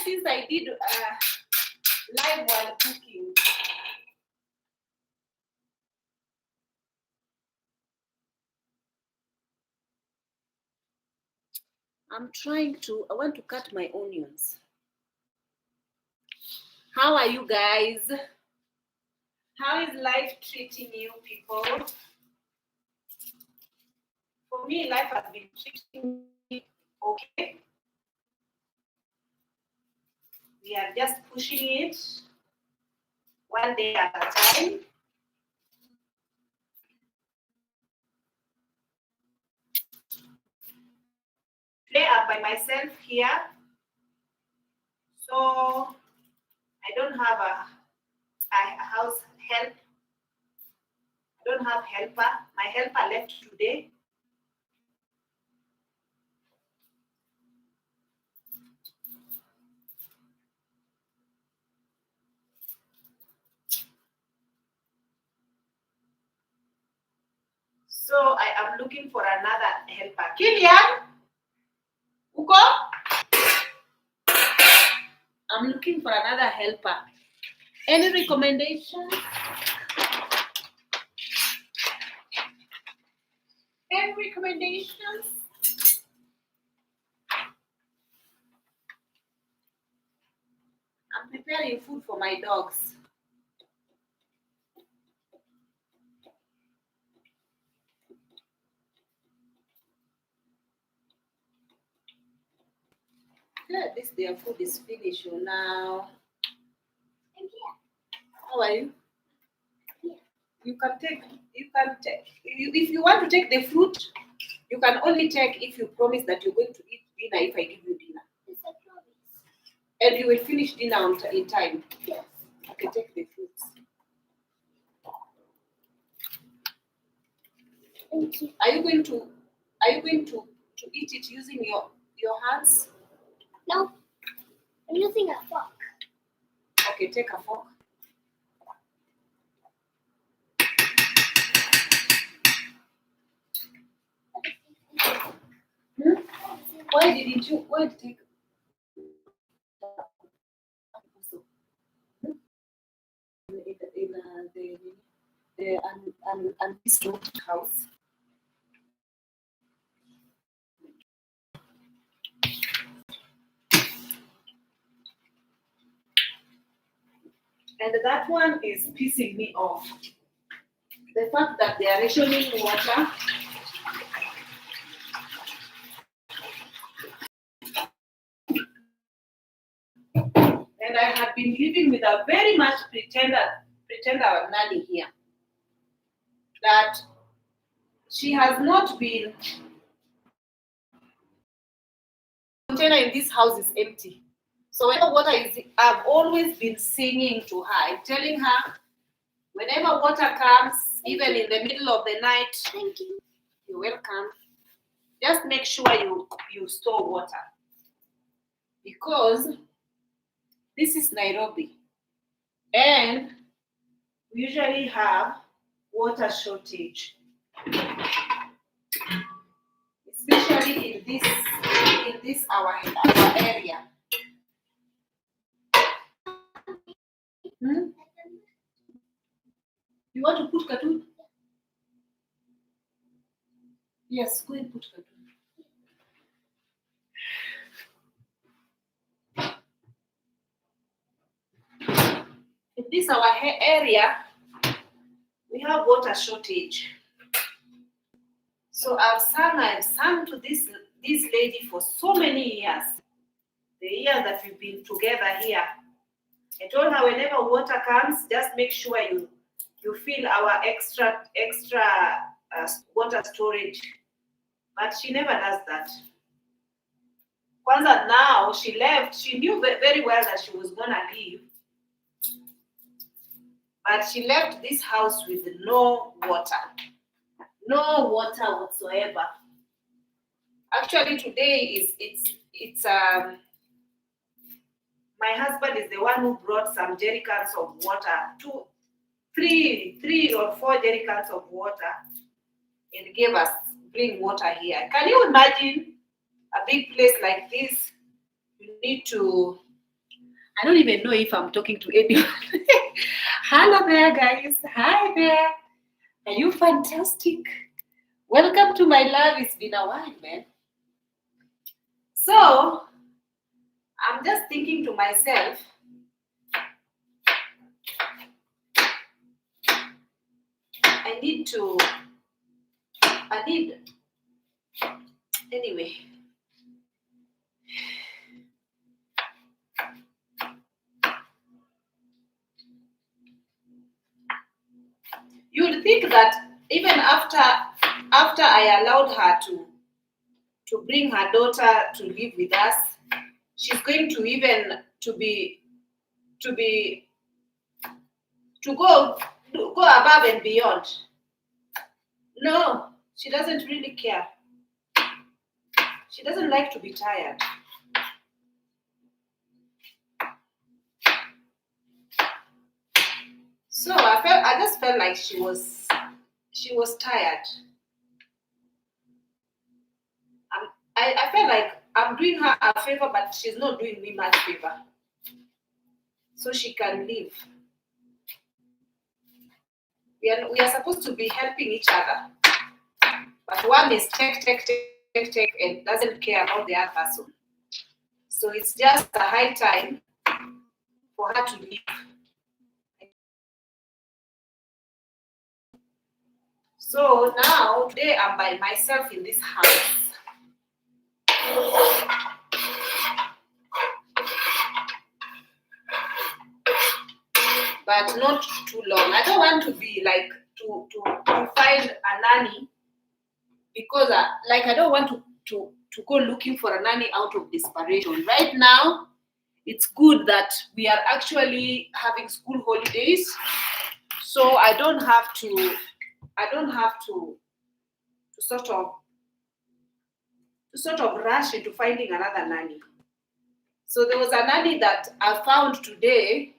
since I did live while cooking. I want to cut my onions. How are you guys? How is life treating you people? For me, life has been treating me okay. We are just pushing it one day at a time. Today I'm by myself here, so I don't have a house help. I don't have helper. My helper left today. So I am looking for another helper. Kilian, Uko? I'm looking for another helper. Any recommendations? Any recommendations? I'm preparing food for my dogs. Yeah, their food is finished now. I'm here. How are you? Here. You can take, if you want to take the fruit, you can only take if you promise that you're going to eat dinner if I give you dinner. Yes, I promise. And you will finish dinner in time. Yes. Okay, take the fruits. Thank you. Are you going to eat it using your hands? No. I'm using a fork. Okay, take a fork. Why did you take in this house? And that one is pissing me off. The fact that they are rationing water. And I had been living with a very much pretender nanny here. That she has not been. The container in this house is empty. So whenever water is, I've always been singing to her, telling her, whenever water comes, even in the middle of the night, thank you. You're welcome. Just make sure you store water. Because this is Nairobi. And we usually have water shortage. Especially in this our area. You want to put cartoon? Yes, go and put cartoon. In this our area, we have water shortage. So I've sung to this lady for so many years. The years that we've been together here. I told her whenever water comes, just make sure you fill our extra water storage. But she never does that. Kwanza now she left. She knew very well that she was gonna leave. But she left this house with no water. No water whatsoever. Actually, today it's my husband is the one who brought some jerry cans of water, three or four jerry cans of water, and gave us bring water here. Can you imagine a big place like this? You need to I don't even know if I'm talking to anyone. Hello there, guys. Hi there. Are you fantastic? Welcome to my live. It's been a while, man. So, I'm just thinking to myself, anyway. You'd think that even after I allowed her to bring her daughter to live with us, she's going to even to go above and beyond. No, she doesn't really care. She doesn't like to be tired. So I just felt like she was tired. I felt like I'm doing her a favor, but she's not doing me much favor. So she can leave. We are supposed to be helping each other. But one is take, and doesn't care about the other person. So it's just a high time for her to leave. So now, today I'm by myself in this house. But not too long. I don't want to be like to find a nanny, because I don't want to go looking for a nanny out of desperation. Right now, it's good that we are actually having school holidays, so I don't have to sort of rush into finding another nanny. So there was a nanny that I found today,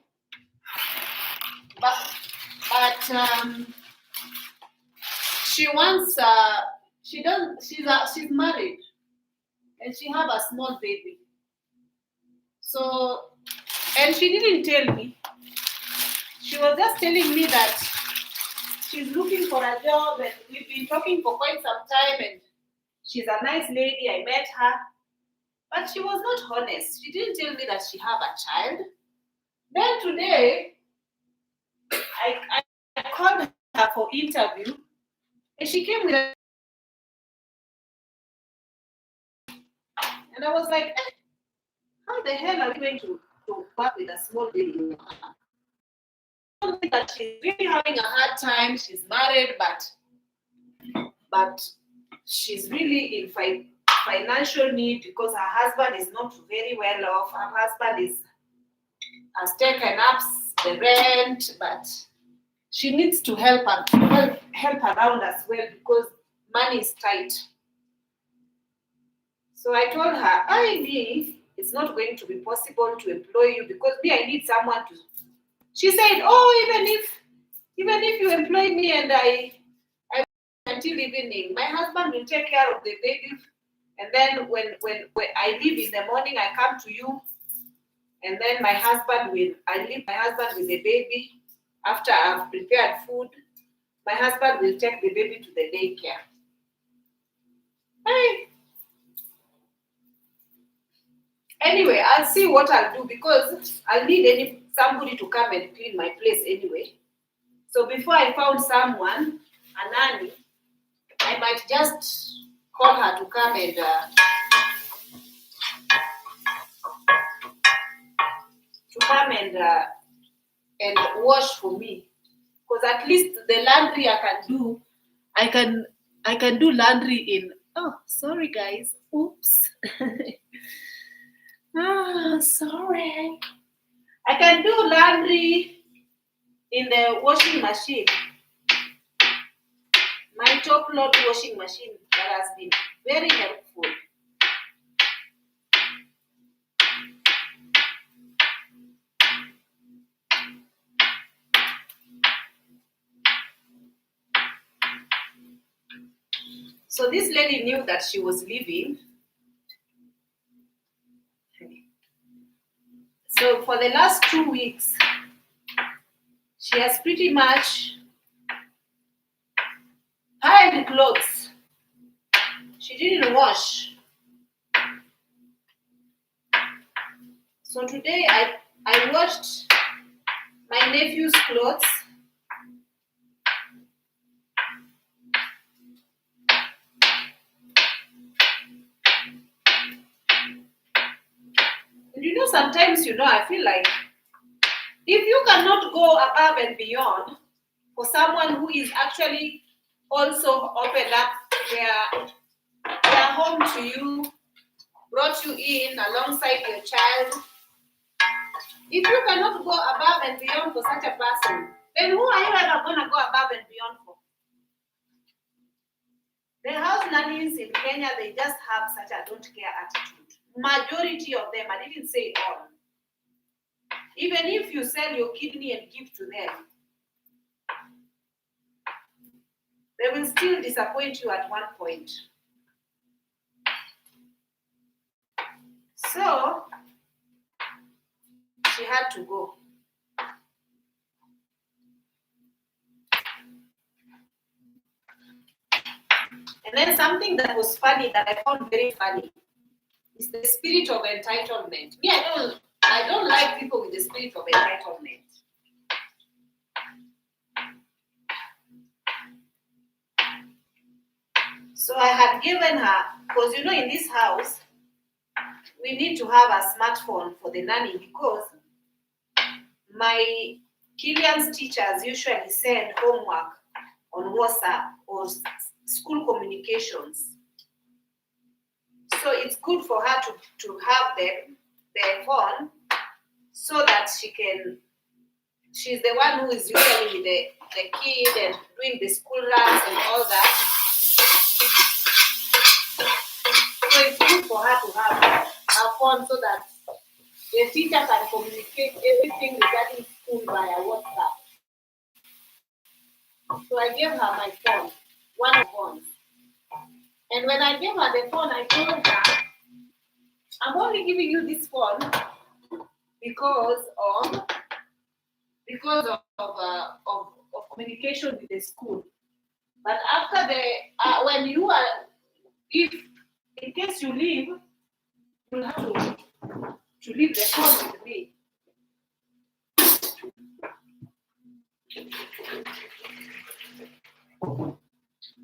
but she wants she's married and she have a small baby. So, and she didn't tell me. She was just telling me that she's looking for a job, and we've been talking for quite some time, and she's a nice lady. I met her, but she was not honest. She didn't tell me that she have a child. Then today, I called her for interview, and she came with a, and I was like, how the hell are we going to work with a small baby? I don't think that she's really having a hard time. She's married, but she's really in financial need because her husband is not very well off. Her husband has taken up the rent, but she needs to help around as well because money is tight. So I told her, it's not going to be possible to employ you because I need someone to. She said, oh, even if you employ me and I until evening, my husband will take care of the baby, and then when I leave in the morning, I come to you, and then I leave my husband with the baby. After I've prepared food, my husband will take the baby to the daycare. Hey. Anyway, I'll see what I'll do because I'll need somebody to come and clean my place anyway. So before I found someone, a nanny, I might just call her to come and wash for me, because at least the laundry I can do laundry in. Oh, sorry guys. Oops. Sorry. I can do laundry in the washing machine. My top load washing machine that has been very helpful. So this lady knew that she was leaving. So for the last 2 weeks, she has pretty much piled clothes. She didn't wash. So today I washed my nephew's clothes. And sometimes, I feel like if you cannot go above and beyond for someone who is actually also opened up their home to you, brought you in alongside your child, if you cannot go above and beyond for such a person, then who are you ever going to go above and beyond for? The house nannies in Kenya, they just have such a don't care attitude. Majority of them, I didn't say all. Even if you sell your kidney and give to them, they will still disappoint you at one point. So, she had to go. And then something that was funny, that I found very funny, is the spirit of entitlement. Me, I don't like people with the spirit of entitlement. So I had given her, because in this house, we need to have a smartphone for the nanny, because my Killian's teachers usually send homework on WhatsApp or school communications. So it's good for her to have their phone, so that she's the one who is usually with the kid and doing the school runs and all that. So it's good for her to have a phone, so that the teacher can communicate everything regarding school via WhatsApp. So I gave her my phone, one of the phones. And when I gave her the phone, I told her, I'm only giving you this phone because of communication with the school. But after when you are, if in case you leave, you'll have to leave the phone with me.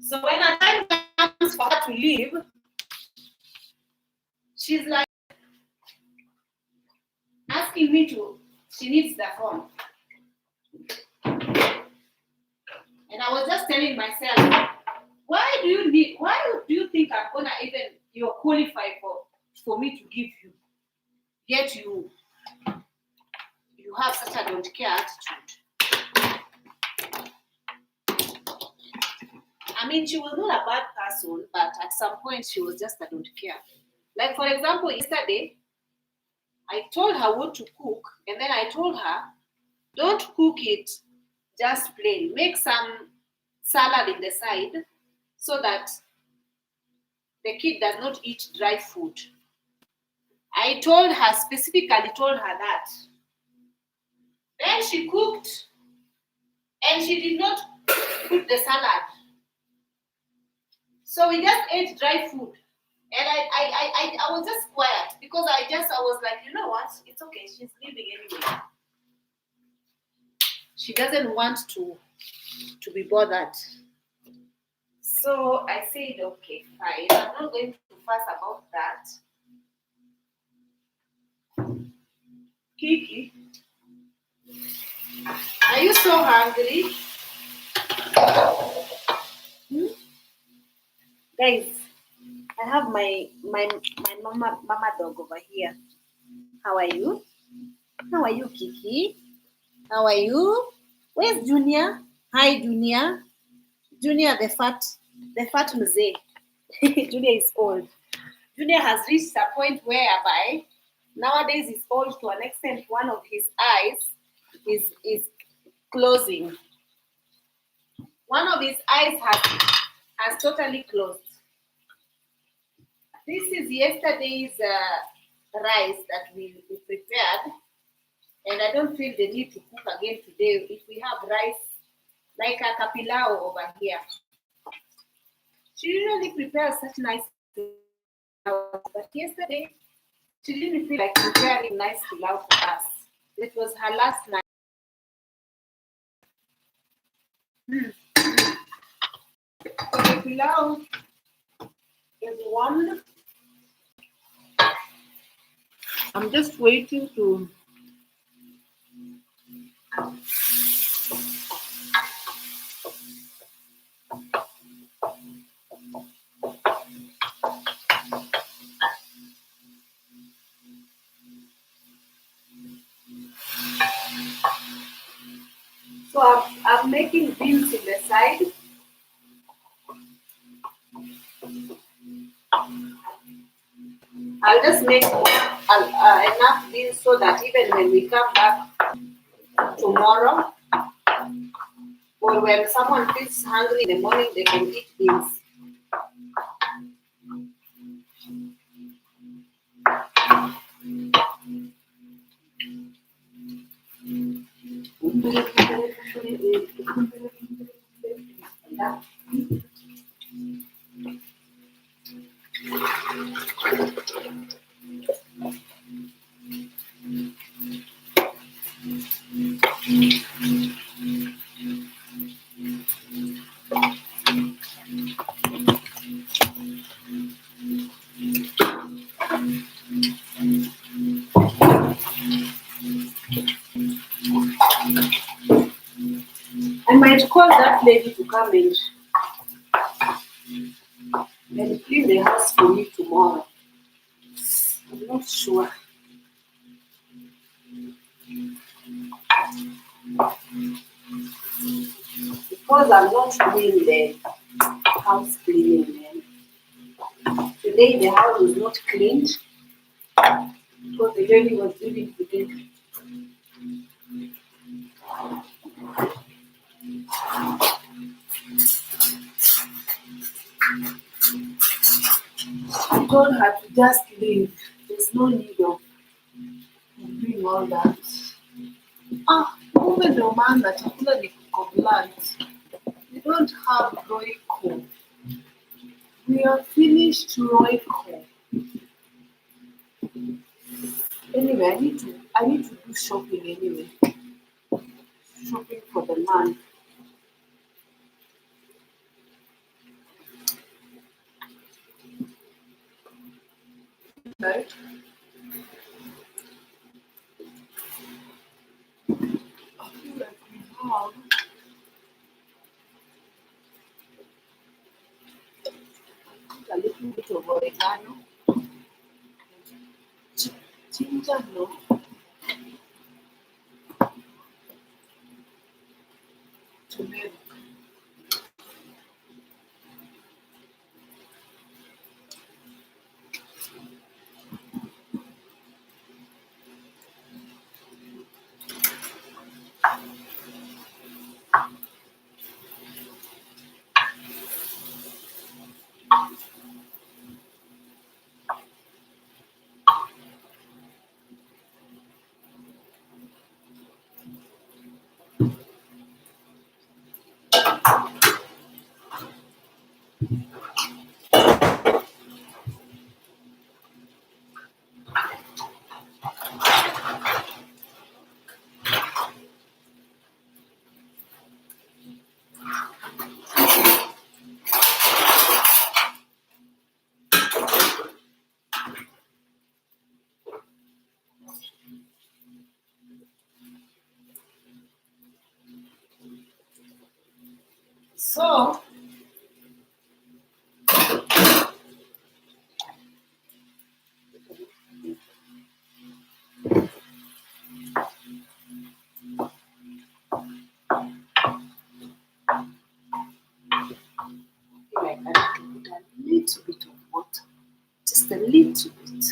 So when a time comes for her to leave, she's like asking me she needs the phone. And I was just telling myself, why do you think I'm gonna you're qualified for me to give you? Yet you have such a don't care attitude. I mean, she was not a bad person, but at some point she was just a don't care. Like, for example, yesterday, I told her what to cook, and then I told her, don't cook it just plain. Make some salad in the side so that the kid does not eat dry food. I specifically told her that. Then she cooked, and she did not put the salad. So we just ate dry food. And I was just quiet, because I was like, you know what? It's okay. She's leaving anyway. She doesn't want to be bothered. So I said, okay, fine. I'm not going to fuss about that. Kiki, are you so hungry? Guys, I have my mama dog over here. How are you? How are you, Kiki? How are you? Where's Junior? Hi, Junior. Junior, the fat mzee. Junior is old. Junior has reached a point whereby nowadays he's old to an extent one of his eyes is closing. One of his eyes has totally closed. This is yesterday's rice that we prepared. and I don't feel the need to cook again today. If we have rice, like a kapilao over here, she usually prepares such nice pilau, but yesterday she didn't feel like preparing nice pilau for us. It was her last night. So the pilau is warmed. I'm just waiting to. So I'm making beans in the side. I'll just make enough beans so that even when we come back tomorrow, or when someone feels hungry in the morning, they can eat beans. I might call that lady to come and clean the house for me tomorrow. I'm not sure. Because I'm not doing the house cleaning. Today the house was not cleaned because the lady was leaving today. I told her to just leave. There's no need of doing all that. Kumbe ndio maana chakula ni kuko blunt. We don't have Royco. We are finished Royco. Anyway, I need to do shopping anyway. Shopping for the man. Right? I feel like we have a little bit of oregano. Ginger, no. Turmeric. So, I can put a little bit of water. Just a little bit.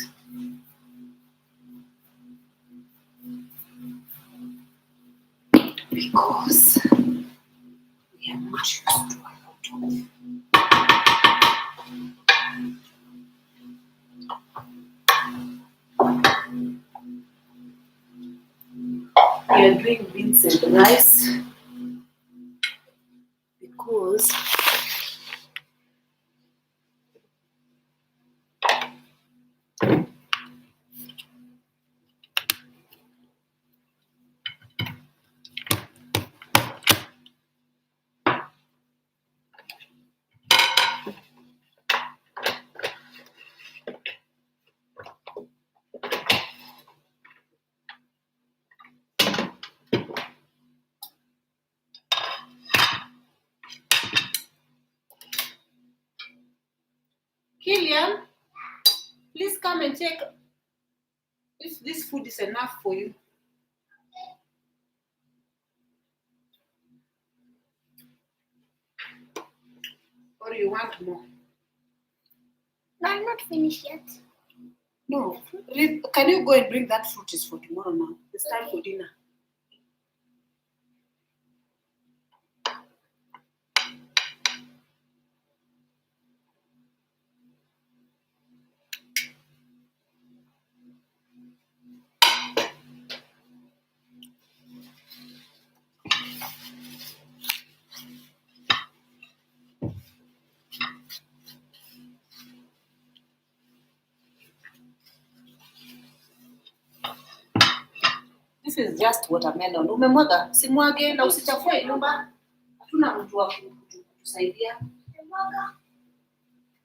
Because we are not used to a lot of. We are doing beans and rice because Killian, please come and check if this food is enough for you. Or you want more? No, I'm not finished yet. No. Can you go and bring that fruit is for tomorrow now? It's time for dinner. This is just watermelon. Umemwaga? Simwage na usichafue nyumba. Hatuna mtu wa kutusaidia.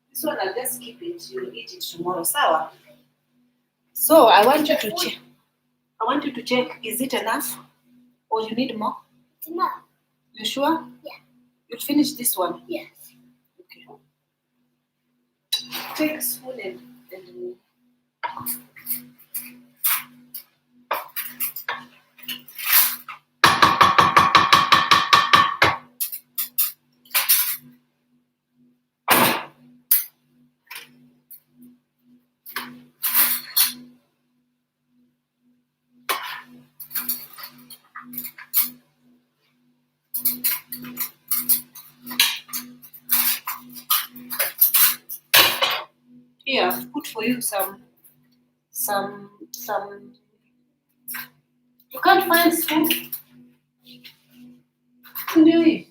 This one I'll just keep it. You'll eat it tomorrow. Sawa? So I want you to check. Is it enough? Or you need more? It's enough. You sure? Yeah. You'll finish this one? Yes. Okay. Take a spoon and here, I've put for you some. You can't find spoon. Ndio hii.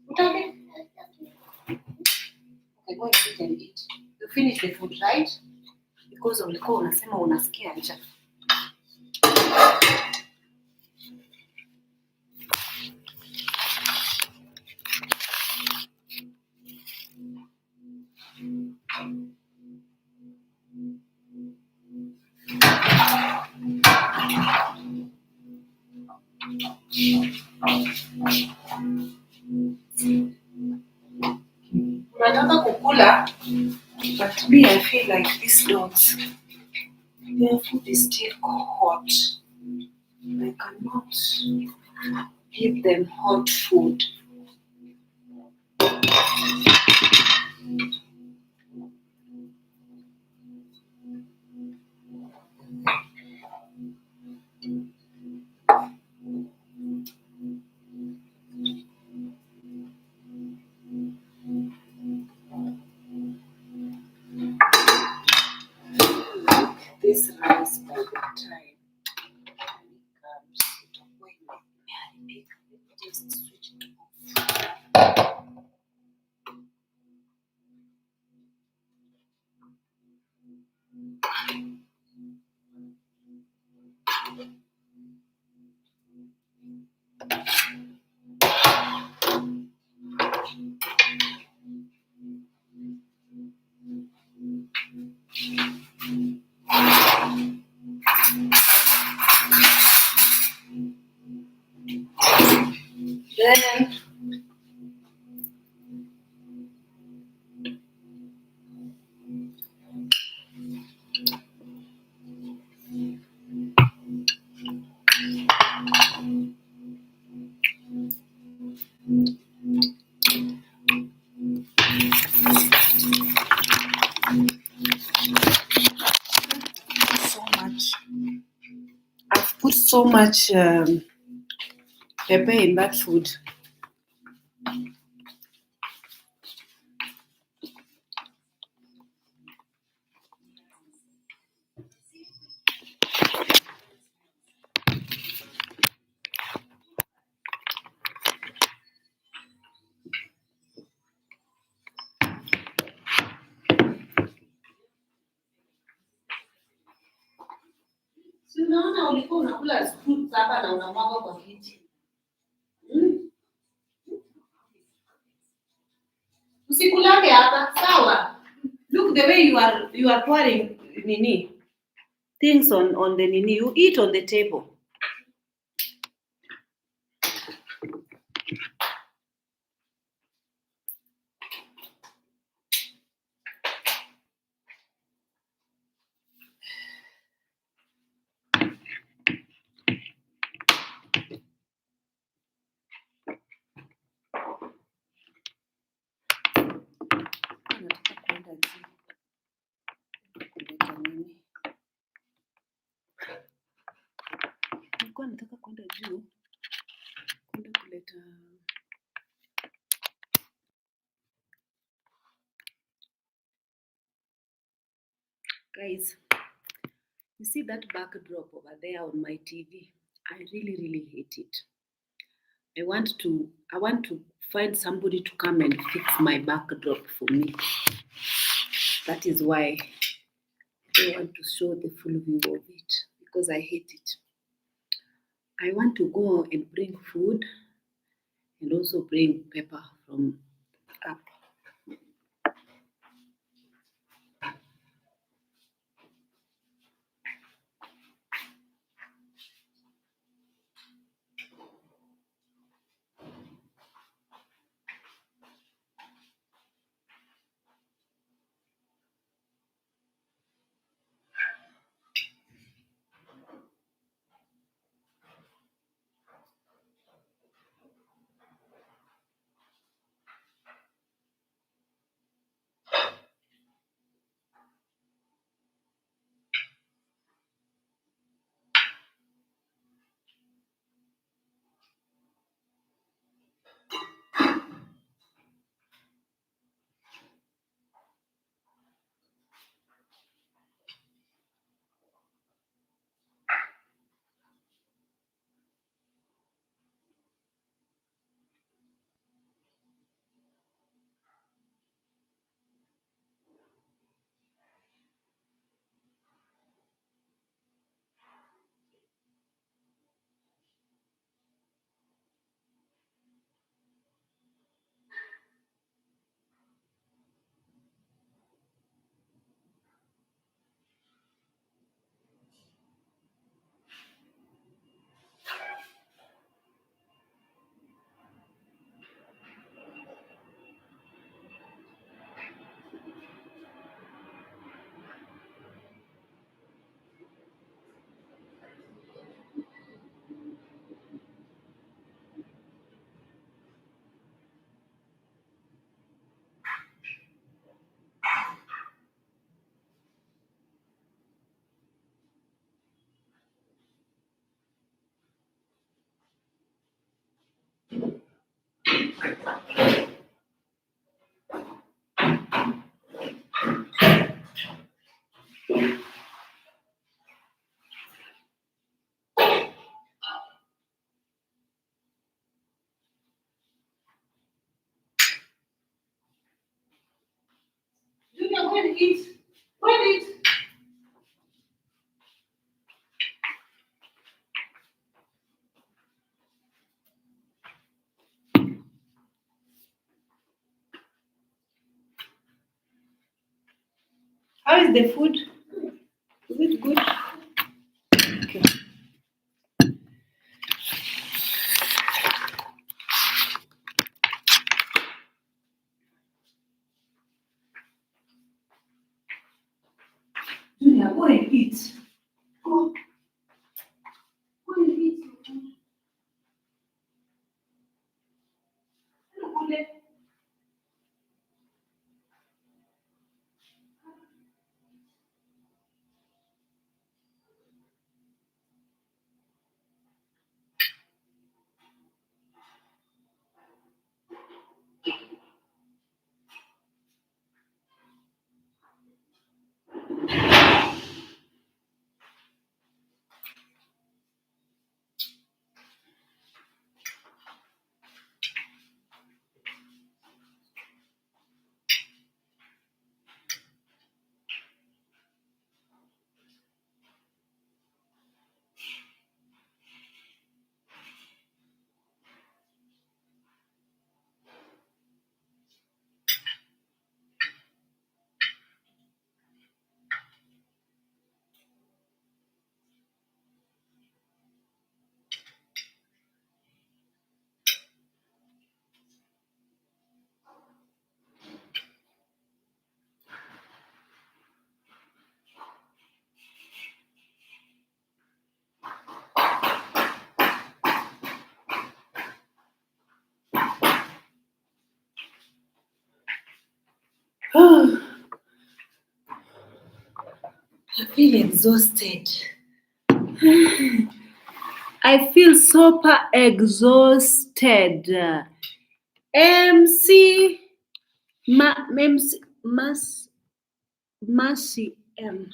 Utake? Okay, go and sit and eat. You finish the food, right? Because ulikuwa unasema unasikia njaa. Unataka kukula, but me I feel like these dogs, their food is still hot. I cannot give them hot food. This rice by the time it comes, itakuwa imeharibika. Let me just switch it off. Then I've put so much pepper in that food. Ama ulikuwa unakula fruits hapa na unamwaga kwa kiti? Usikulage hapa, sawa? Look the way you are pouring nini things on the nini. You eat on the table. Nataka kwenda juu kwenda kuleta guys, you see that backdrop over there on my TV? I really hate it. I want to find somebody to come and fix my backdrop for me. That is why I want to show the full view of it, because I hate it. I want to go and bring food and also bring pepper from up. Junior, go and eat. Go and eat. How is the food? Is it good? Okay. Junior, go and eat. Go. Go and eat your food. Oh, I feel exhausted. I feel super exhausted. MC, MC, Mercy M.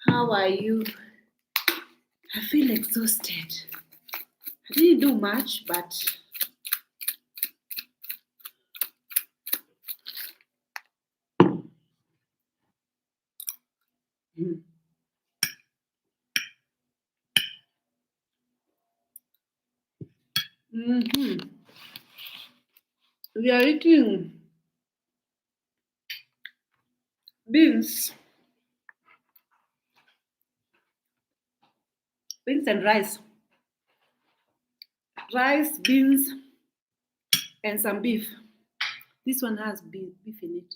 How are you? I feel exhausted. I didn't do much, but Mhm. We are eating beans, beans and rice, beans, and some beef. This one has beef in it.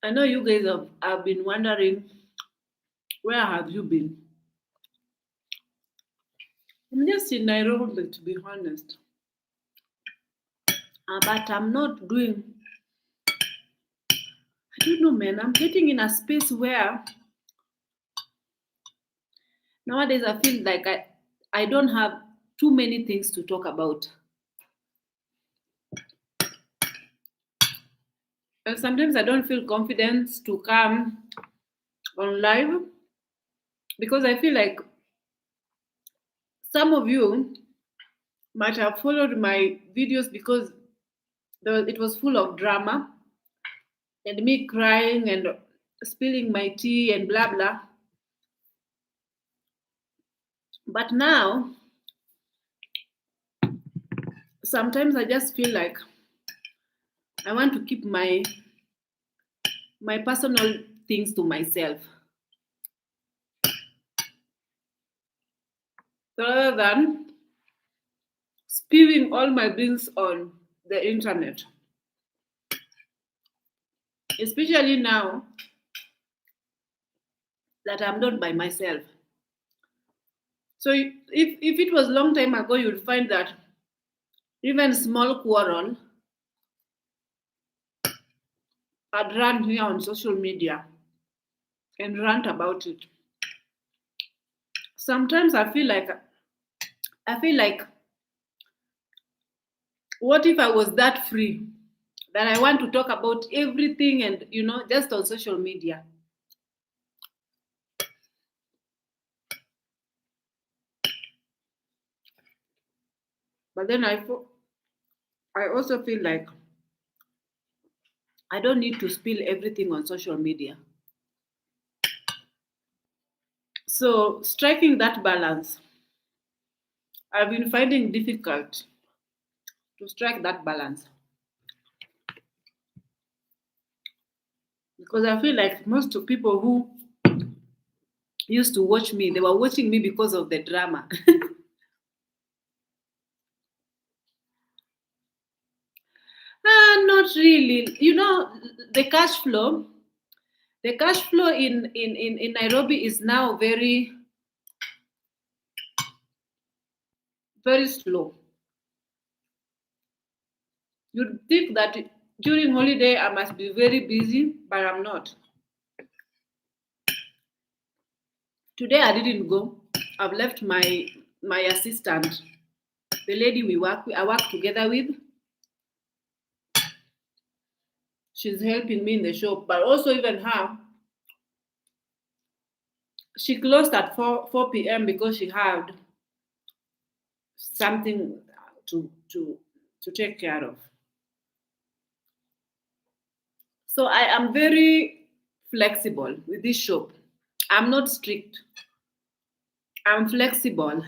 I know you guys have been wondering, where have you been? I'm just in Nairobi, to be honest. But I'm not doing, I don't know, man. I'm getting in a space where nowadays I feel like I don't have too many things to talk about. And sometimes I don't feel confident to come on live because I feel like some of you might have followed my videos because it was full of drama and me crying and spilling my tea and blah blah. But now, sometimes I just feel like I want to keep my personal things to myself rather than spewing all my beans on the internet. Especially now that I'm not by myself. So if it was long time ago, you'd find that even small quarrel I'd run here on social media and rant about it. Sometimes I feel like what if I was that free that I want to talk about everything and just on social media. But then I also feel like I don't need to spill everything on social media. So striking that balance, I've been finding difficult to strike that balance because I feel like most of people who used to watch me, they were watching me because of the drama. Not really. The cash flow, the cash flow in Nairobi is now very, very slow. You'd think that during holiday I must be very busy, but I'm not. Today I didn't go. I've left my assistant, the lady I work together with. She's helping me in the shop, but also even her, she closed at 4 p.m. because she had something to take care of. So I am very flexible with this shop. I'm not strict. I'm flexible.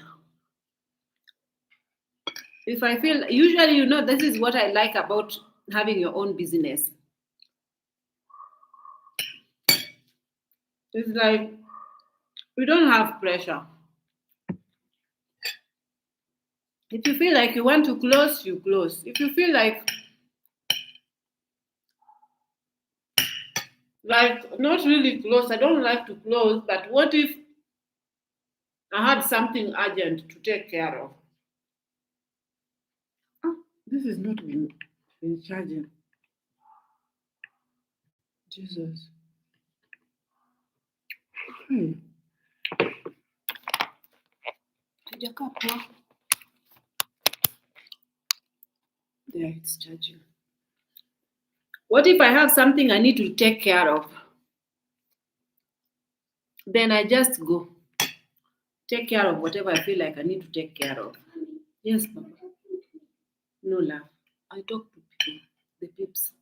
If I feel, usually, this is what I like about having your own business. It's like we don't have pressure. If you feel like you want to close, you close. If you feel like Like, not really close. I don't like to close, but what if I had something urgent to take care of? Ah, this is not been charging. Jesus. Hmm. Haijakaa poa. There, it's charging. What if I have something I need to take care of? Then I just go take care of whatever I feel like I need to take care of. Yes, Papa. No love. I talk to people, the peeps.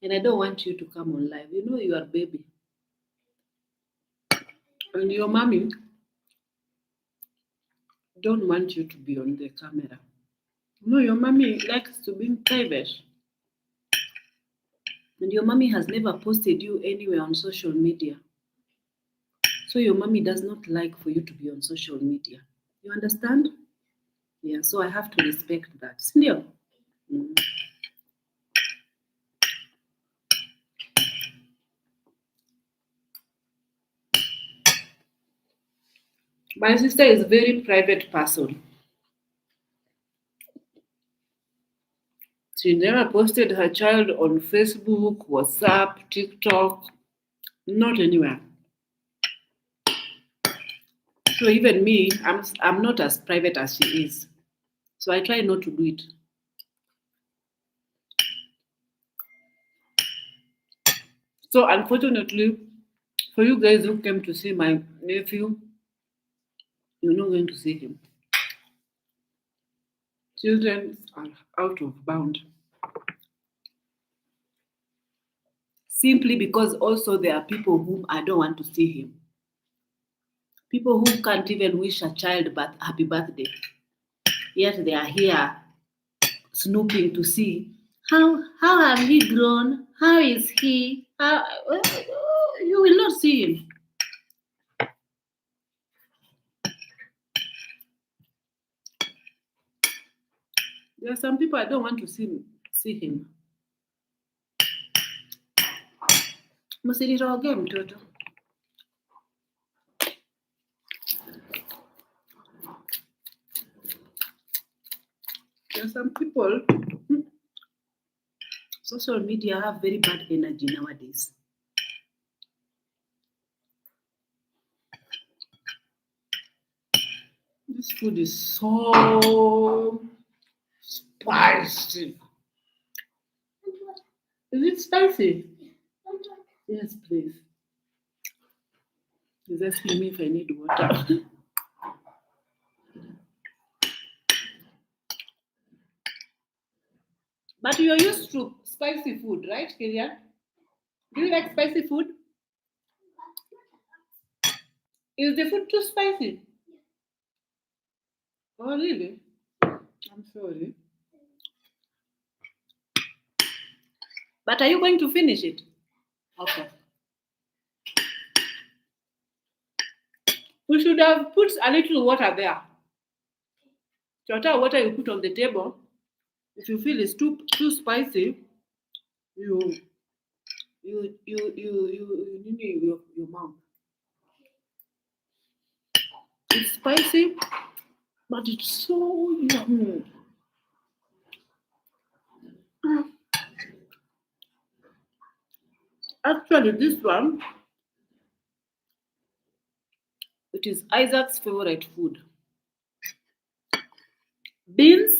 And I don't want you to come on live. You know you are baby. And your mommy don't want you to be on the camera. No, your mommy likes to be private. And your mommy has never posted you anywhere on social media. So your mommy does not like for you to be on social media. You understand? Yeah, so I have to respect that. Sindio? Mm. My sister is a very private person. She never posted her child on Facebook, WhatsApp, TikTok, not anywhere. So even me, I'm not as private as she is. So I try not to do it. So unfortunately, for you guys who came to see my nephew, you're not going to see him. Children are out of bound. Simply because also there are people whom I don't want to see him. People who can't even wish a child happy birthday. Yet they are here snooping to see how have he grown? How is he? You will not see him. There are some people I don't want to see him. Msiniroge mtoto. There are some people, social media have very bad energy nowadays. This food is so spicy. Is it spicy? Yes, please. He's asking me if I need water. But you're used to spicy food, right, Kirian? Do you like spicy food? Is the food too spicy? Oh, really? I'm sorry. But are you going to finish it? Okay. We should have put a little water there. Whatever water you put on the table, if you feel it's too spicy, you need your mouth. It's spicy, but it's so yummy. Actually, this one, it is Isaac's favorite food. Beans,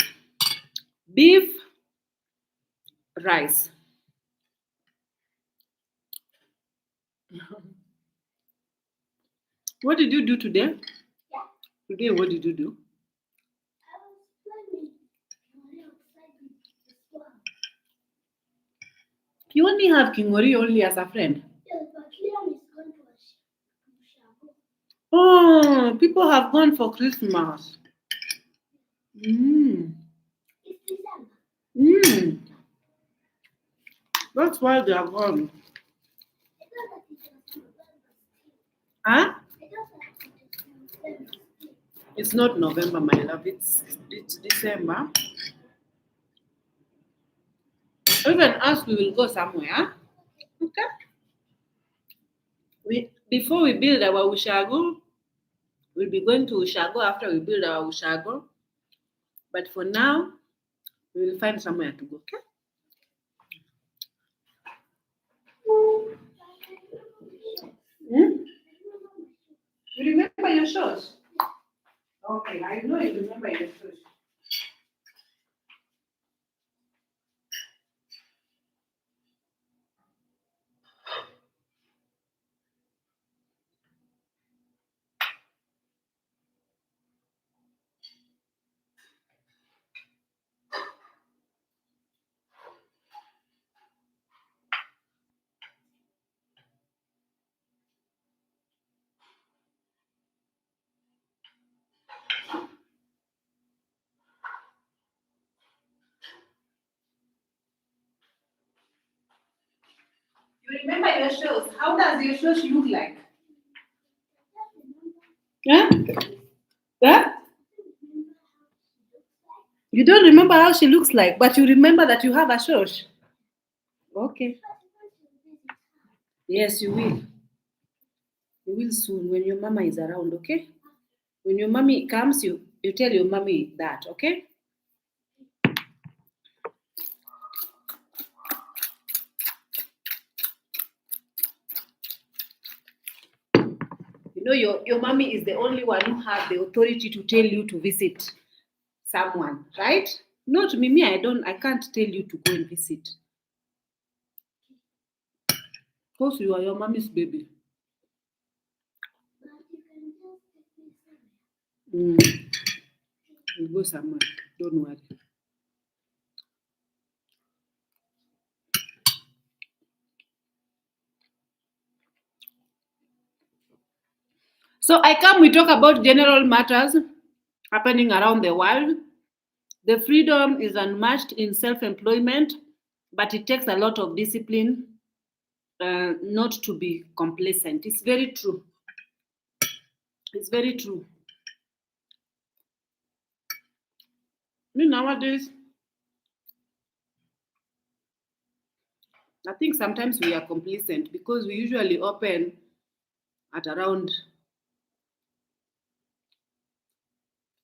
beef, rice. What did you do today? Today, what did you do? You only have Kingori only as a friend. Yes, but Liam is going to Shabu. Oh, people have gone for Christmas. Mm. It's December. Mm. That's why they are gone. I thought that it was November. Huh? I thought that it was November. It's not November, my love. It's December. Even us, we will go somewhere. Okay? Before we build our ushago, we'll be going to ushago after we build our ushago. But for now, we will find somewhere to go. Okay? Hmm? You remember your shows? Okay, I know you remember your shows. You remember your shows? How does your shows look like? Yeah? Yeah? You don't remember how she looks like, but you remember that you have a shosh. Okay. Yes, you will. You will soon when your mama is around, okay? When your mommy comes, you tell your mommy that, okay? You know, your mommy is the only one who has the authority to tell you to visit someone, right? Not me. I can't tell you to go and visit. Because you are your mommy's baby. Mm. We'll go somewhere. Don't worry. So we talk about general matters happening around the world. The freedom is unmatched in self-employment, but it takes a lot of discipline not to be complacent. It's very true. It's very true. Me nowadays, I think sometimes we are complacent because we usually open at around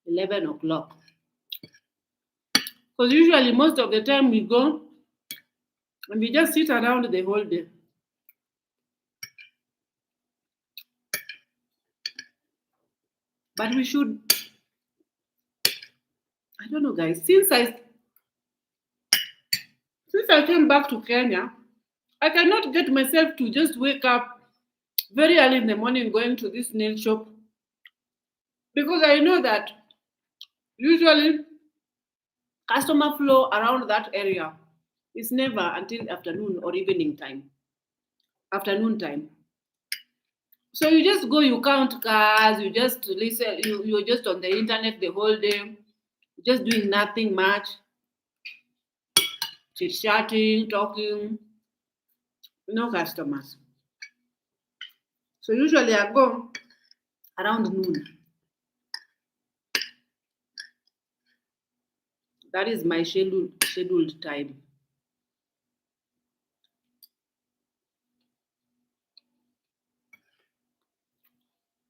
11 o'clock. Because usually most of the time we go and we just sit around the whole day. But we should, I don't know, guys. Since I came back to Kenya, I cannot get myself to just wake up very early in the morning going to this nail shop because I know that usually customer flow around that area is never until afternoon or evening time. Afternoon time. So you just go, you count cars, you just listen, you're just on the internet the whole day, just doing nothing much, chit chatting, talking, no customers. So usually I go around noon. That is my scheduled time.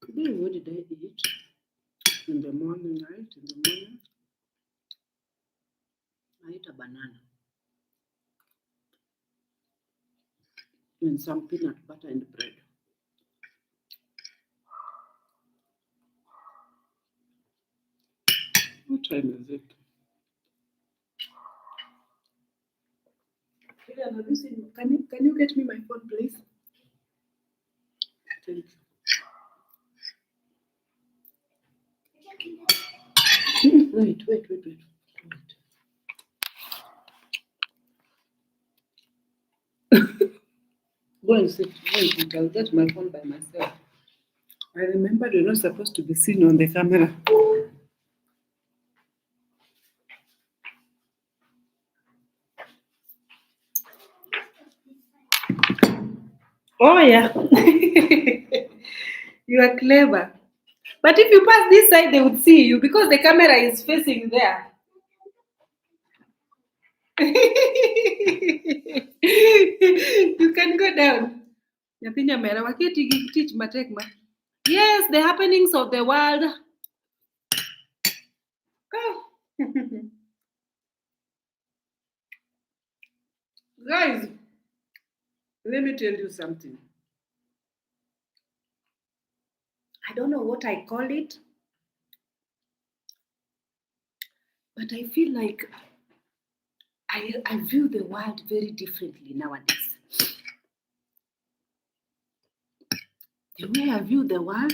Today, what did I eat? In the morning, right? In the morning, I ate a banana and some peanut butter and bread. What time is it? Can you get me my phone, please? Thank you. Wait. Go and sit. Go and sit. I'll get my phone by myself. I remember you're not supposed to be seen on the camera. Oh yeah. You are clever. But if you pass this side, they would see you because the camera is facing there. You can go down. Nyathi nyamera waketi gi tich matek ma. Yes, the happenings of the world. Guys, let me tell you something. I don't know what I call it, but I feel like I view the world very differently nowadays. The way I view the world,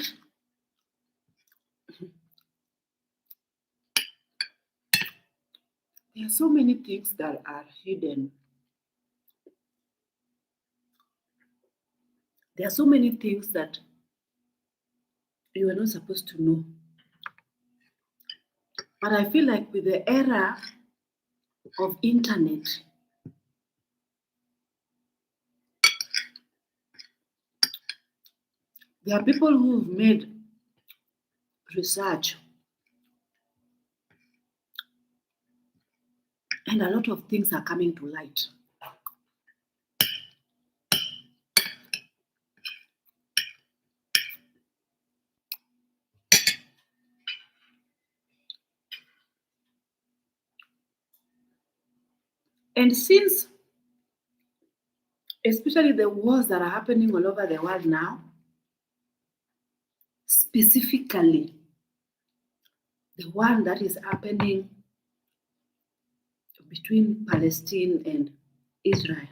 there are so many things that are hidden. There are so many things that you are not supposed to know. But I feel like with the era of internet, there are people who've made research and a lot of things are coming to light. And since, especially the wars that are happening all over the world now, specifically the one that is happening between Palestine and Israel,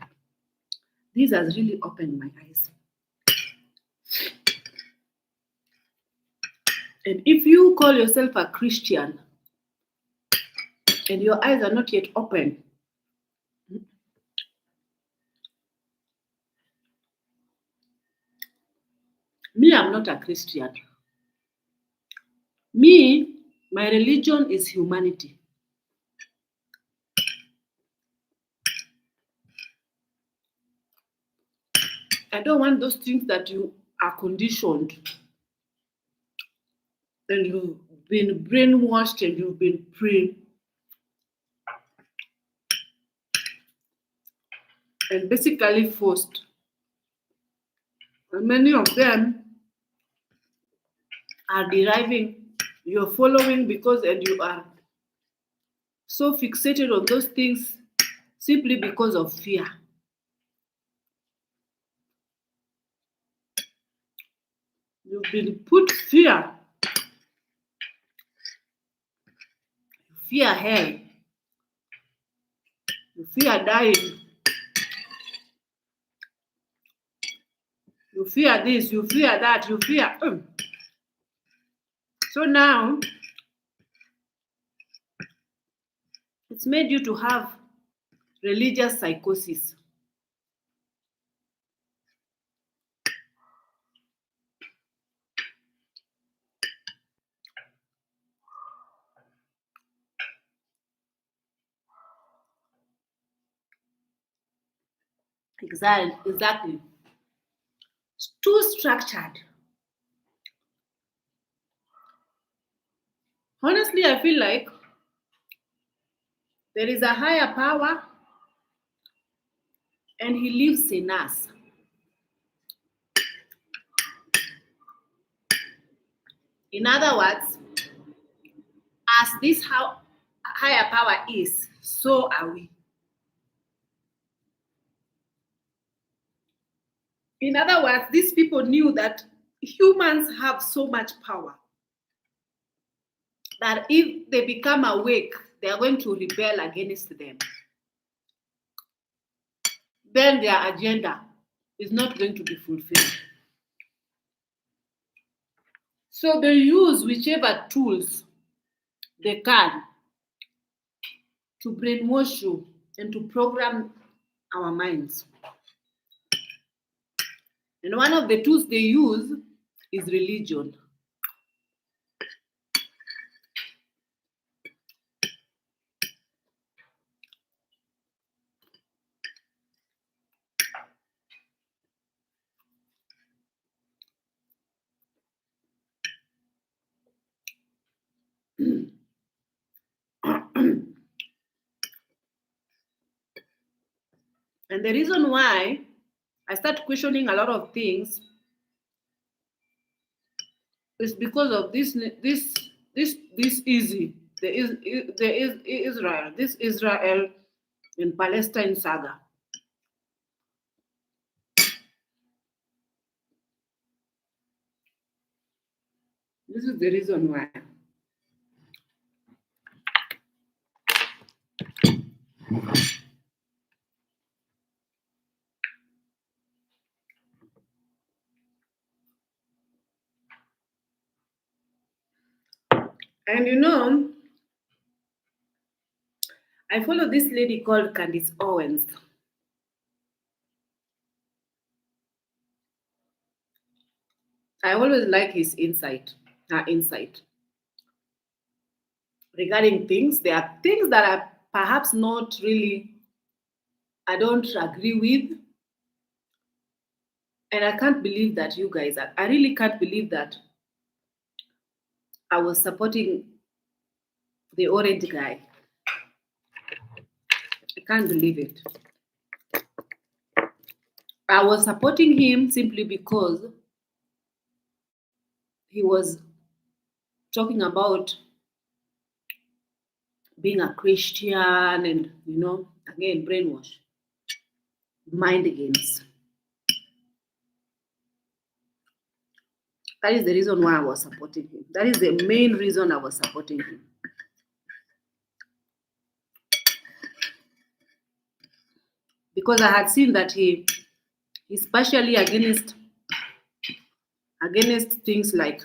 this has really opened my eyes. And if you call yourself a Christian and your eyes are not yet open, me, I'm not a Christian. Me, my religion is humanity. I don't want those things that you are conditioned and you've been brainwashed and you've been and basically forced. And many of them are deriving, you're following because, and you are so fixated on those things simply because of fear. You've been put fear. You fear hell. You fear dying. You fear this, you fear that, you fear. So now, it's made you to have religious psychosis. Exactly. It's too structured. Honestly, I feel like there is a higher power and he lives in us. In other words, as this how higher power is, so are we. In other words, these people knew that humans have so much power that if they become awake, they are going to rebel against them. Then their agenda is not going to be fulfilled. So they use whichever tools they can to brainwash you and to program our minds. And one of the tools they use is religion. And the reason why I start questioning a lot of things. It's because of this easy. There is Israel, this Israel and Palestine saga. This is the reason why. And I follow this lady called Candice Owens. I always like her insight regarding things. There are things that are perhaps not really, I don't agree with. And I can't believe that you guys are, I really can't believe that I was supporting the orange guy. I can't believe it. I was supporting him simply because he was talking about being a Christian and, again, brainwash, mind games. That is the reason why I was supporting him. That is the main reason I was supporting him. Because I had seen that he is partially against things like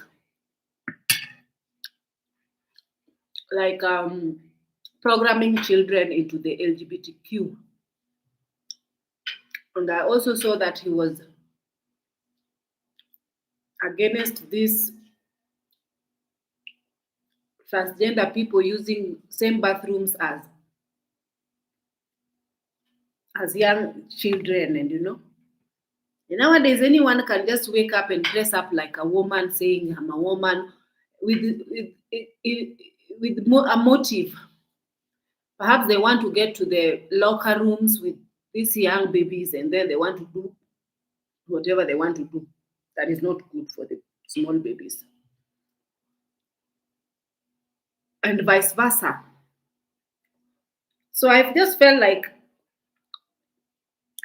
programming children into the LGBTQ. And I also saw that he was against these transgender people using same bathrooms as young children. And nowadays anyone can just wake up and dress up like a woman, saying I'm a woman, with a motive. Perhaps they want to get to the locker rooms with these young babies, and then they want to do whatever they want to do. That is not good for the small babies. And vice versa. So I just felt like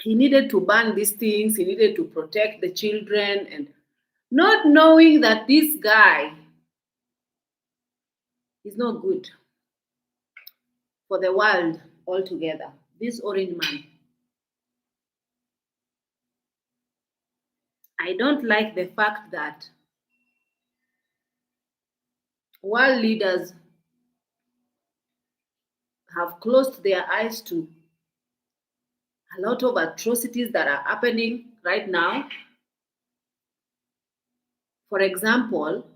he needed to ban these things, he needed to protect the children, and not knowing that this guy is not good for the world altogether. This orange man. I don't like the fact that world leaders have closed their eyes to a lot of atrocities that are happening right now. For example,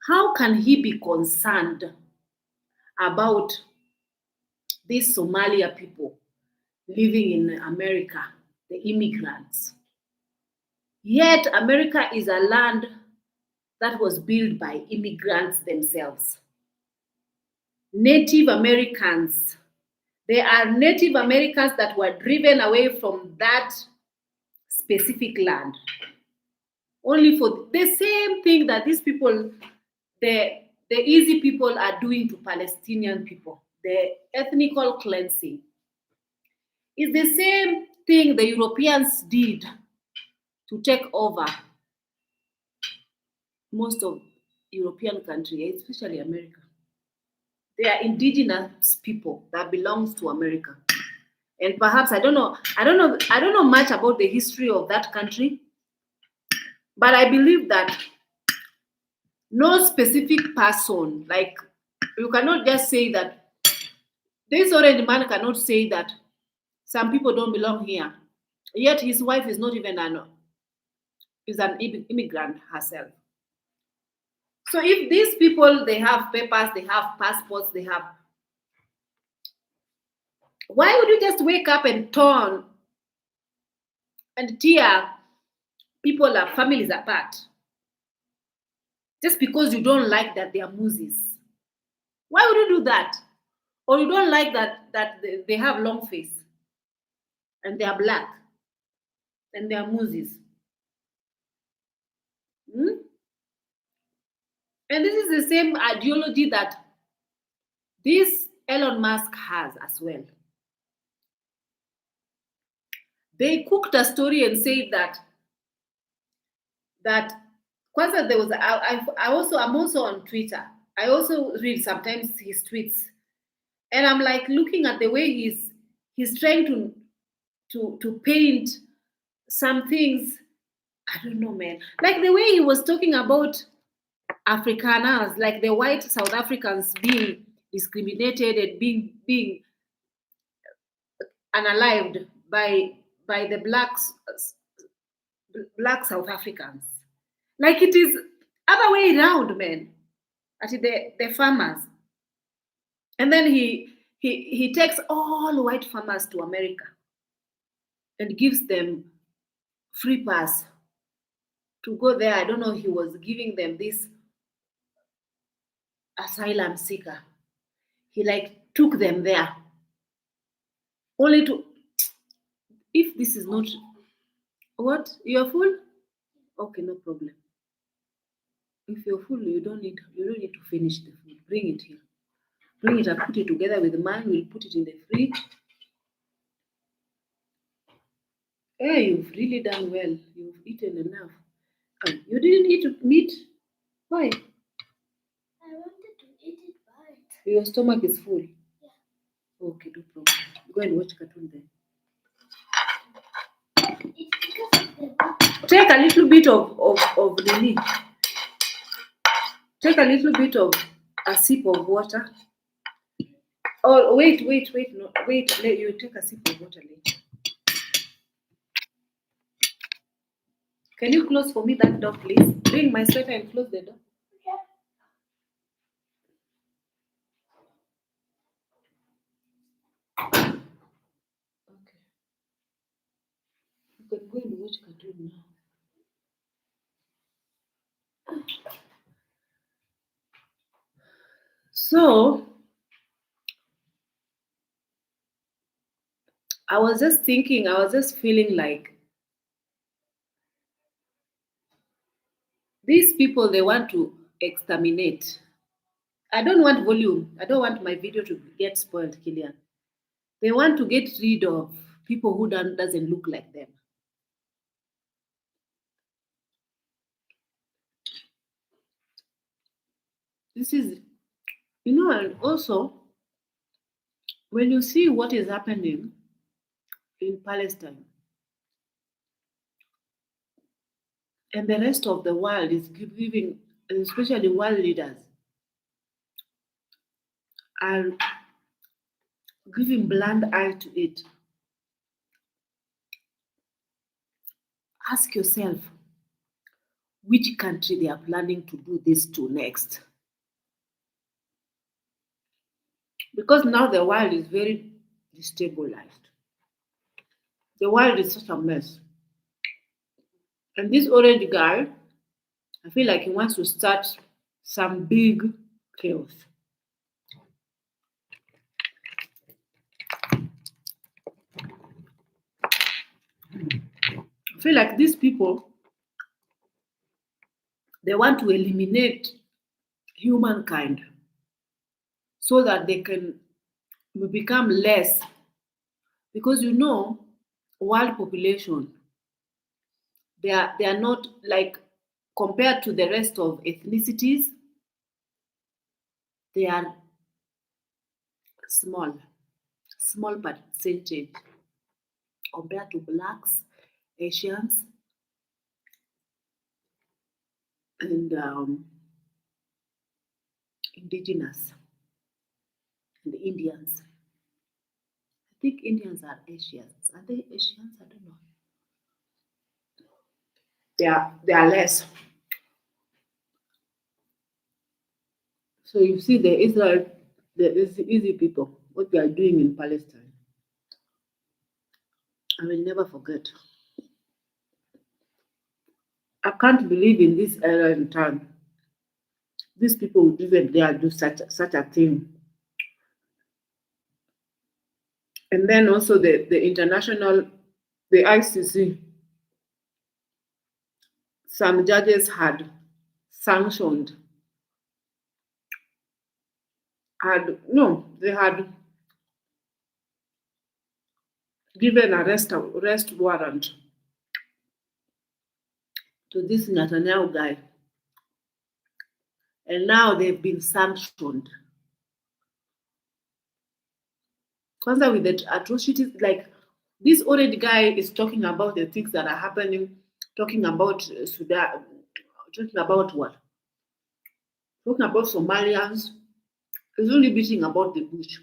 how can he be concerned about these Somalia people living in America, the immigrants? Yet, America is a land that was built by immigrants themselves. Native Americans. There are Native Americans that were driven away from that specific land. Only for the same thing that these people, the easy people are doing to Palestinian people, the ethnical cleansing. It's the same thing the Europeans did to take over most of European countries, especially America. They are indigenous people that belongs to America. And perhaps I don't know much about the history of that country, but I believe that no specific person, like you cannot just say that this orange man cannot say that some people don't belong here. Yet his wife is not even an immigrant herself. So if these people, they have papers, they have passports, they have, why would you just wake up and turn and tear people or families apart just because you don't like that they are Moses? Why would you do that? Or you don't like that they have long face and they are black? and their muses. Hmm? And this is the same ideology that this Elon Musk has as well. They cooked a story and said that kwanza there was I'm also on Twitter. I also read sometimes his tweets, and I'm like looking at the way he's trying to paint some things. I don't know, man. Like the way he was talking about Afrikaners, like the white South Africans being discriminated and being unalived by the black South Africans. Like it is other way around, man. At the farmers. And then he takes all white farmers to America and gives them free pass to go there. I don't know, he was giving them this asylum seeker. He like took them there. Only to, if this is not, what? You're full? Okay, no problem. If you're full, you don't need to finish the food. Bring it here. Bring it and put it together with mine. We'll put it in the fridge. Hey, you've really done well. You've eaten enough. You didn't eat meat? Why? I wanted to eat it, but Your stomach is full. yeah. Okay, no problem. Go and watch cartoon then. It's because of the meat. Take a little bit of Lily. Take a little bit of a sip of water. Oh, wait, no, wait. You take a sip of water later. Can you close for me that door, please? Bring my sweater and close the door. Yeah. Okay. You can go and watch cartoon now. So I was just thinking, I was just feeling like these people, they want to exterminate. I don't want volume. I don't want my video to get spoiled, Killian. They want to get rid of people who doesn't look like them. This is, and also when you see what is happening in Palestine and the rest of the world is giving, especially world leaders, are giving blind eye to it. Ask yourself which country they are planning to do this to next. Because now the world is very destabilized. The world is such a mess. And this orange guy, I feel like he wants to start some big chaos. I feel like these people, they want to eliminate humankind so that they can become less. Because world population, they are not like, compared to the rest of ethnicities, they are small percentage compared to blacks, Asians, and indigenous, and Indians. I think Indians are Asians. Are they Asians? I don't know. They are less. So you see the Israel, the easy people, what they are doing in Palestine. I will never forget. I can't believe in this era and time. These people would even dare do such a thing. And then also the international, the ICC. some judges had sanctioned, they had given a arrest warrant to this Netanyahu guy, and now they've been sanctioned. Kwanza with the atrocities, like this already guy is talking about the things that are happening, talking about Sudan, talking about what? Talking about Somalians. He's only beating about the bush.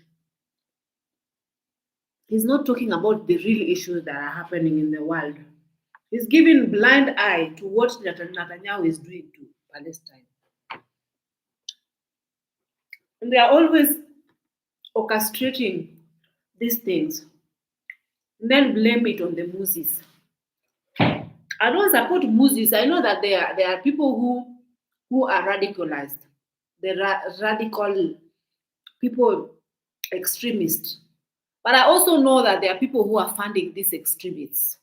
He's not talking about the real issues that are happening in the world. He's giving blind eye to what Netanyahu is doing to Palestine. And they are always orchestrating these things and then blame it on the Moses. I don't support Moses. I know that there are people who are radicalized. The radical people, extremists. But I also know that there are people who are funding these extremists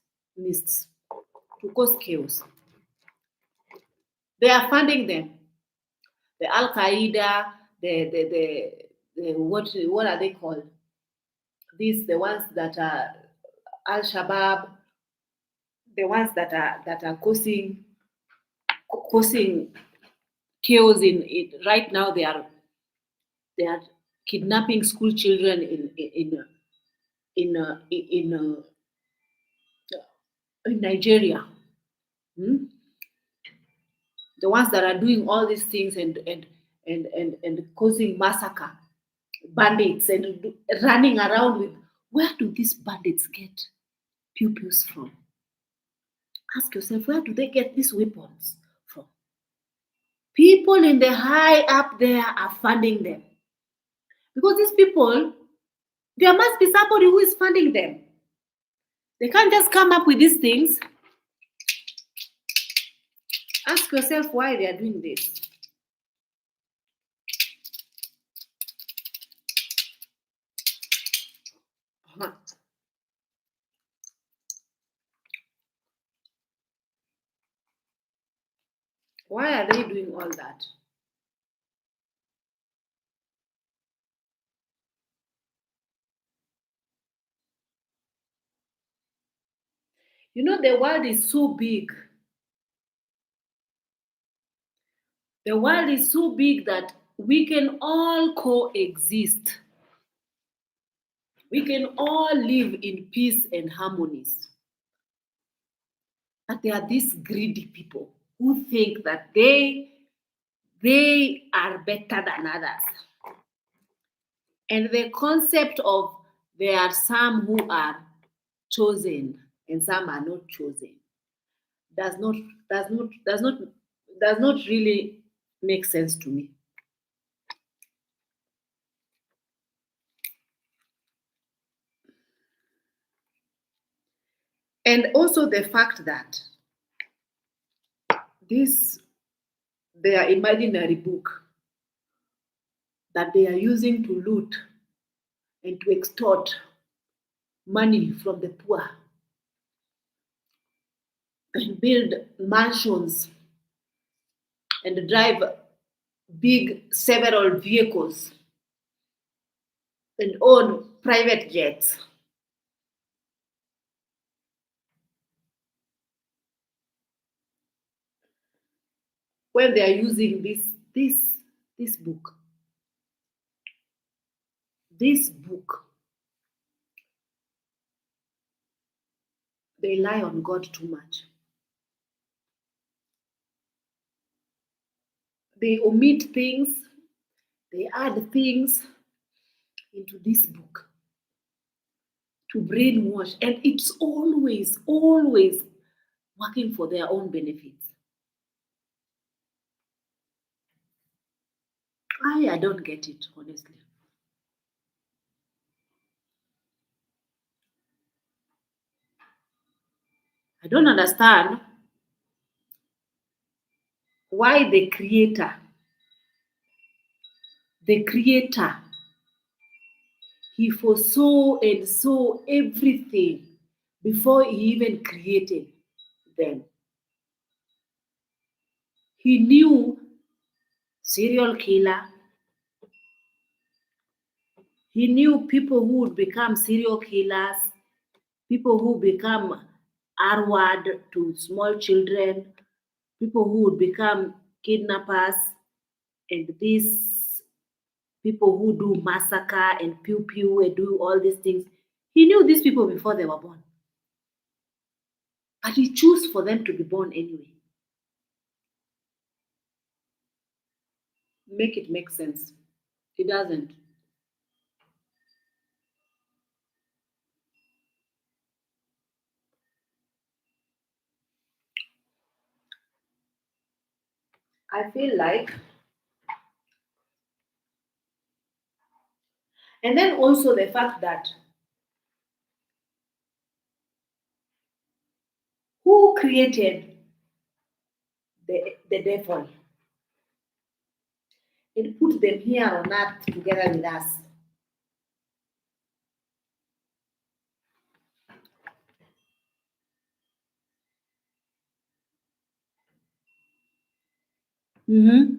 to cause chaos. They are funding them. The Al Qaeda, the what are they called? These the ones that are Al Shabaab, the ones that are causing chaos in it. Right now they are kidnapping school children in Nigeria. Hmm? The ones that are doing all these things and causing massacre, bandits and running around with. Where do these bandits get pupils from? Ask yourself, where do they get these weapons from? People in the high up there are funding them. Because these people, there must be somebody who is funding them. They can't just come up with these things. Ask yourself why they are doing this. Why are they doing all that? You know, the world is so big. The world is so big that we can all coexist. We can all live in peace and harmonies. But there are these greedy people who think that they are better than others. And the concept of there are some who are chosen and some are not chosen does not really make sense to me. And also the fact that their imaginary book that they are using to loot and to extort money from the poor and build mansions and drive big several vehicles and own private jets. When they are using this book, they lie on God too much. They omit things, they add things into this book to brainwash, and it's always working for their own benefits. I don't get it, honestly. I don't understand why the creator, he foresaw and saw everything before he even created them. He knew serial killer. He knew people who would become serial killers, people who become R-word to small children, people who would become kidnappers, and these people who do massacre and pew pew and do all these things. He knew these people before they were born. But he chose for them to be born anyway. Make it make sense. It doesn't. I feel like, and then also the fact that who created the devil and put them here on earth together with us. Mm-hmm.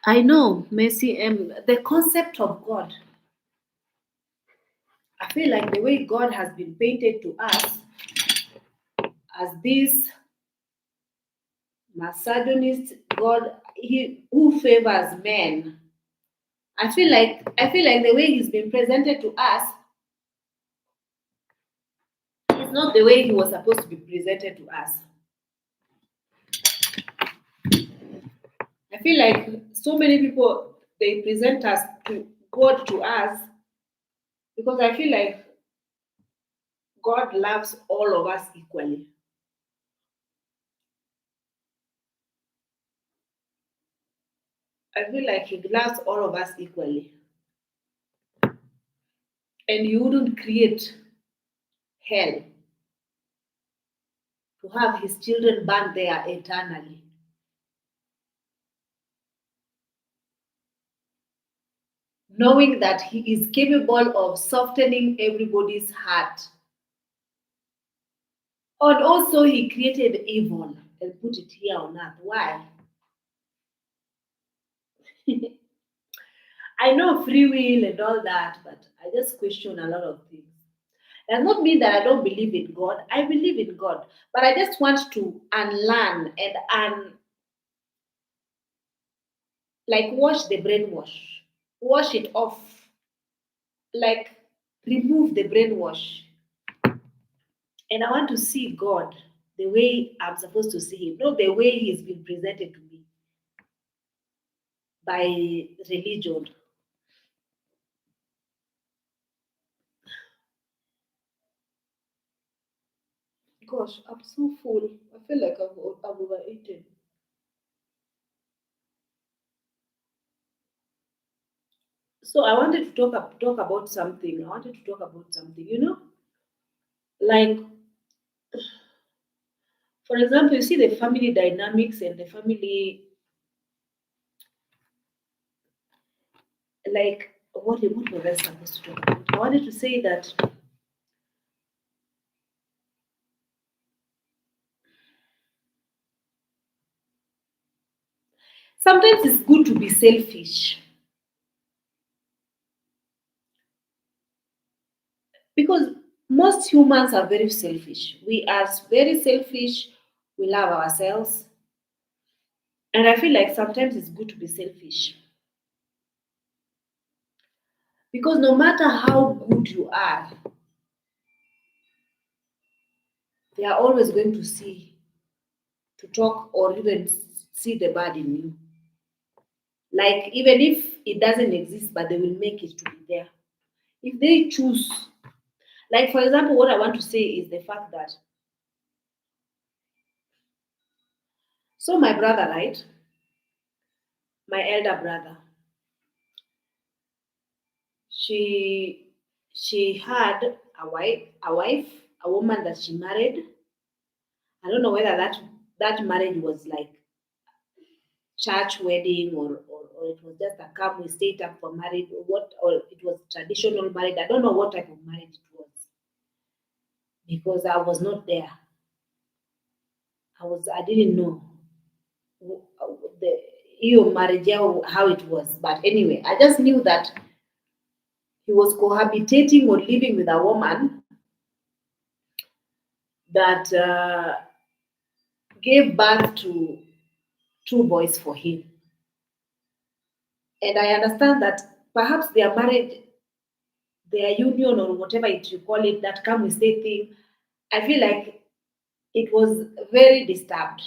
I know, Mercy, the concept of God, I feel like the way God has been painted to us as this misogynist God who favors men. I feel like the way he's been presented to us is not the way he was supposed to be presented to us. I feel like so many people they present us to God to us because I feel like God loves all of us equally. I feel like He loves all of us equally. And He wouldn't create hell to have His children burn there eternally. Knowing that He is capable of softening everybody's heart. And also, He created evil and put it here on earth. Why? I know free will and all that, but I just question a lot of things. Does not mean that I don't believe in God. I believe in God, but I just want to unlearn and like wash the brainwash, wash it off, like remove the brainwash. And I want to see God the way I'm supposed to see Him, not the way He's been presented to me by religion. Gosh, I'm so full. I feel like I'm overeaten. So I wanted to talk about something. I wanted to talk about something. Like for example, you see the family dynamics and the family like what was I supposed to talk about? I wanted to say that sometimes it's good to be selfish because most humans are very selfish. We are very selfish. We love ourselves, and I feel like sometimes it's good to be selfish because no matter how good you are, they are always going to see to talk or even see the bad in you. Like even if it doesn't exist, but they will make it to be there. If they choose, like for example, what I want to say is the fact that so my brother, right, my elder brother, she she had a wife, a woman that she married. I don't know whether that marriage was like church wedding, or it was just a come we stayed up for married, or what, or it was traditional marriage. I don't know what type of marriage it was because I was not there. I didn't know the hiyo marriage how it was. But anyway, I just knew that he was cohabitating or living with a woman that gave birth to two boys for him. And I understand that perhaps their marriage, their union, or whatever it you call it, that come with stay thing, I feel like it was very disturbed.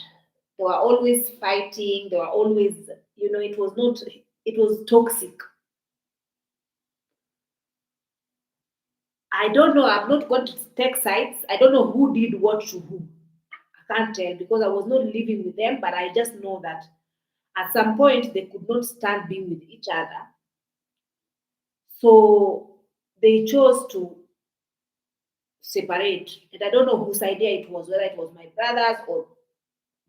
They were always fighting. They were always, it was not, it was toxic. I don't know. I'm not going to take sides. I don't know who did what to who. I can't tell because I was not living with them, but I just know that at some point they could not stand being with each other. So they chose to separate. And I don't know whose idea it was, whether it was my brother's or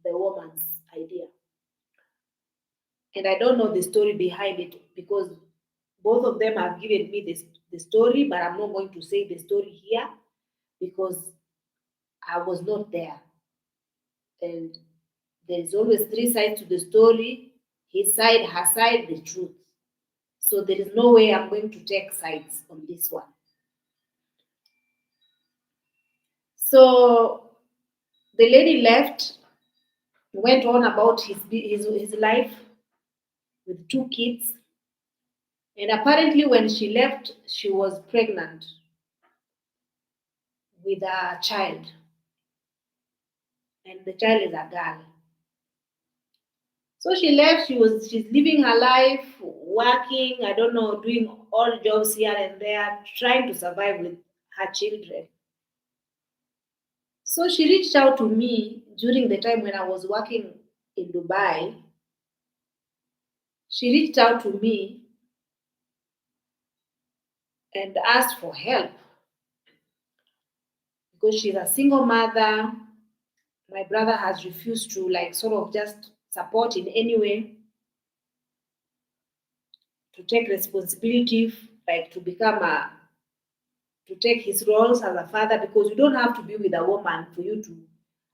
the woman's idea. And I don't know the story behind it because both of them have given me the story, but I'm not going to say the story here because I was not there. And there's always three sides to the story: his side, her side, the truth. So there is no way I'm going to take sides on this one. So the lady left, went on about his life with two kids. And apparently, when she left, she was pregnant with a child, and the child is a girl. So she left. She's living her life, working. I don't know, doing all jobs here and there, trying to survive with her children. So she reached out to me during the time when I was working in Dubai. She reached out to me and asked for help because she's a single mother. My brother has refused to like sort of just support in any way, to take responsibility, like to take his roles as a father, because you don't have to be with a woman for you to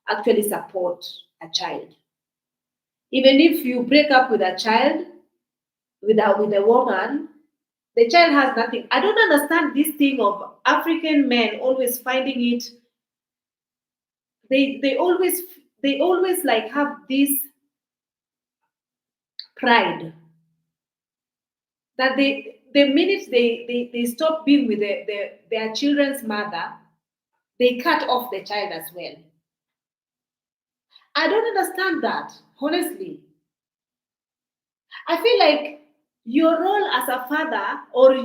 actually support a child. Even if you break up with a child, with a woman, the child has nothing. I don't understand this thing of African men always finding it. They always like have this pride that the minute they stop being with their children's mother, they cut off the child as well. I don't understand that, honestly. I feel like your role as a father, or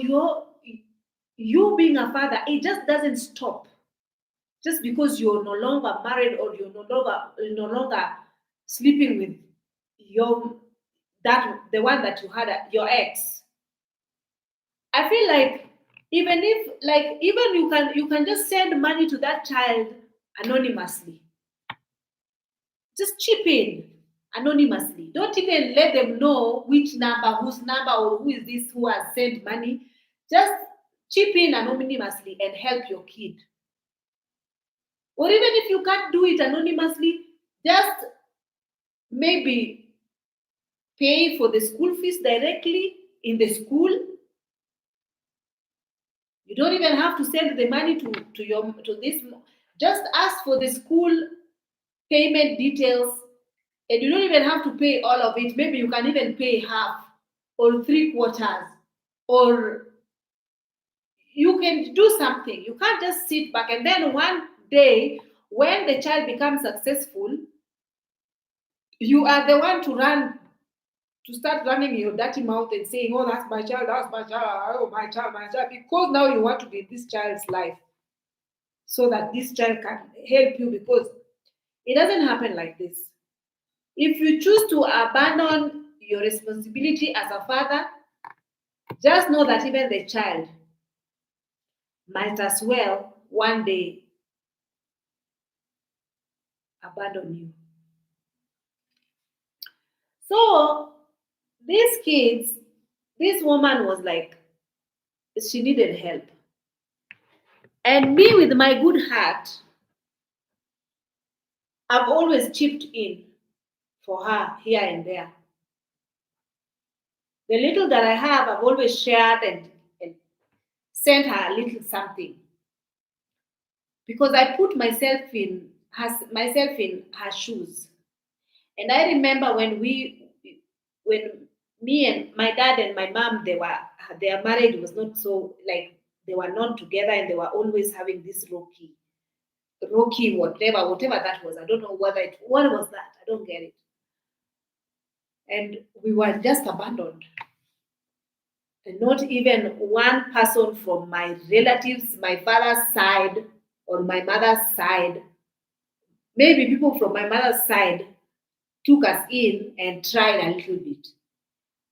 you being a father, it just doesn't stop just because you're no longer married, or you're no longer sleeping with your that the one that you had, your ex. I feel like even you can just send money to that child anonymously. Just chip in anonymously. Don't even let them know which number, whose number, or who is this who has sent money. Just chip in anonymously and help your kid. Or even if you can't do it anonymously, just maybe pay for the school fees directly in the school. You don't even have to send the money to this. Just ask for the school payment details, and you don't even have to pay all of it. Maybe you can even pay half or three quarters, or you can do something. You can't just sit back and then one day when the child becomes successful, you are the one to start running your dirty mouth and saying, "Oh, that's my child, oh, my child," because now you want to be in this child's life so that this child can help you, because it doesn't happen like this. If you choose to abandon your responsibility as a father, just know that even the child might as well one day abandon you. So these kids, this woman was like, she needed help. And me, with my good heart, I've always chipped in for her here and there. The little that I have, I've always shared and sent her a little something because I put myself in her shoes. And I remember when me and my dad and my mom, their marriage was not so, like, they were not together, and they were always having this rocky whatever that was. I don't know what was that. I don't get it. And we were just abandoned. And not even one person from my relatives, my father's side or my mother's side, maybe people from my mother's side took us in and tried a little bit.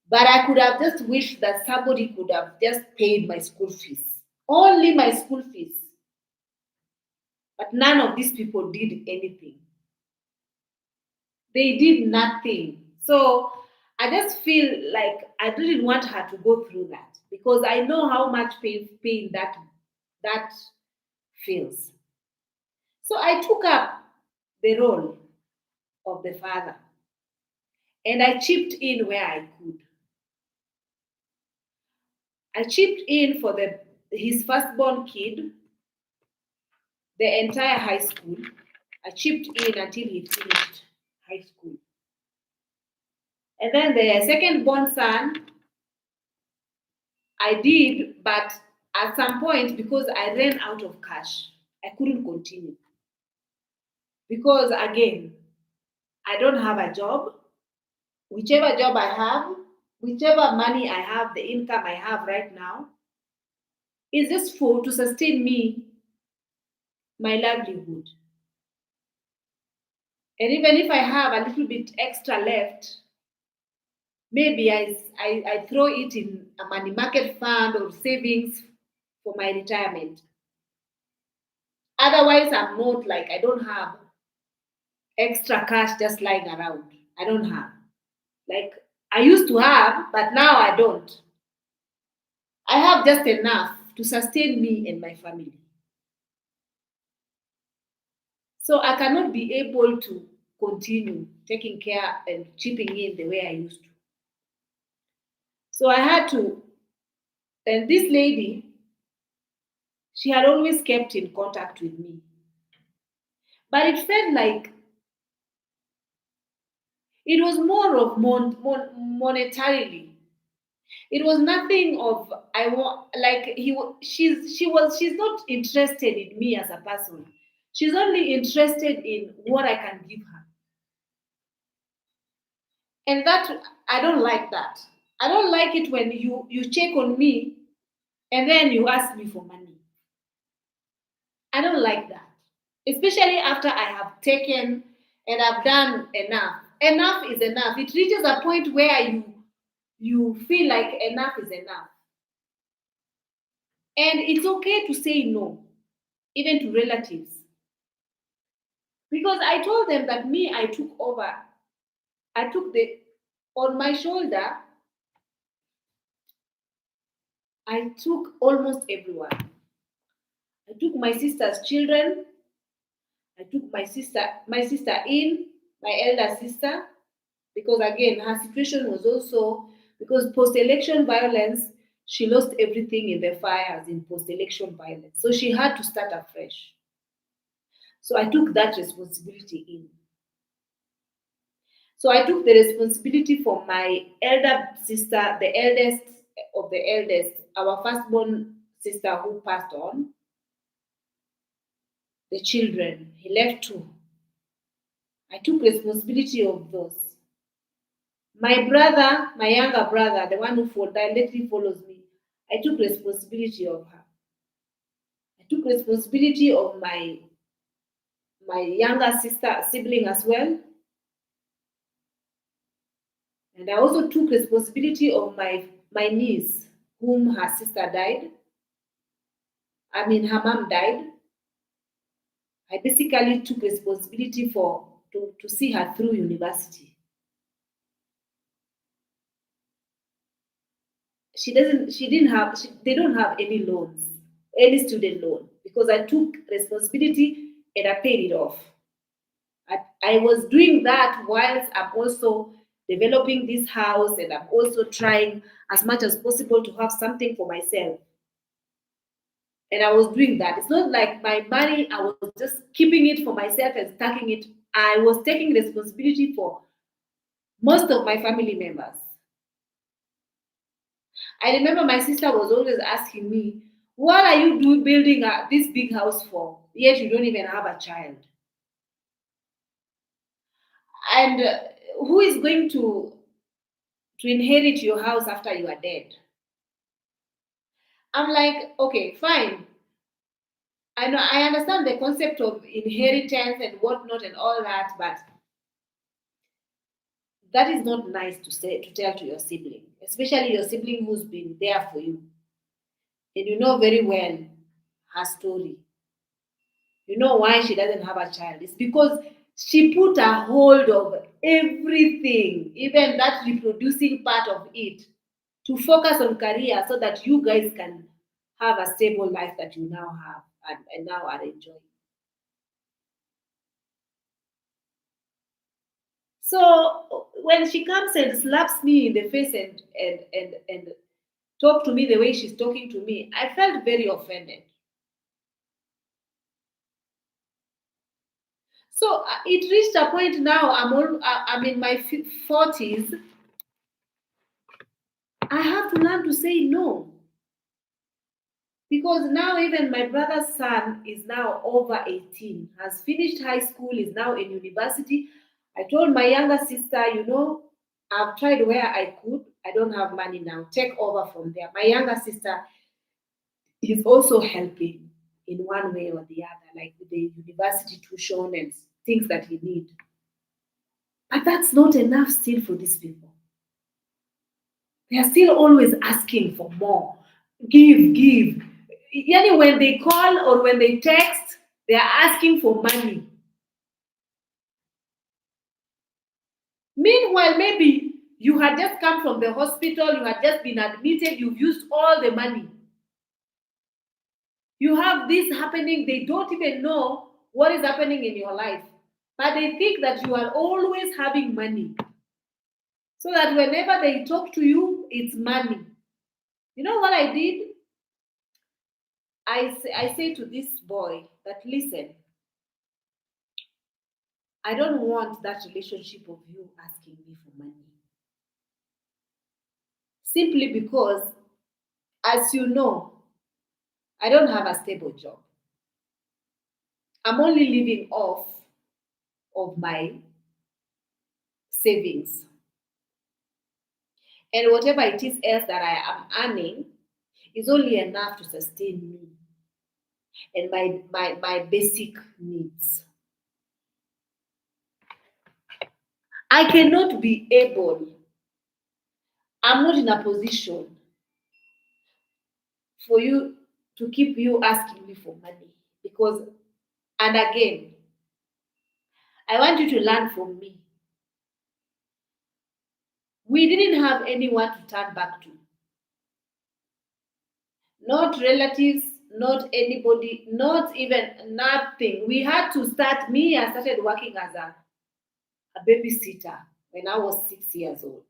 But I could have just wished that somebody could have just paid my school fees. Only my school fees. But none of these people did anything. They did nothing. So I just feel like I didn't want her to go through that because I know how much pain that feels. So I took up the role of the father and I chipped in where I could. I chipped in for his firstborn kid, the entire high school. I chipped in until he finished high school. And then the second born son, I did, but at some point, because I ran out of cash, I couldn't continue. Because again, I don't have a job. Whichever job I have, whichever money I have, the income I have right now, is just for to sustain me, my livelihood. And even if I have a little bit extra left, maybe I throw it in a money market fund or savings for my retirement. Otherwise, I'm not like I don't have extra cash just lying around. I don't have. Like I used to have, but now I don't. I have just enough to sustain me and my family. So I cannot be able to continue taking care and chipping in the way I used to. So I had to, and this lady, she had always kept in contact with me. But it felt like it was more of monetarily. It was nothing of I want like she's not interested in me as a person. She's only interested in what I can give her. And that I don't like that. I don't like it when you check on me and then you ask me for money. I don't like that. Especially after I have taken and I've done enough. Enough is enough. It reaches a point where you feel like enough is enough. And it's okay to say no, even to relatives. Because I told them that me, I took over. I took on my shoulder, I took almost everyone. I took my sister's children. I took my sister in, my elder sister, because again, her situation was also because post-election violence, she lost everything in the fires in post-election violence. So she had to start afresh. So I took that responsibility in. So I took the responsibility for my elder sister, the eldest of the eldest, our firstborn sister who passed on, the children. He left two. I took responsibility of those. My brother, my younger brother, the one who directly follows me, I took responsibility of her. I took responsibility of my younger sister sibling as well. And I also took responsibility of my niece, whom her sister died. I mean, her mom died. I basically took responsibility to see her through university. they don't have any loans, any student loan, because I took responsibility and I paid it off. I was doing that whilst I'm also developing this house, and I'm also trying as much as possible to have something for myself. And I was doing that. It's not like my money, I was just keeping it for myself and stacking it. I was taking responsibility for most of my family members. I remember my sister was always asking me, what are you doing building this big house for? Yet you don't even have a child. And who is going to inherit your house after you are dead? I'm like, okay, fine. I know I understand the concept of inheritance and whatnot and all that, but that is not nice to say to tell to your sibling, especially your sibling who's been there for you. And you know very well her story. You know why she doesn't have a child. It's because she put a hold of everything, even that reproducing part of it, to focus on career so that you guys can have a stable life that you now have and now are enjoying. So when she comes and slaps me in the face and talk to me the way she's talking to me, I felt very offended. So it reached a point now. I'm in my 40s. I have to learn to say no, because now even my brother's son is now over 18, has finished high school, is now in university. I told my younger sister, I've tried where I could. I don't have money now. Take over from there. My younger sister is also helping in one way or the other, like with the university tuition and things that he needs. But that's not enough still for these people. They are still always asking for more. Give, give. Yani when they call or when they text, they are asking for money. Meanwhile, maybe you had just come from the hospital, you had just been admitted, you've used all the money. You have this happening, they don't even know what is happening in your life. But they think that you are always having money. So that whenever they talk to you, it's money. You know what I did? I say to this boy that, listen, I don't want that relationship of you asking me for money. Simply because, as you know, I don't have a stable job. I'm only living off of my savings. And whatever it is else that I am earning is only enough to sustain me and my basic needs. I cannot be able, I'm not in a position for you to keep you asking me for money. Because, and again, I want you to learn from me. We didn't have anyone to turn back to. Not relatives, not anybody, not even nothing. We had to start, I started working as a babysitter when I was 6 years old.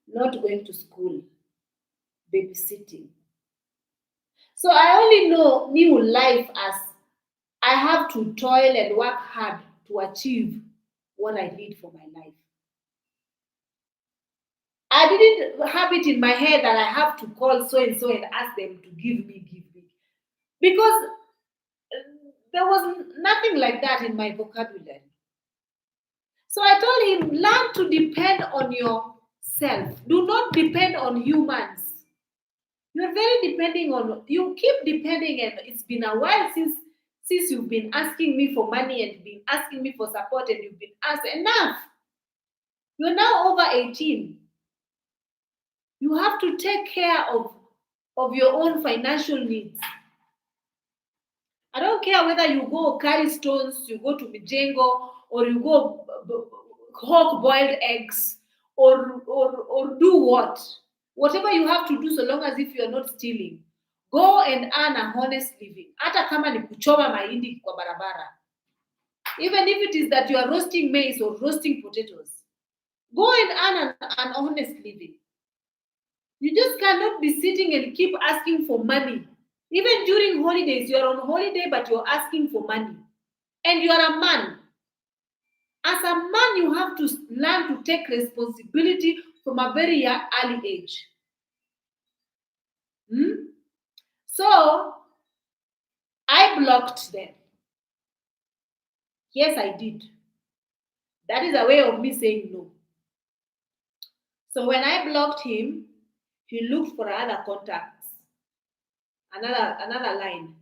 Not going to school, babysitting. So I only knew life as I have to toil and work hard to achieve what I need for my life. I didn't have it in my head that I have to call so and so and ask them to give me. Because there was nothing like that in my vocabulary. So I told him, learn to depend on yourself. Do not depend on humans. You're very depending on, you keep depending, and it's been a while since you've been asking me for money and been asking me for support, and you've been asked enough. You're now over 18. You have to take care of your own financial needs. I don't care whether you go carry stones, you go to Mijengo, or you go hawk boiled eggs, or do what? Whatever you have to do, so long as if you are not stealing, go and earn a honest living. Hata kama ni kuchoma mahindi kwa barabara. Even if it is that you are roasting maize or roasting potatoes, go and earn an honest living. You just cannot be sitting and keep asking for money. Even during holidays, you are on holiday, but you're asking for money. And you are a man. As a man, you have to learn to take responsibility from a very early age. So, I blocked them. Yes, I did. That is a way of me saying no. So when I blocked him, he looked for other contacts, another line.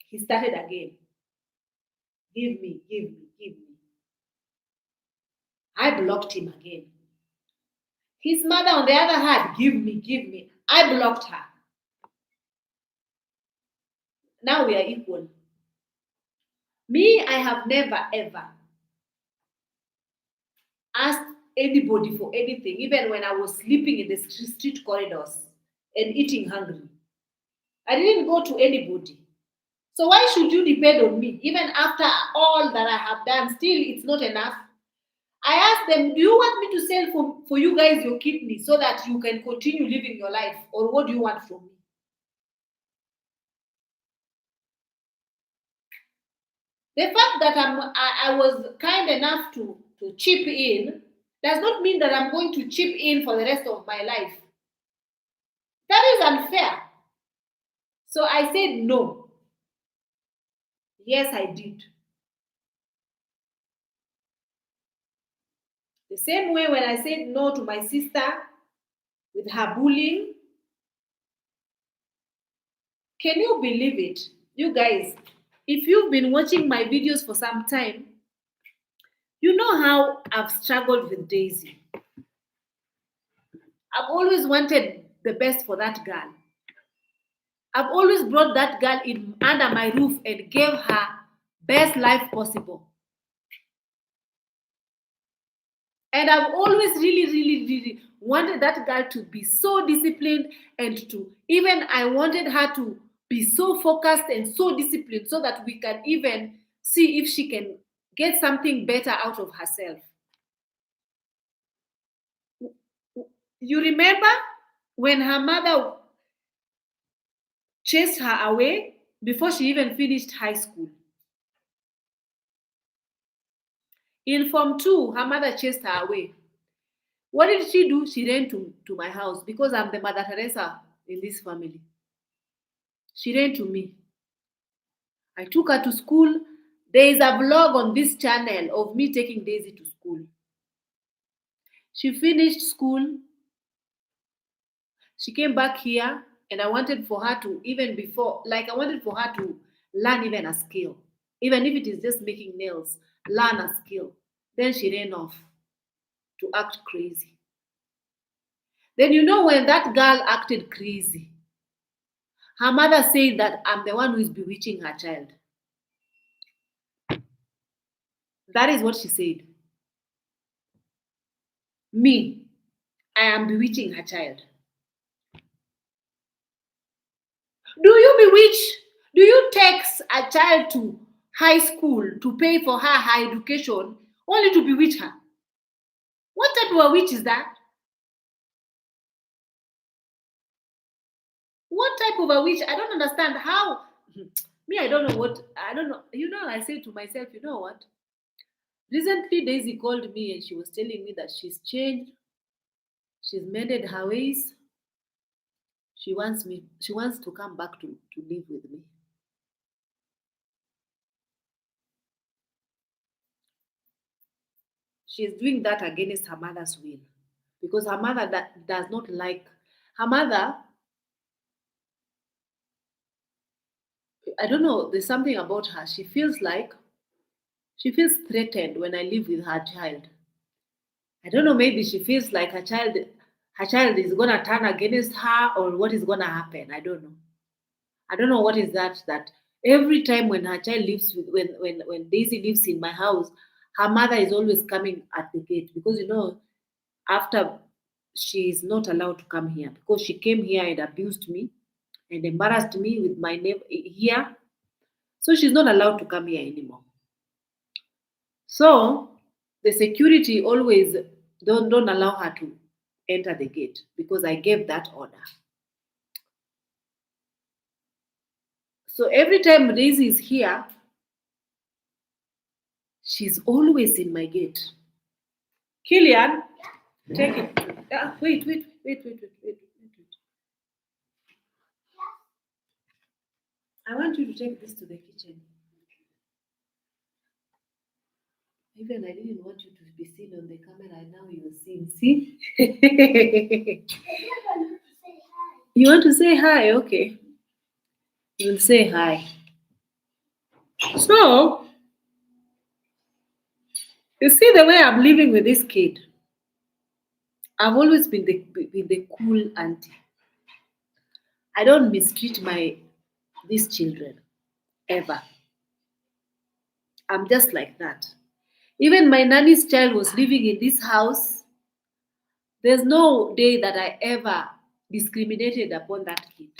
He started again. Give me, give me, give me. I blocked him again. His mother, on the other hand, give me, give me. I blocked her. Now we are equal. Me, I have never ever asked anybody for anything, even when I was sleeping in the street corridors and eating hungry. I didn't go to anybody. So why should you depend on me? Even after all that I have done, still it's not enough. I asked them, do you want me to sell for you guys your kidney so that you can continue living your life? Or what do you want from me? The fact that I was kind enough to chip in does not mean that I'm going to chip in for the rest of my life. That is unfair. So I said no. Yes, I did. The same way when I said no to my sister with her bullying. Can you believe it? You guys, if you've been watching my videos for some time, you know how I've struggled with Daisy. I've always wanted the best for that girl. I've always brought that girl in under my roof and gave her best life possible. And I've always really wanted that girl to be so disciplined and I wanted her to be so focused and so disciplined so that we can even see if she can get something better out of herself. You remember when her mother chased her away before she even finished high school? In Form 2, her mother chased her away. What did she do? She ran to my house because I'm the Mother Teresa in this family. She ran to me. I took her to school. There is a vlog on this channel of me taking Daisy to school. She finished school. She came back here, and I wanted for her to, I wanted for her to learn even a skill. Even if it is just making nails, learn a skill. Then she ran off to act crazy. Then when that girl acted crazy, her mother said that I'm the one who is bewitching her child. That is what she said. Me, I am bewitching her child. Do you bewitch? Do you take a child to high school to pay for her education only to bewitch her? What type of a witch is that? What type of a witch? I don't understand how. Me, I don't know. I said to myself, you know what? Recently, Daisy called me and she was telling me that she's changed. She's mended her ways. She wants to come back to live with me. She's doing that against her mother's will. Because her mother does not like her mother. I don't know, there's something about her. She feels threatened when I live with her child. I don't know, maybe she feels like her child is gonna turn against her, or what is gonna happen. I don't know. I don't know what is that every time when her child lives with when Daisy lives in my house, her mother is always coming at the gate because after she is not allowed to come here because she came here and abused me and embarrassed me with my name here. So she's not allowed to come here anymore. So the security always don't allow her to enter the gate because I gave that order. So every time Daisy is here, she's always in my gate. Killian, take it. Wait. I want you to take this to the kitchen. Even I didn't want you to be seen on the camera, and now you're seen. See? You want to say hi? Okay. You'll say hi. So, you see the way I'm living with this kid. I've always been the cool auntie. I don't mistreat these children ever. I'm just like that. Even my nanny's child was living in this house. There's no day that I ever discriminated upon that kid.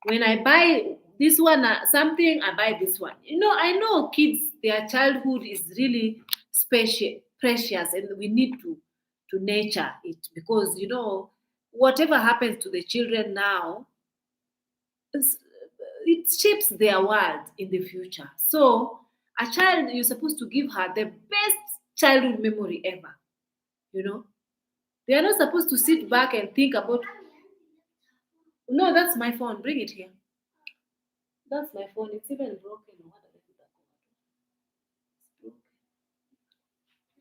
When I buy this one something, I buy this one. I know kids, their childhood is really special, precious, and we need to nurture it because whatever happens to the children now, it's- it shapes their world in the future. So a child, you're supposed to give her the best childhood memory ever. You know, they are not supposed to sit back and think about. No, that's my phone. Bring it here. That's my phone. It's even broken. What are they?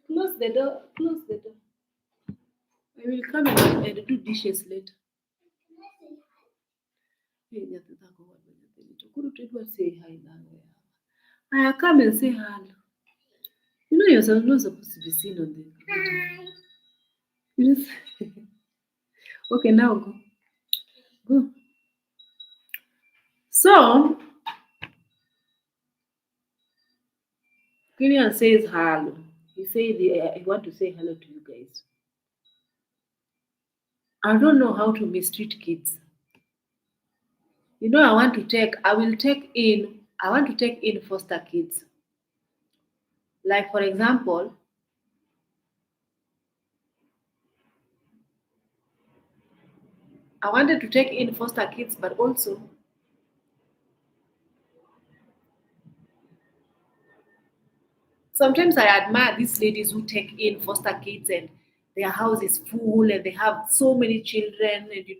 Close the door. Close the door. I will come and do dishes later. Hey, nyatitako wadwa nyathini. To koro tedwa say hi now. I come and say hello. You're not supposed to be seen on the video. You just okay, now go. Go. So, Killian says hello. He said, I want to say hello to you guys. I don't know how to mistreat kids. I want to take in foster kids. Like, for example, I wanted to take in foster kids, but also sometimes I admire these ladies who take in foster kids and their house is full and they have so many children and they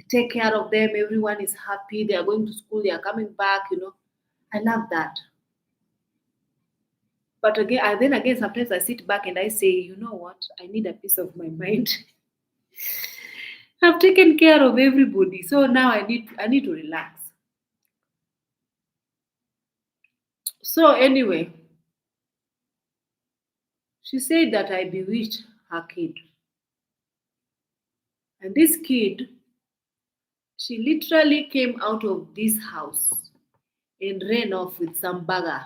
take care of them. Everyone is happy. They are going to school. They are coming back. I love that. But then again, sometimes I sit back and I say, you know what? I need a piece of my mind. I've taken care of everybody, so now I need to relax. So anyway, she said that I bewitched her kid. And this kid, she literally came out of this house and ran off with some bagger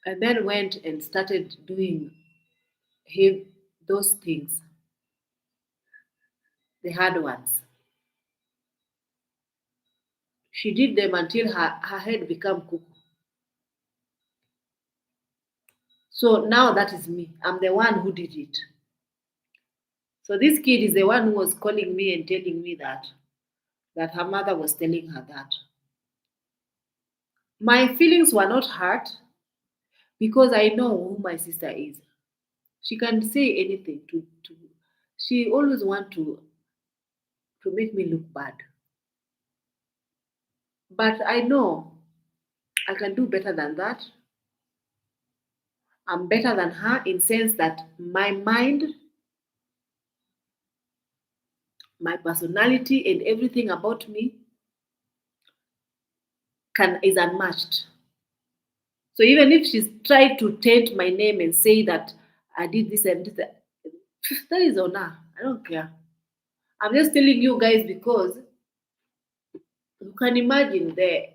and then went and started doing him those things, the hard ones. She did them until her head became cuckoo. So now that is me. I'm the one who did it. So this kid is the one who was calling me and telling me that her mother was telling her that. My feelings were not hurt because I know who my sister is. She can say anything to she always want to make me look bad. But I know I can do better than that. I'm better than her in sense that my mind, my personality, and everything about me is unmatched. So even if she's tried to taint my name and say that I did this and this, that is on her. I don't care. I'm just telling you guys because you can imagine the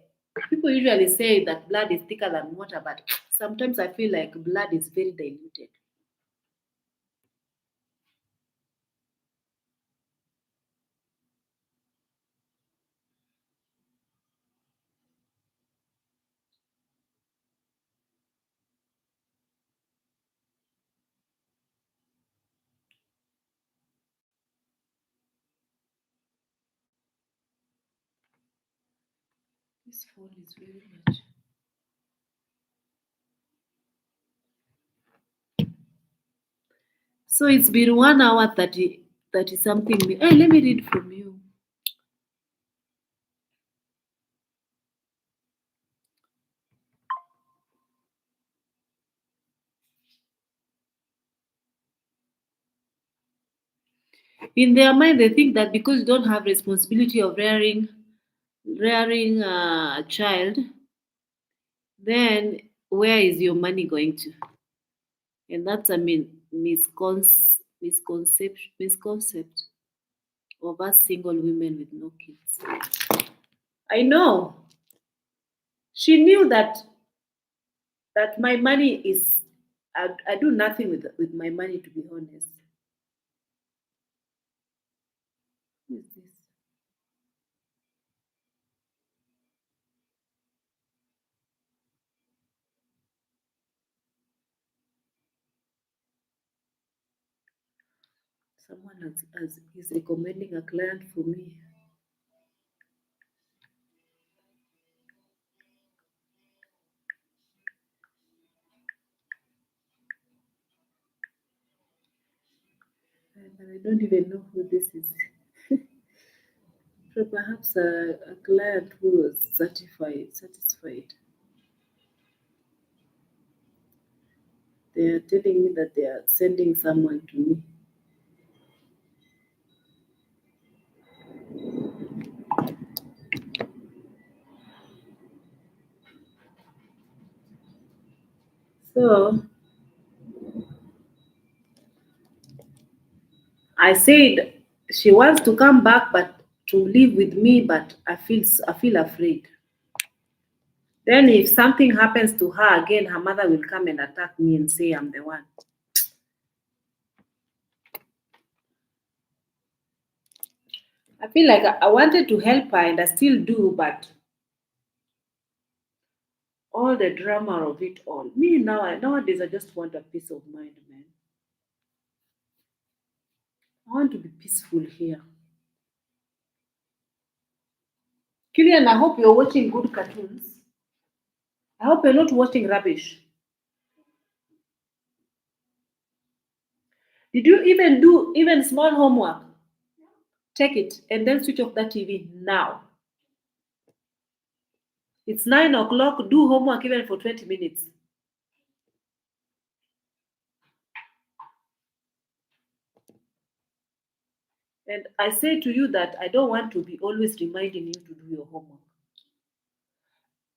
people usually say that blood is thicker than water, but sometimes I feel like blood is very diluted. This phone is very much. So it's been 1 hour 30 something. Hey, let me read from you. In their mind, they think that because you don't have responsibility of rearing a child, then where is your money going to? And that's a misconcept of us single women with no kids. I know she knew that my money is. I do nothing with my money, to be honest. Who is this? Someone is recommending a client for me. And I don't even know who this is. So perhaps a client who was satisfied. They are telling me that they are sending someone to me. So I said she wants to come back, but to live with me, but I feel afraid. Then if something happens to her again, her mother will come and attack me and say I'm the one. I feel like I wanted to help her and I still do, but all the drama of it all. Me now, nowadays, I just want a peace of mind, man. I want to be peaceful here. Killian, I hope you're watching good cartoons. I hope you're not watching rubbish. Did you even do even small homework? Take it and then switch off that TV now. It's 9 o'clock. Do homework even for 20 minutes. And I say to you that I don't want to be always reminding you to do your homework.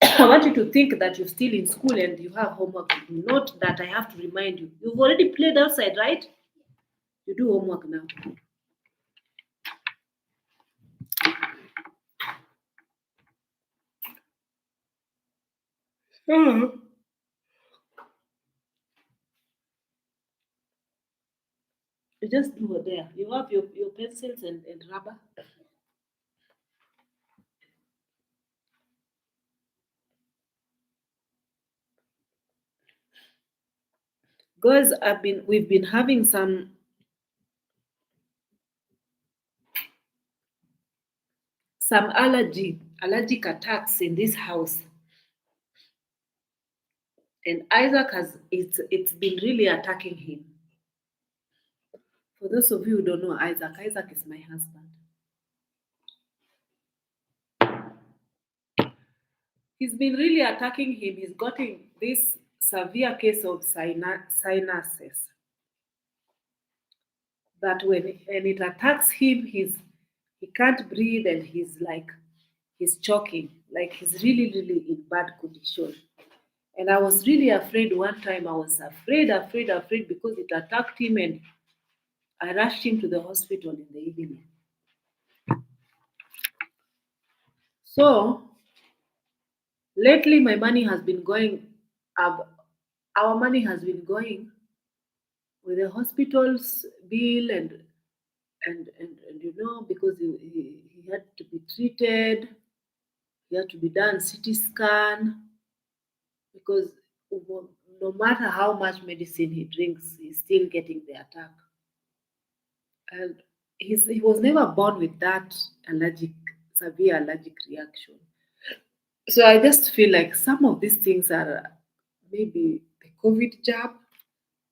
I want you to think that you're still in school and you have homework to do, not that I have to remind you. You've already played outside, right? You do homework now. Mhm. You just do it there. You have your pencils and rubber. Girls, we've been having some allergic attacks in this house. And Isaac it's been really attacking him. For those of you who don't know Isaac is my husband. He's been really attacking him. He's gotten this severe case of sinuses that when it attacks him, he can't breathe and he's choking, like he's really in bad condition. And I was really afraid one time. I was afraid because it attacked him, and I rushed him to the hospital in the evening. So lately, my money has been going up. Our money has been going with the hospital's bill and because he had to be treated, he had to be done CT scan because no matter how much medicine he drinks, he's still getting the attack. And he was never born with that allergic severe allergic reaction. So I just feel like some of these things are maybe the COVID jab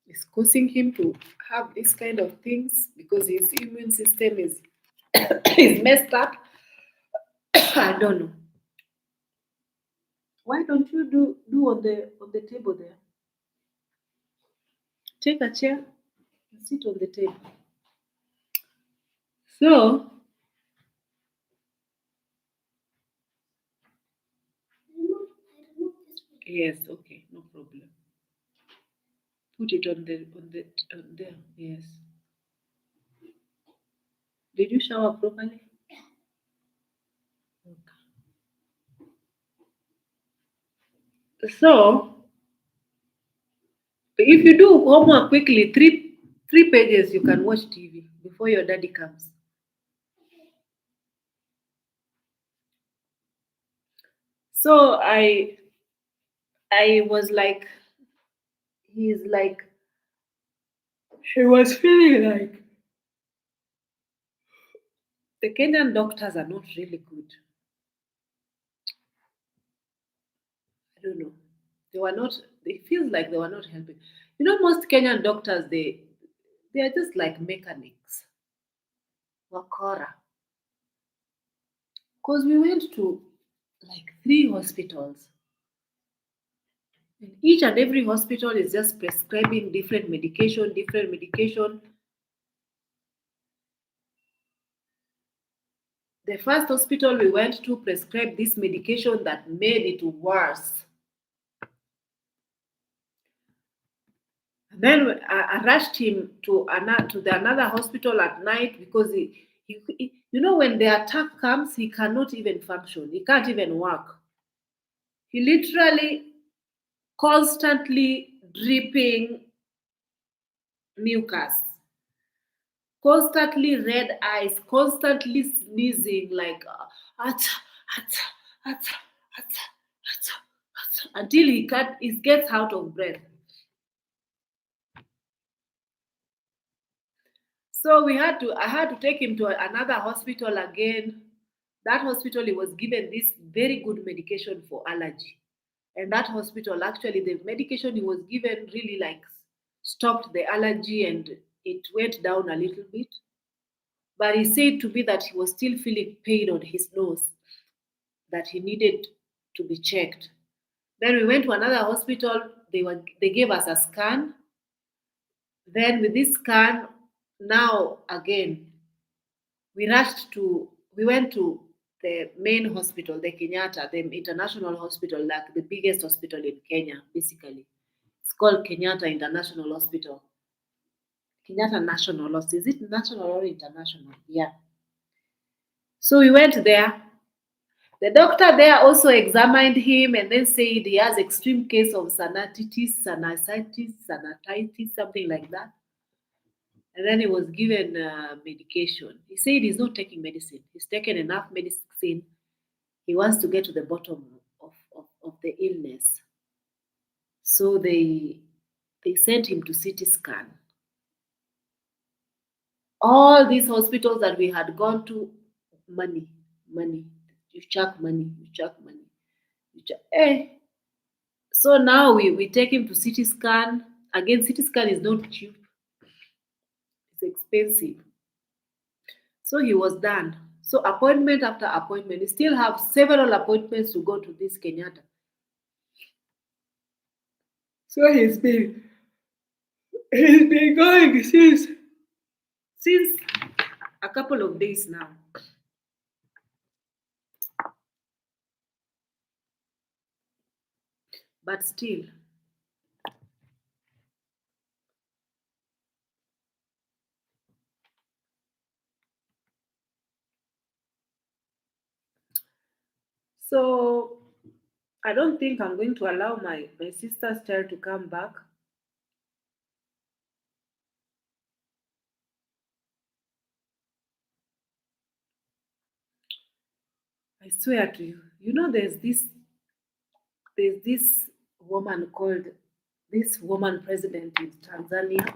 is causing him to have this kind of things because his immune system is is messed up. I don't know. Why don't you do on the table there? Take a chair and sit on the table. So I remove this one. yes, okay, no problem. Put it on there. Yes. Did you shower properly? Okay. So if you do homework quickly, three pages, you can watch TV before your daddy comes. So I was like, he's like, he was feeling like the Kenyan doctors are not really good. I don't know. They were not. It feels like they were not helping. You know, most Kenyan doctors they are just like mechanics, wakora. Because we went to like three hospitals, and each and every hospital is just prescribing different medication, different medication. The first hospital we went to prescribed this medication that made it worse. And then I rushed him to the another hospital at night because you know, when the attack comes, he cannot even function. He can't even work. He literally constantly dripping mucus, constantly red eyes, constantly sneezing like at, at, at, until he gets out of breath. So I had to take him to another hospital again. That hospital he was given this very good medication for allergy. And that hospital actually the medication he was given really like stopped the allergy and it went down a little bit. But he said to me that he was still feeling pain on his nose, that he needed to be checked. Then we went to another hospital. They gave us a scan. Then with this scan, now again we went to the main hospital, the Kenyatta, the international hospital, like the biggest hospital in Kenya, basically. It's called Kenyatta International Hospital. Kenyatta National Hospital. Is it national or international? Yeah. So we went there. The doctor there also examined him and then said he has extreme case of sanatitis, something like that. And then he was given medication. He said he's not taking medicine. He's taken enough medicine. He wants to get to the bottom of the illness. So they sent him to CT scan. All these hospitals that we had gone to, money, money. You chuck money, you chuck money. You chuck. So now we take him to CT scan. Again, CT scan is not cheap, it's expensive. So he was done. So appointment after appointment. He still have several appointments to go to this Kenyatta. So he's been going since a couple of days now. But still, so I don't think I'm going to allow my sister's child to come back. I swear to you. You know, there's this woman president in Tanzania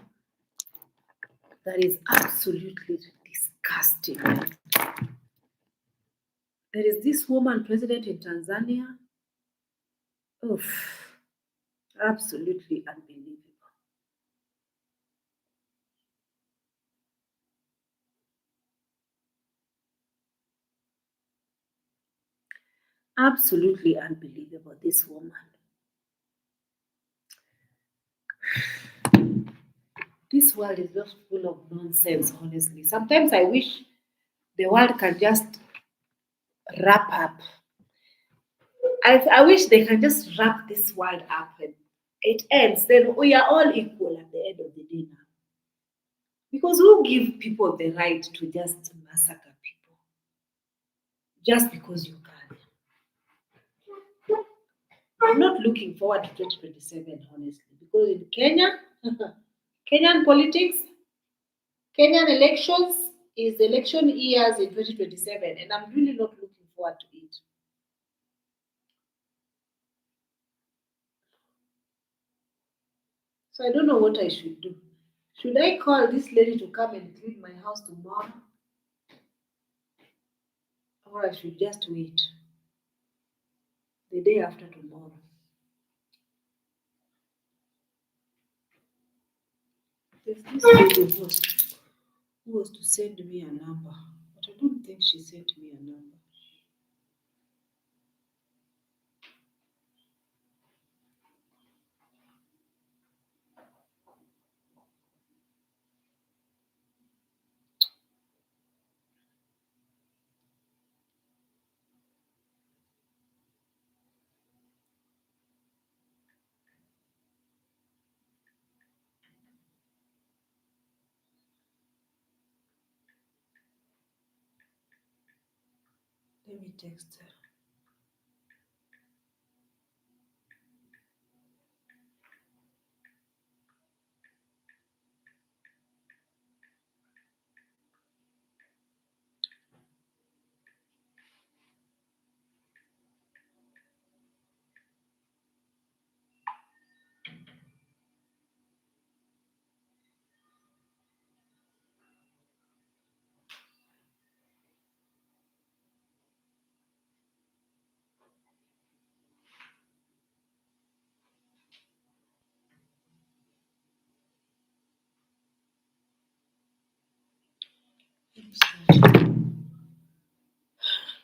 that is absolutely disgusting. There is this woman president in Tanzania. Oof, absolutely unbelievable. Absolutely unbelievable, this woman. This world is just full of nonsense, honestly. Sometimes I wish the world can just wrap up. I wish they can just wrap this world up and it ends. Then we are all equal at the end of the day now. Because who give people the right to just massacre people just because you can? I'm not looking forward to 2027, honestly, because in Kenya, Kenyan politics, Kenyan elections is election years in 2027, and I'm really not looking forward to it. So I don't know what I should do. Should I call this lady to come and clean my house tomorrow, or I should just wait the day after tomorrow? There's this lady who was to send me a number, but I don't think she sent me a number. Let me text her.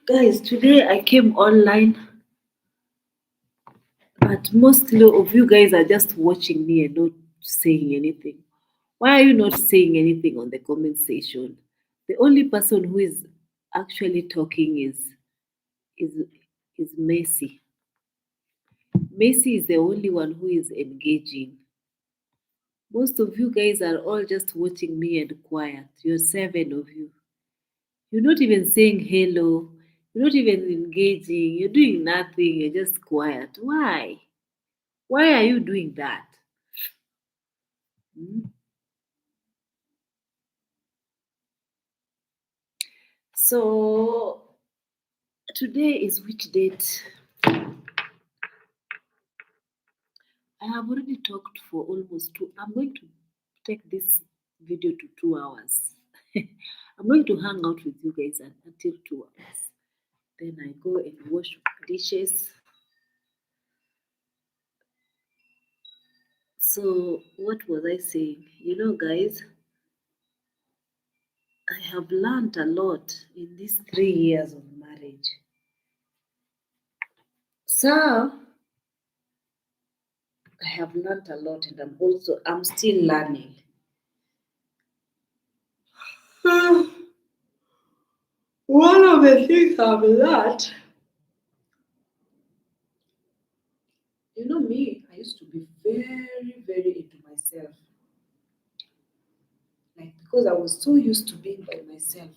Guys, today I came online, but mostly of you guys are just watching me and not saying anything. Why are you not saying anything on the comment section? The only person who is actually talking is is Messi. Messi is the only one who is engaging. Most of you guys are all just watching me and quiet. You're seven of you. You're not even saying hello. You're not even engaging. You're doing nothing. You're just quiet. Why? Why are you doing that? Hmm? So today is which date? I have already talked for almost two. I'm going to take this video to 2 hours. I'm going to hang out with you guys until 2 hours. Then I go and wash dishes. So what was I saying? Guys, I have learned a lot in these 3 years of marriage. So I have learned a lot, and I'm still learning. One of the things I've learned, me, I used to be very, very into myself. Like, because I was so used to being by myself,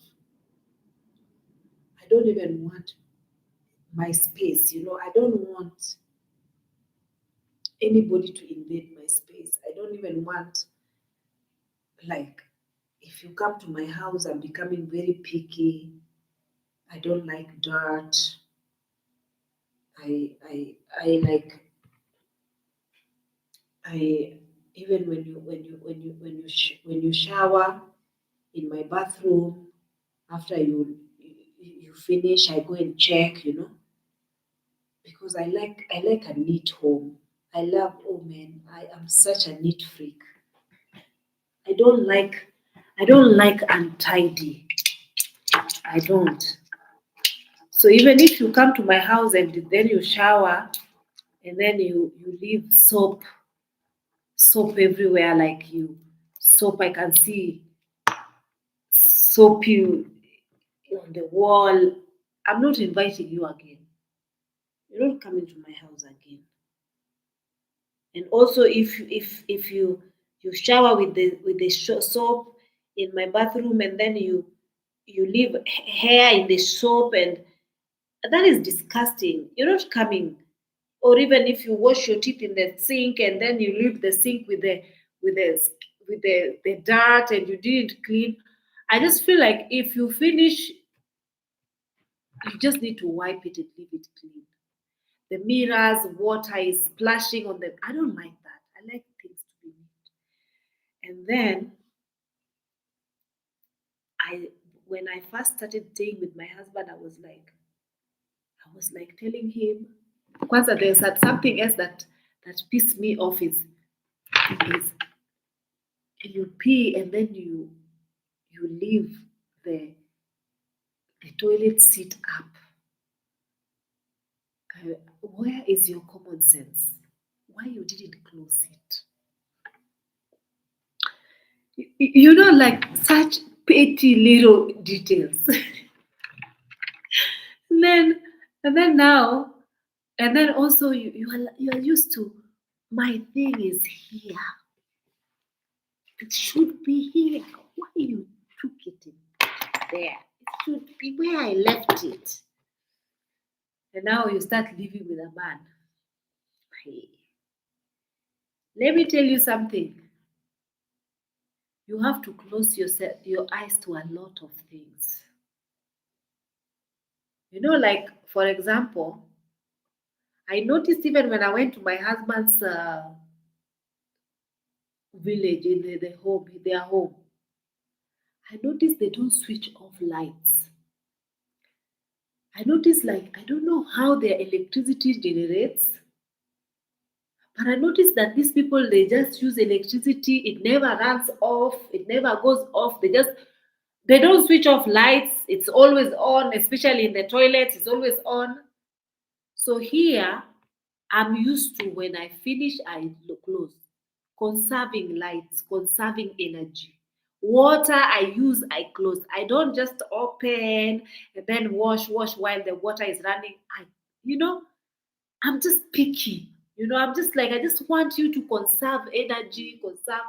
I don't even want my space. I don't want anybody to invade my space. I don't even want, like, if you come to my house, I'm becoming very picky. I don't like dirt. I like I even when you shower in my bathroom, after you finish, I go and check, because I like a neat home. I love, oh man, I am such a neat freak. I don't like I don't like untidy. I don't. So even if you come to my house and then you shower and then you leave soap everywhere, like you soap, I can see soap you on the wall. I'm not inviting you again. You're not coming to my house again. And also, if you shower with the soap in my bathroom, and then you leave hair in the soap, and that is disgusting. You're not coming. Or even if you wash your teeth in the sink and then you leave the sink with the the dirt and you didn't clean, I just feel like if you finish, you just need to wipe it and leave it clean. The mirrors, water is splashing on them. I don't like that. I like things to be neat. And then I when I first started staying with my husband, I was like telling him, Kwanzaa, there's something else that pissed me off is you pee and then you leave the the toilet seat up. Where is your common sense? Why you didn't close it? Like such petty little details. and then and then now and then also you are used to, my thing is here. It should be here. Why you took it in there? It should be where I left it. And now you start living with a man. Hey, let me tell you something. You have to close your eyes to a lot of things. Like for example, I noticed even when I went to my husband's village in their home, I noticed they don't switch off lights. I noticed, like, I don't know how their electricity generates, but I noticed that these people, they just use electricity. It never runs off. It never goes off. They don't switch off lights. It's always on, especially in the toilets. It's always on. So here, I'm used to, when I finish, I close. Conserving lights, conserving energy. Water I use, I close. I don't just open and then wash while the water is running. You know, I'm just picky. I'm just like, I just want you to conserve energy, conserve.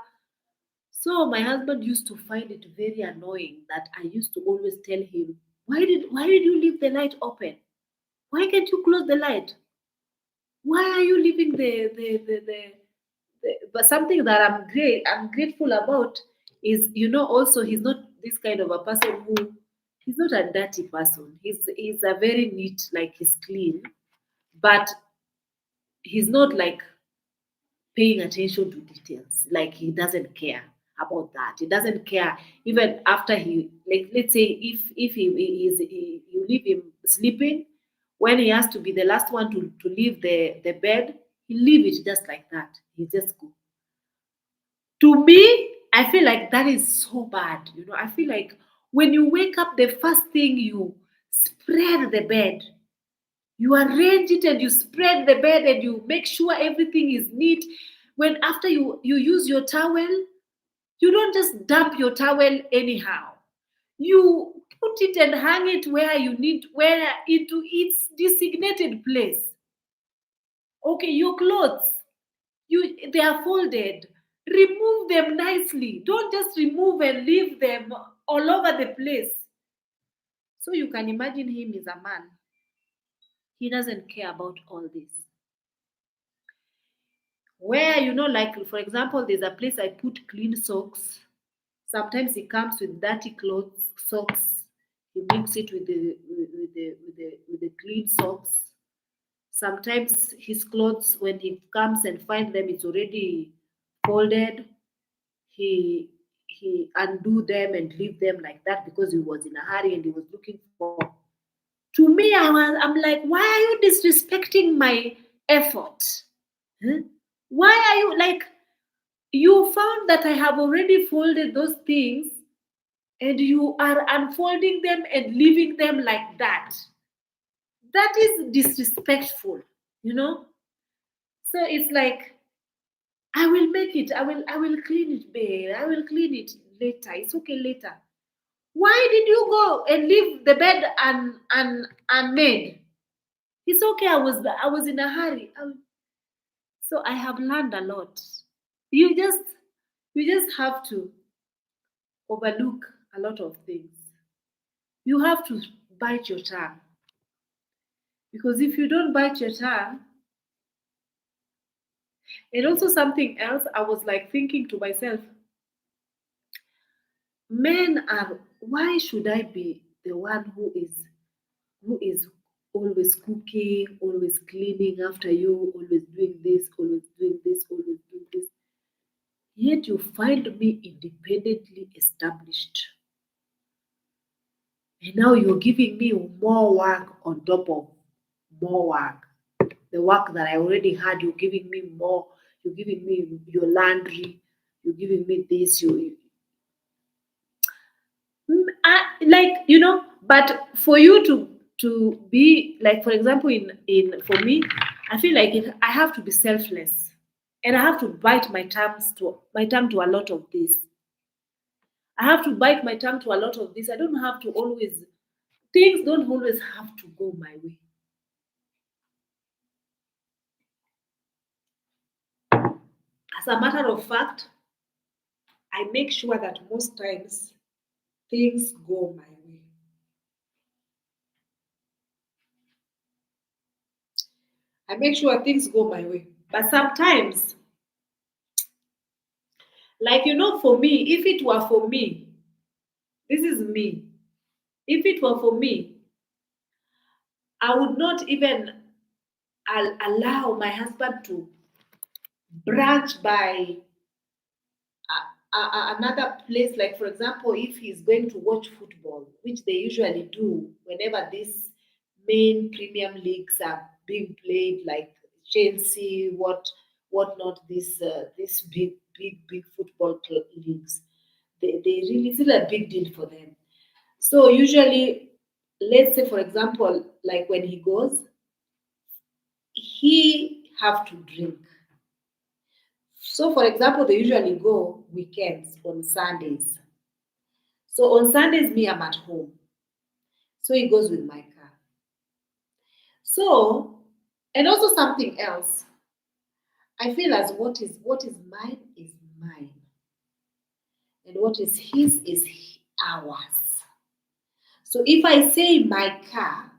So my husband used to find it very annoying that I used to always tell him, why did you leave the light open? Why can't you close the light? Why are you leaving but something that I'm grateful about is, also he's not this kind of a person who, he's not a dirty person. He's a very neat, like he's clean, but he's not like paying attention to details. Like he doesn't care about that. He doesn't care even after he, like, let's say if you leave him sleeping, when he has to be the last one to leave the bed, he leave it just like that. He just go. To me, I feel like that is so bad. I feel like when you wake up, the first thing, you spread the bed. You arrange it and you spread the bed and you make sure everything is neat. When after you use your towel, you don't just dump your towel anyhow. You put it and hang it where into its designated place. Okay, your clothes, they are folded. Remove them nicely. Don't just remove and leave them all over the place. So you can imagine him is a man. He doesn't care about all this. Where, like for example, there's a place I put clean socks. Sometimes he comes with dirty clothes, socks. He mix it with the clean socks. Sometimes his clothes, when he comes and find them, it's already folded. He undo them and leave them like that because he was in a hurry and he was looking for To me, I'm like, why are you disrespecting my effort? Huh? Why are you like, you found that I have already folded those things and you are unfolding them and leaving them like that? That is disrespectful, you know? So it's like, I will make it. I will clean it, babe. I will clean it later. It's okay later. Why did you go and leave the bed unmade? It's okay. I was in a hurry. So I have learned a lot. You just you just have to overlook a lot of things. You have to bite your tongue, because if you don't bite your tongue, and also something else, I was like thinking to myself, men are, why should I be the one who is always cooking, always cleaning after you, always doing this, always doing this, always doing this? Yet you find me independently established. And now you're giving me more work on top of more work. The work that I already had, you're giving me more. You're giving me your laundry. You're giving me this. Like, but for you to be like, for example, in for me, I feel like I have to be selfless, and I have to bite my tongue to a lot of this. I have to bite my tongue to a lot of this. I don't have to always, things don't always have to go my way. As a matter of fact, I make sure that most times things go my way. I make sure things go my way. But sometimes, like, for me, if it were for me, this is me. If it were for me, I would not even allow my husband to branch by another place. Like, for example, if he's going to watch football, which they usually do whenever these main premium leagues are being played, like Chelsea, whatnot, these big football leagues, they really, it's a big deal for them. So usually, let's say, for example, like when he goes, he have to drink. So, for example, they usually go weekends on Sundays. So on Sundays, me, I'm at home. So he goes with my car. So, and also something else, I feel as what is mine is mine, and what is his is ours. So if I say my car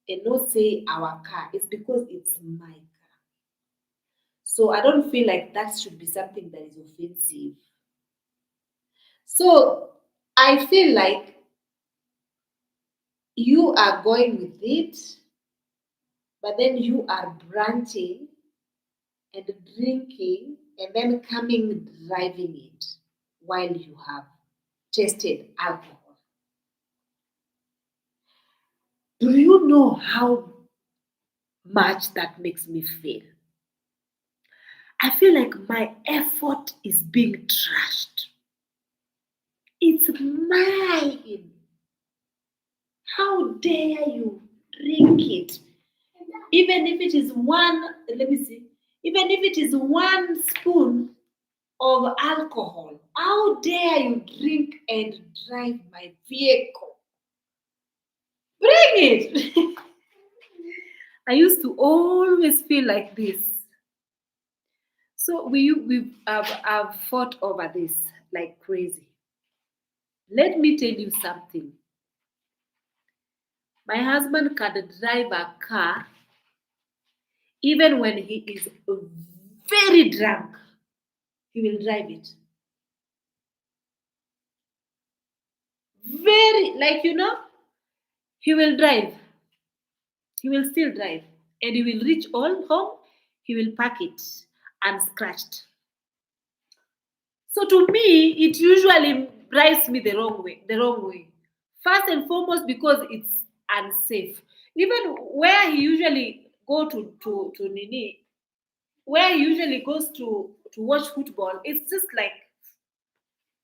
and not say our car, it's because it's my car. So I don't feel like that should be something that is offensive. So I feel like you are going with it, but then you are branching and drinking and then coming driving it while you have tasted alcohol. Do you know how much that makes me feel? I feel like my effort is being trashed. It's mine. How dare you drink it? Even if it is let me see, even if it is 1 spoon of alcohol, how dare you drink and drive my vehicle? Bring it. I used to always feel like this. So I've fought over this like crazy. Let me tell you something. My husband can drive a car even when he is very drunk. He will drive it. Very, like, he will drive. He will still drive. And he will reach all home. He will park it unscratched. So to me, it usually drives me the wrong way. The wrong way. First and foremost, because it's unsafe. Even where he usually go to Nini, where he usually goes to watch football, it's just like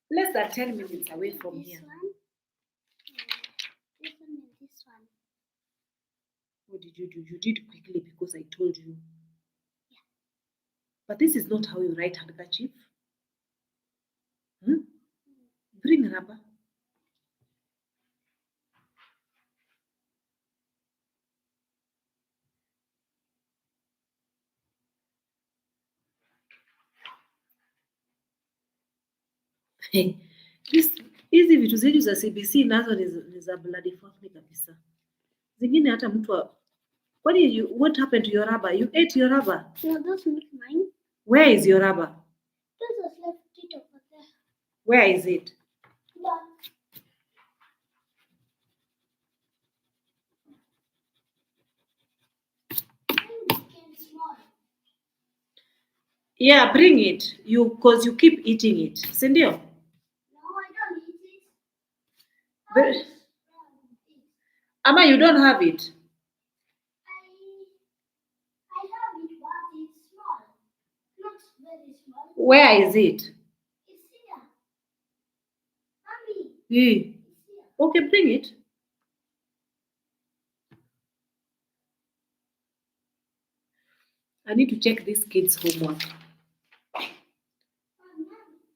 less than 10 minutes away from This here. one. This one and this one. What did you do? You did quickly because I told you. But this is not how you write handkerchief. Hmm? Bring rubber. This- hizi vitu zenyu za CBC nazo ni za bloody fuck kabisa. Zingine hata mtu what happened to your rubber? You ate your rubber. No, that's not mine. Where is your rubber? This was left it over there. Where is it? But mine became small. Yeah, bring it. Cause you keep eating it. Si ndio? No, I don't eat it. But- I just eat. Ama you don't have it. I have it, but it's small. Not very small. Where is it? It's here. Mommy, Eh. it's here. Okay, bring it. I need to check this kid's homework.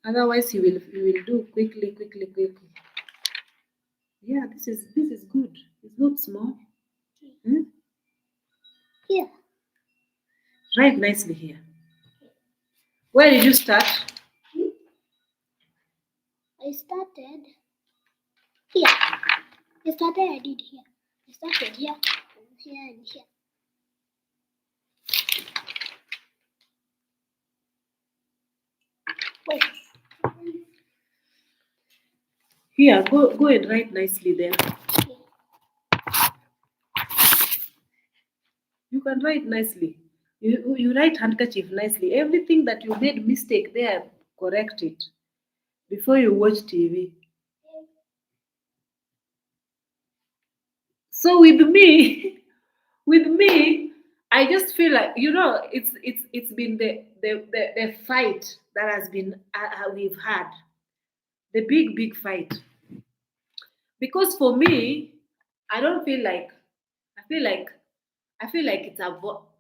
Otherwise, he will do quickly. Yeah, this is good. It's not small. Hmm? Here. Write nicely here. Where did you start? I started here. I did here. I started here, and here, and here. Wait. Here, go and write nicely there. Okay. You can write nicely. You write handkerchief nicely. Everything that you made mistake there, correct it before you watch TV. So with me, with me, I just feel like it's been the fight that has been we've had, the big fight. Because for me, I don't feel like I feel like I feel like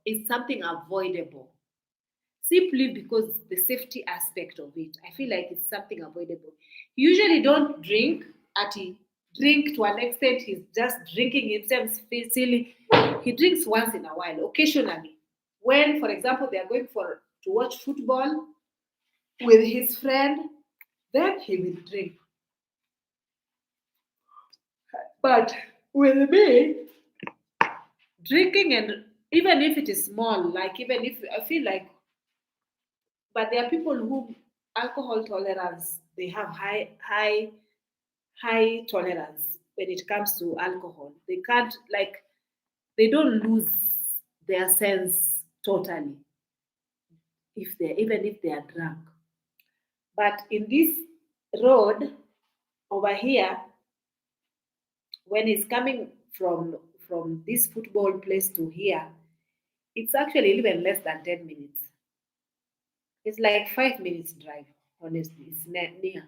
it's something avoidable simply because the safety aspect of it. I feel like it's something avoidable. He usually don't drink at he drink to an extent he's just drinking himself silly. He drinks once in a while, occasionally. When, for example, they are going to watch football with his friend, then he will drink. But with me, drinking and even if it is small, like even if I feel like but there are people who alcohol tolerance they have high tolerance when it comes to alcohol. They can't like they don't lose their sense totally if they even if they are drunk. But in this road over here, when it's coming from this football place to here, it's actually even less than 10 minutes. It's like 5 minutes drive. Honestly, it's near.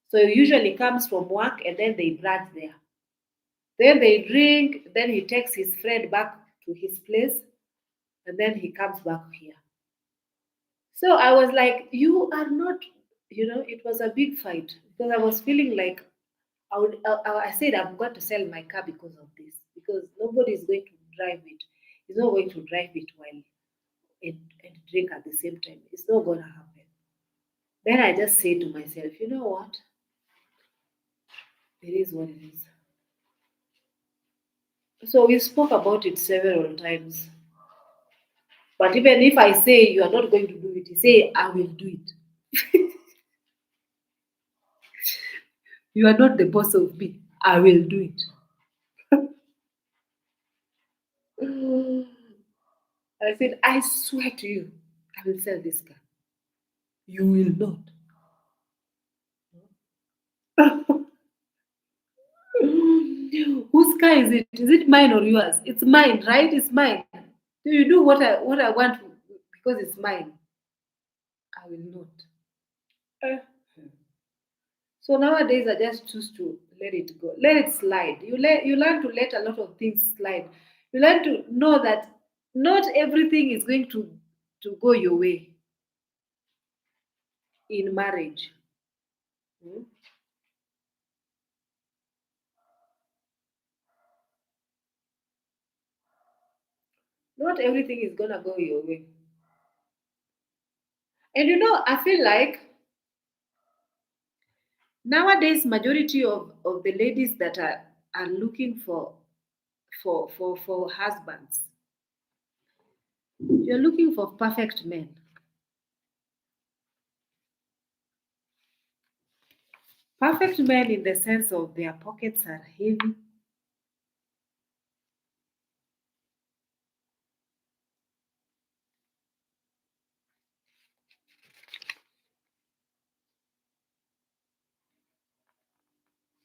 So he usually comes from work and then they brunch there. Then they drink, then he takes his friend back to his place, and then he comes back here. So I was like, you are not, it was a big fight because I was feeling like I said, I'm going to sell my car because of this, because nobody is going to drive it. He's not going to drive it while and drink at the same time. It's not going to happen. Then I just say to myself, you know what? It is what it is. So we spoke about it several times. But even if I say you are not going to do it, you say I will do it. You are not the boss of me. I will do it. I said, I swear to you, I will sell this car. You will not. Whose car is it? Is it mine or yours? It's mine, right? It's mine. So you do what I want because it's mine. I will not. So nowadays I just choose to let it go. Let it slide. You learn to let a lot of things slide. You learn to know that not everything is going to go your way in marriage. Hmm? Not everything is gonna go your way. And I feel like nowadays majority of the ladies that are looking for husbands, you're looking for perfect men. Perfect men in the sense of their pockets are heavy.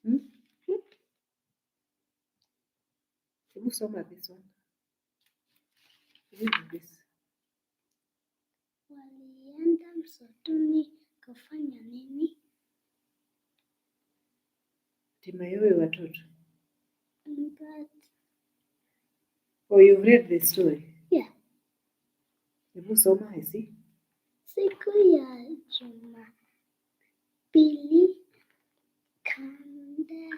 Hmm? Hebu soma this one. Read this. Walienda msituni kufanya nini? Timayowe watoto. But Oh, you've read the story? yeah, Hebu soma, I see. siku ya Jumapili Kande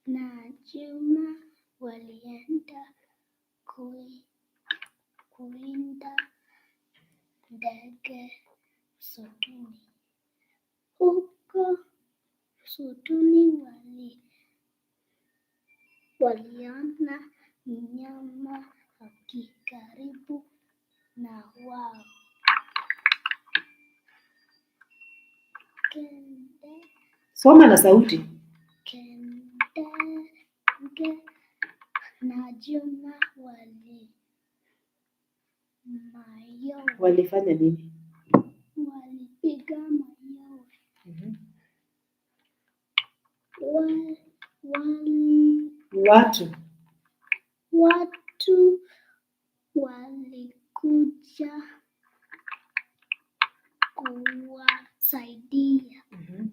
na Juma walienda kuwinda ndege msituni. Huko msituni waliona mnyama akikaribu na wao. Soma na sauti. Kende na Juma Walifanya nini? walipiga mayowe. Mhm. Watu walikuja kuwasaidia. Mhm.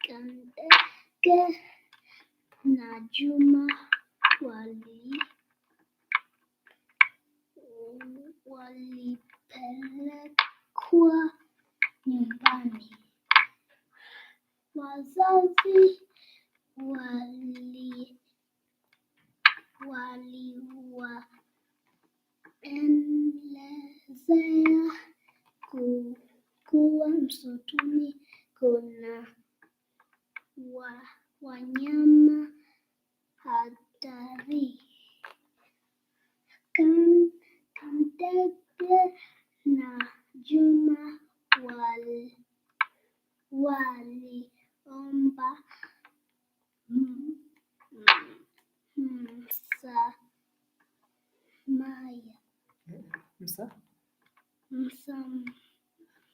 Kande na Juma walipelekwa nyumbani. Wazazi waliwaelezea kuwa msituni kuna wanyama hatari. Kande na Juma waliomba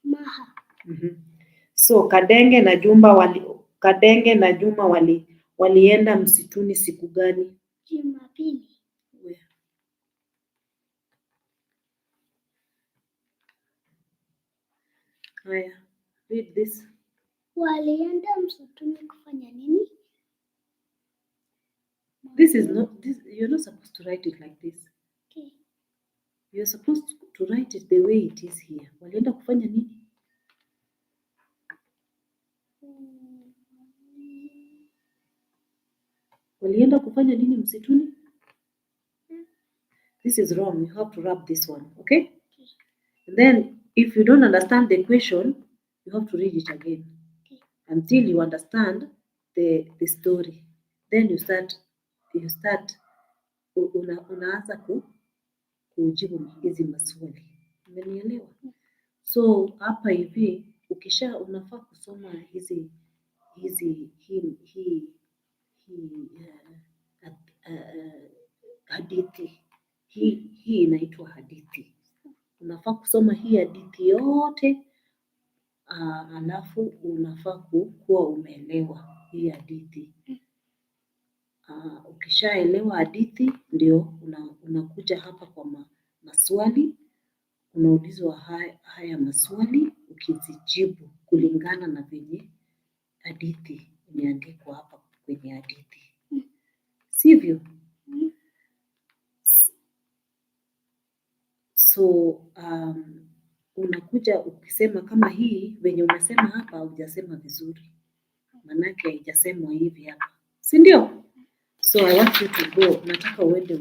msamaha. Mhm. So Kadenge na Juma walienda msituni siku gani? Jumapili. Haya, read this. Walienda msituni kufanya nini? You're not supposed to write it like this. Okay. You're supposed to write it the way it is here. Walienda kufanya nini? Walienda kufanya nini msituni? This is wrong. You have to rub this one, okay? And then if you don't understand the question, you have to read it again until you understand the story. Then you start unaanza kujibu hizi maswali. Umenielewa? So hapa hivi unafaa kusoma hadithi. Hii inaitwa hadithi. Unafaa kusoma hii hadithi yote, alafu unafaa kuwa umeelewa hii hadithi. Ukishaelewa hadithi ndio unakuja hapa kwa maswali, unaulizwa haya maswali, ukizijibu kulingana na venye hadithi imeandikwa hapa kwenye hadithi, sivyo? So unakuja ukisema kama hii venye umesema hapa hujasema vizuri, manake haijasemwa hivi hapa, si ndio? So I want you to go. Nataka uende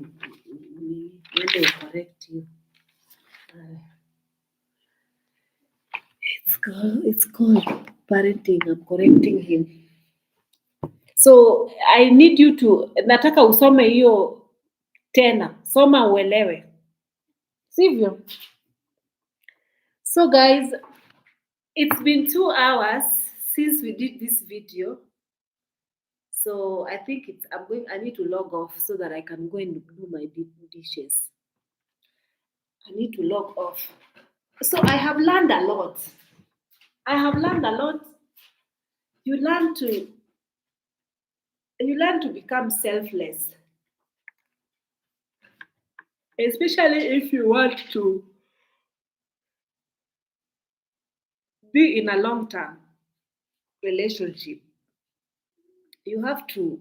ucorrect you. It's called parenting. I'm correcting him. So I need you to, nataka usome hiyo tena, soma uelewe, sivyo? So guys, it's been 2 hours since we did this video. So I think I need to log off so that I can go and do my dishes. I need to log off. So I have learned a lot. You learn to become selfless. Especially if you want to be in a long-term relationship. You have to,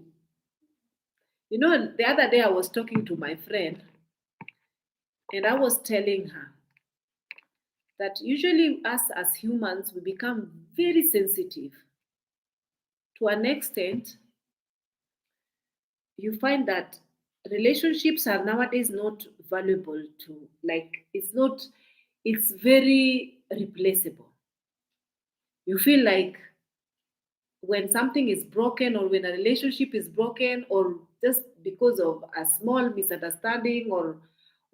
the other day I was talking to my friend and I was telling her that usually us as humans, we become very sensitive. To an extent, you find that relationships are nowadays not valuable to, like, it's very replaceable. You feel like when something is broken or when a relationship is broken or just because of a small misunderstanding or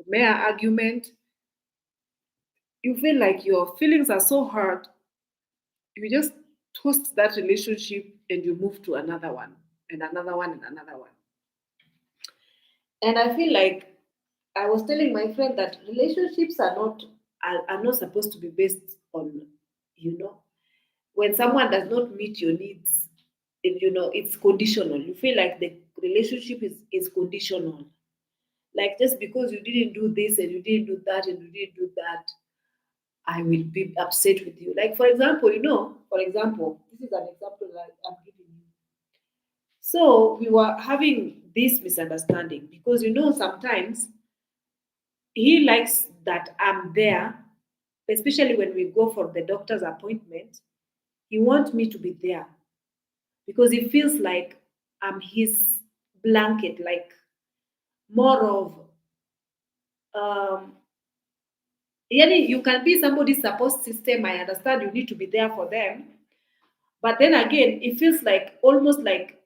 mere argument, you feel like your feelings are so hurt, you just toast that relationship and you move to another one and another one and another one. And I feel like I was telling my friend that relationships are not supposed to be based on, when someone does not meet your needs, it's conditional. You feel like the relationship is conditional. Like just because you didn't do this and you didn't do that and you didn't do that, I will be upset with you. Like for example, this is an example that I'm giving you. So we were having this misunderstanding because sometimes he likes that I'm there, especially when we go for the doctor's appointment. He wants me to be there because he feels like I'm his blanket, like more of you can be somebody's support system. I understand you need to be there for them, but then again, it feels like almost like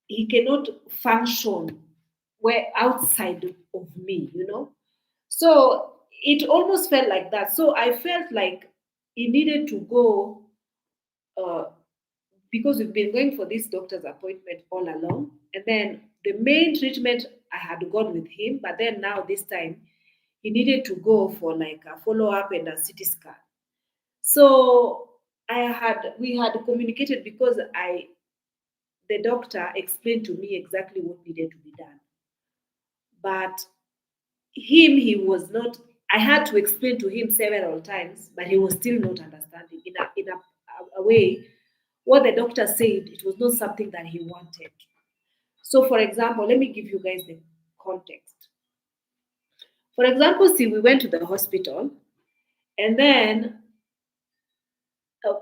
he cannot function where outside of me, So it almost felt like that. So I felt like he needed to go uh, because we've been going for this doctor's appointment all along. And then the main treatment I had gone with him, but then now this time he needed to go for like a follow-up and a CT scan. So we had communicated because the doctor explained to me exactly what needed to be done. But he was not, I had to explain to him several times, but he was still not understanding. In a way, what the doctor said, it was not something that he wanted. So, for example, let me give you guys the context. For example, see, we went to the hospital, and then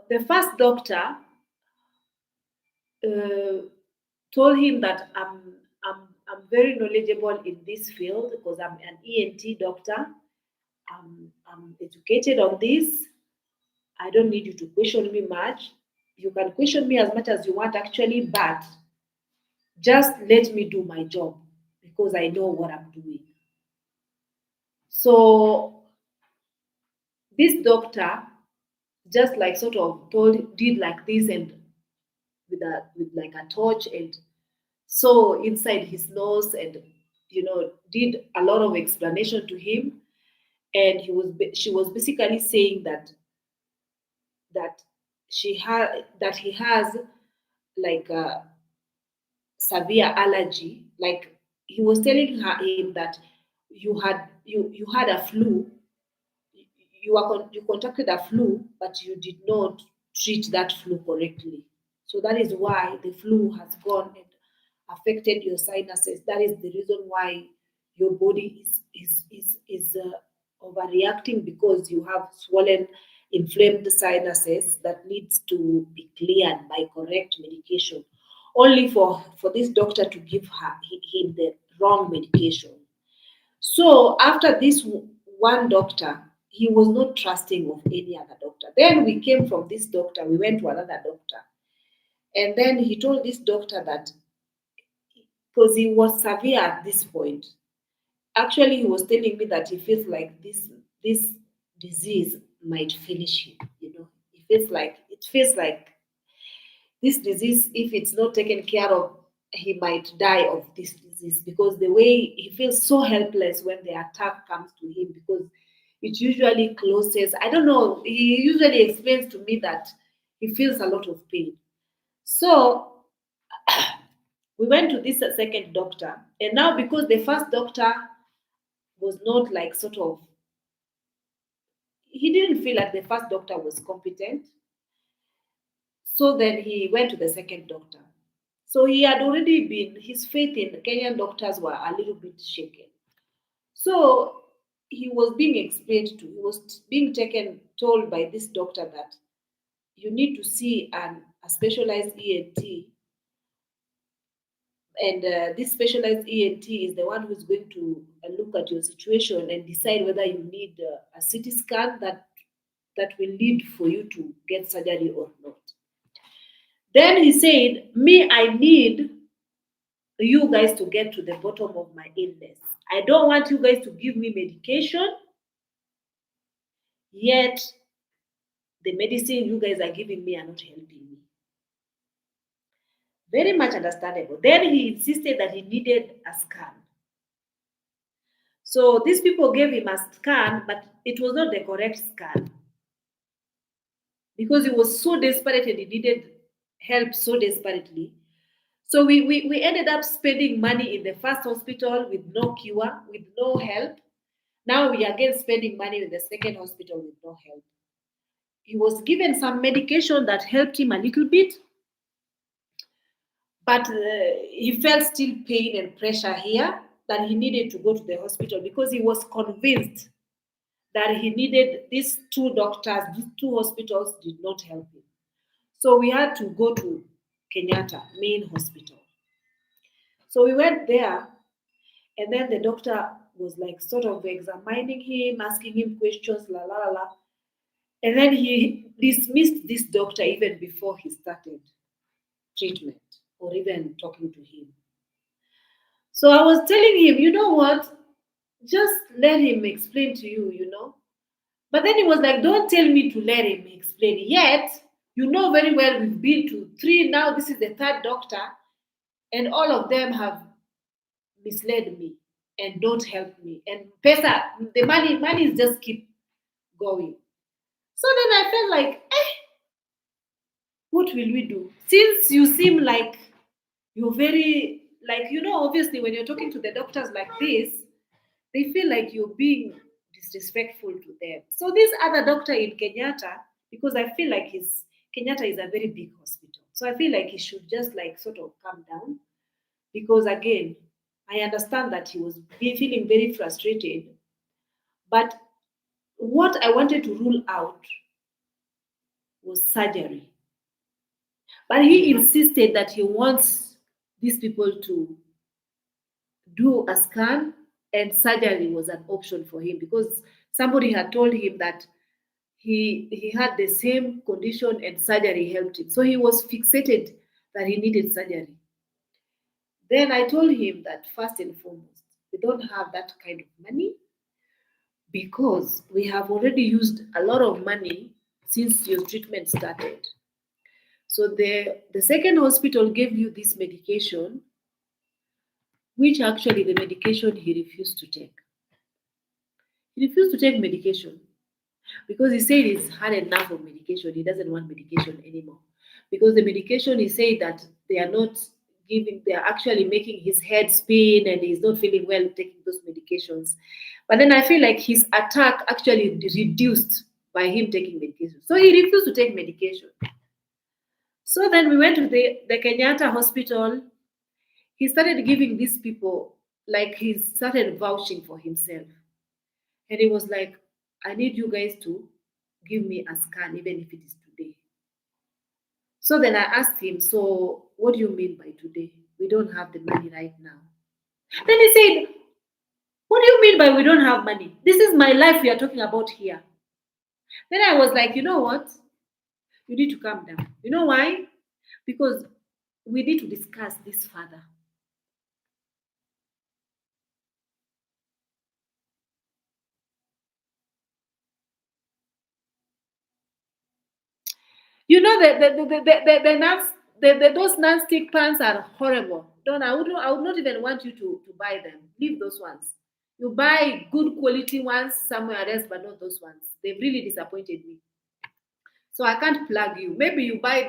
the first doctor told him that I'm very knowledgeable in this field because I'm an ENT doctor. I'm educated on this. I don't need you to question me much. You can question me as much as you want, actually, but just let me do my job because I know what I'm doing. So this doctor just like sort of did like this and with like a torch and so inside his nose and did a lot of explanation to him, and she was basically saying that he has like a severe allergy like he was telling him that you had a flu, you contracted a flu, but you did not treat that flu correctly. So that is why the flu has gone and affected your sinuses. That is the reason why your body is overreacting, because you have swollen, inflamed sinuses that needs to be cleared by correct medication. Only for this doctor to give him the wrong medication. So after this one doctor, he was not trusting of any other doctor. Then we came from this doctor, we went to another doctor. And then he told this doctor that because he was severe at this point, actually he was telling me that he feels like this disease might finish him. It feels like this disease, if it's not taken care of, he might die of this disease, because the way he feels so helpless when the attack comes to him, because it usually closes. I don't know. He usually explains to me that he feels a lot of pain. So we went to this second doctor, and now because the first doctor was not like sort of, he didn't feel like the first doctor was competent. So then he went to the second doctor. So he had already been, his faith in Kenyan doctors were a little bit shaken. So he was being explained to, he was being told by this doctor that you need to see a specialized ENT, and this specialized ENT is the one who's going to look at your situation and decide whether you need a CT scan that will lead for you to get surgery or not. Then he said, me, I need you guys to get to the bottom of my illness. I don't want you guys to give me medication, yet the medicine you guys are giving me are not helping me. Very much understandable. Then he insisted that he needed a scan. So these people gave him a scan, but it was not the correct scan, because he was so desperate and he needed help so desperately. So we ended up spending money in the first hospital with no cure, with no help. Now we are again spending money in the second hospital with no help. He was given some medication that helped him a little bit, but he felt still pain and pressure here, that he needed to go to the hospital, because he was convinced that he needed these two doctors, these two hospitals did not help him. So we had to go to Kenyatta main hospital. So we went there, and then the doctor was like sort of examining him, asking him questions, la la la la. And then he dismissed this doctor even before he started treatment or even talking to him. So I was telling him, you know what? Just let him explain to you. But then he was like, don't tell me to let him explain. Yet, you know very well we've been to three, now this is the third doctor, and all of them have misled me and don't help me. And pesa, the money is just keep going. So then I felt like, what will we do? Since you seem like you're very, like, obviously when you're talking to the doctors like this, they feel like you're being disrespectful to them. So this other doctor in Kenyatta, because I feel like Kenyatta is a very big hospital. So I feel like he should just like sort of calm down. Because again, I understand that he was feeling very frustrated. But what I wanted to rule out was surgery. But he insisted that he wants these people to do a scan, and surgery was an option for him, because somebody had told him that he had the same condition and surgery helped him. So he was fixated that he needed surgery. Then I told him that first and foremost, we don't have that kind of money, because we have already used a lot of money since your treatment started. So the second hospital gave you this medication, which actually the medication he refused to take. He refused to take medication because he said he's had enough of medication. He doesn't want medication anymore. Because the medication, he said that they are not they're actually making his head spin and he's not feeling well taking those medications. But then I feel like his attack actually reduced by him taking medication. So he refused to take medication. So then we went to the Kenyatta hospital. He started giving these people, like he started vouching for himself. And he was like, I need you guys to give me a scan, even if it is today. So then I asked him, so what do you mean by today? We don't have the money right now. Then he said, what do you mean by we don't have money? This is my life we are talking about here. Then I was like, you know what? You need to calm down. You know why? Because we need to discuss this further. You know the nuts, those non-stick pans are horrible. Don't I would not even want you to buy them. Leave those ones. You buy good quality ones somewhere else, but not those ones. They've really disappointed me. So I can't plug you. Maybe you buy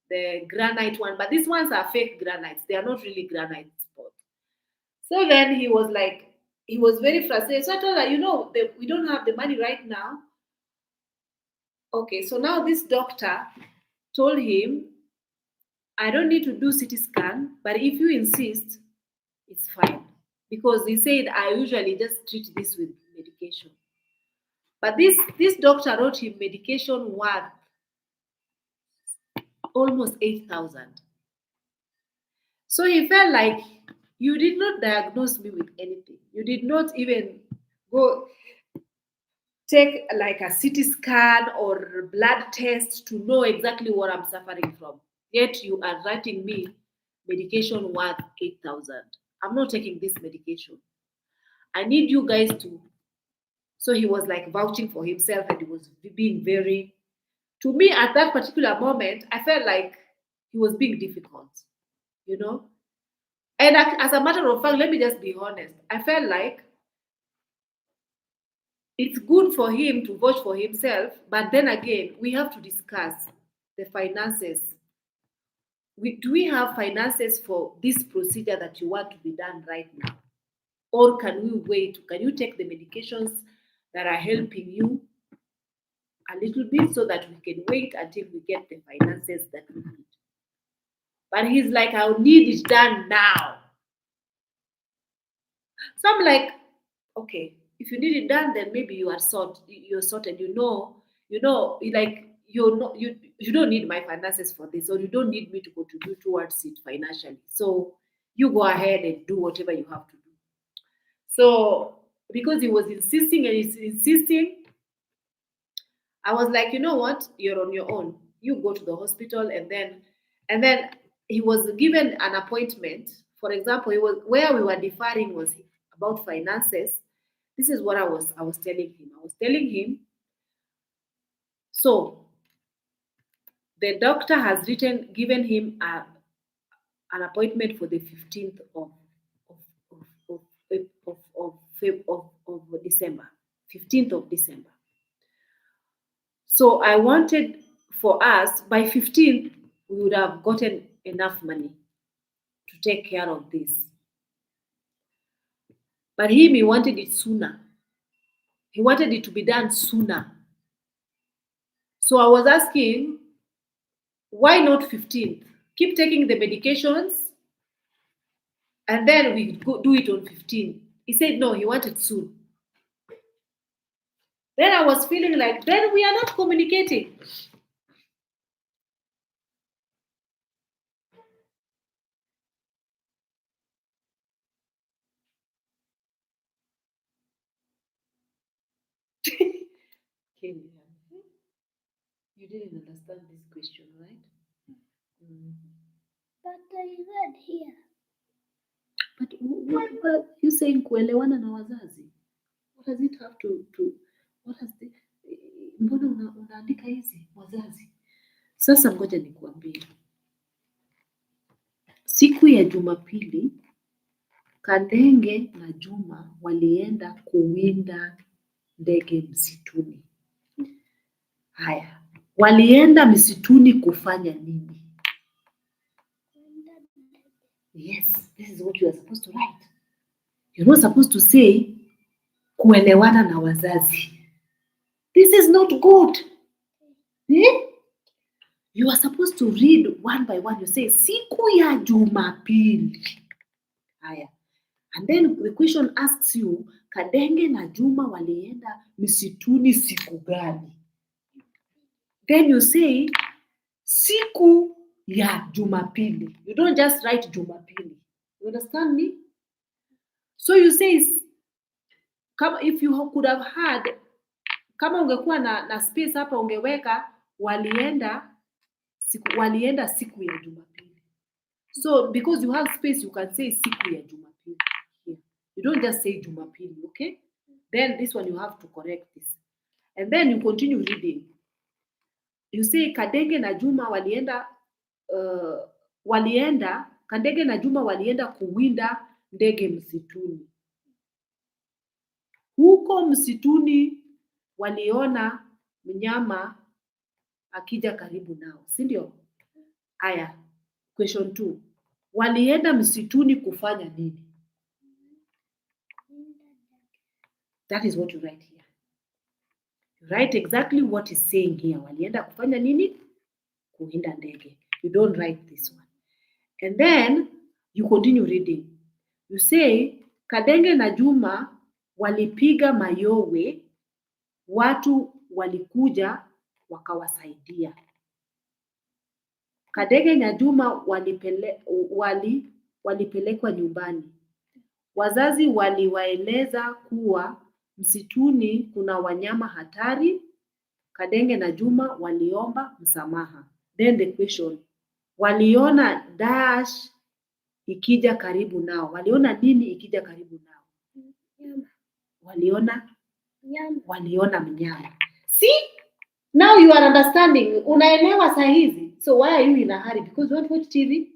the granite one, but these ones are fake granites. They are not really granite spot. So then he was like, he was very frustrated. So I told her, we don't have the money right now. Okay, so now this doctor told him, I don't need to do CT scan, but if you insist, it's fine. Because he said I usually just treat this with medication. But this doctor wrote him medication worth almost 8,000. So he felt like you did not diagnose me with anything. You did not even go take like a CT scan or blood test to know exactly what I'm suffering from. Yet you are writing me medication worth 8,000. I'm not taking this medication. I need you guys to. So he was like vouching for himself and he was being very, to me at that particular moment, I felt like he was being difficult, you know. And as a matter of fact, let me just be honest. I felt like it's good for him to vouch for himself, but then again, we have to discuss the finances. Do we have finances for this procedure that you want to be done right now? Or can we wait? Can you take the medications that are helping you a little bit so that we can wait until we get the finances that we need? But he's like, I'll need it done now. So I'm like, okay, if you need it done, then maybe you're sorted. Like you don't need my finances for this, or you don't need me to contribute towards it financially. So you go ahead and do whatever you have to do. So because he was insisting and he's insisting, I was like, you know what? You're on your own. You go to the hospital and then he was given an appointment. For example, he was where we were differing was about finances. This is what I was telling him. I was telling him, so the doctor has given him an appointment for the 15th of, of, of December. 15th of December. So I wanted for us by 15th, we would have gotten enough money to take care of this. But he wanted it sooner. He wanted it to be done sooner. So I was asking, why not 15th? Keep taking the medications and then we go do it on 15th. He said no, he wanted soon. Then I was feeling like, then we are not communicating. Kenny, you didn't understand this question, right? But I read here. But what you saying kuelewana na wazazi? What does it have to what has the mbona unaandika hizi wazazi? Sasa ngoja nikuambie. Siku ya Jumapili Kandenge na Juma walienda kuwinda ndege msituni. Haya, walienda msituni kufanya nini? Yes, this is what you are supposed to write. You're not supposed to say kuelewana na wazazi. This is not good. Eh? You are supposed to read one by one. You say siku ya Jumapili. Haya. And then the question asks you, Kadenge na Juma walienda misituni siku gani? Then you say siku ya Jumapili. You don't just write Jumapili. You understand me? So you say, kama if you could have had, kama ungekuwa na space hapa ungeweka walienda siku ya Jumapili. So because you have space, you can say siku ya Jumapili here. You don't just say Jumapili, okay? Then this one you have to correct this. And then you continue reading. You say Kadenge na Juma Kadenge na Juma walienda kuwinda ndege msituni. Huko msituni waliona mnyama akija karibu nao, si ndio? Aya, question 2. Walienda msituni kufanya nini? That is what you write here. You write exactly what is saying here. Walienda kufanya nini? Kuwinda ndege. You don't write this one. And then you continue reading. You say Kadenge na Juma walipiga mayowe, watu walikuja wakawasaidia. Kadenge na Juma walipelekwa nyumbani. Wazazi waliwaeleza kuwa msituni kuna wanyama hatari. Kadenge na Juma waliomba msamaha. Then the question, waliona dash ikija karibu nao. Waliona nini ikija karibu nao? Waliona mnyama. See? Now you are understanding. Unaelewa saa hizi. So why are you in a hurry? Because you want to watch TV?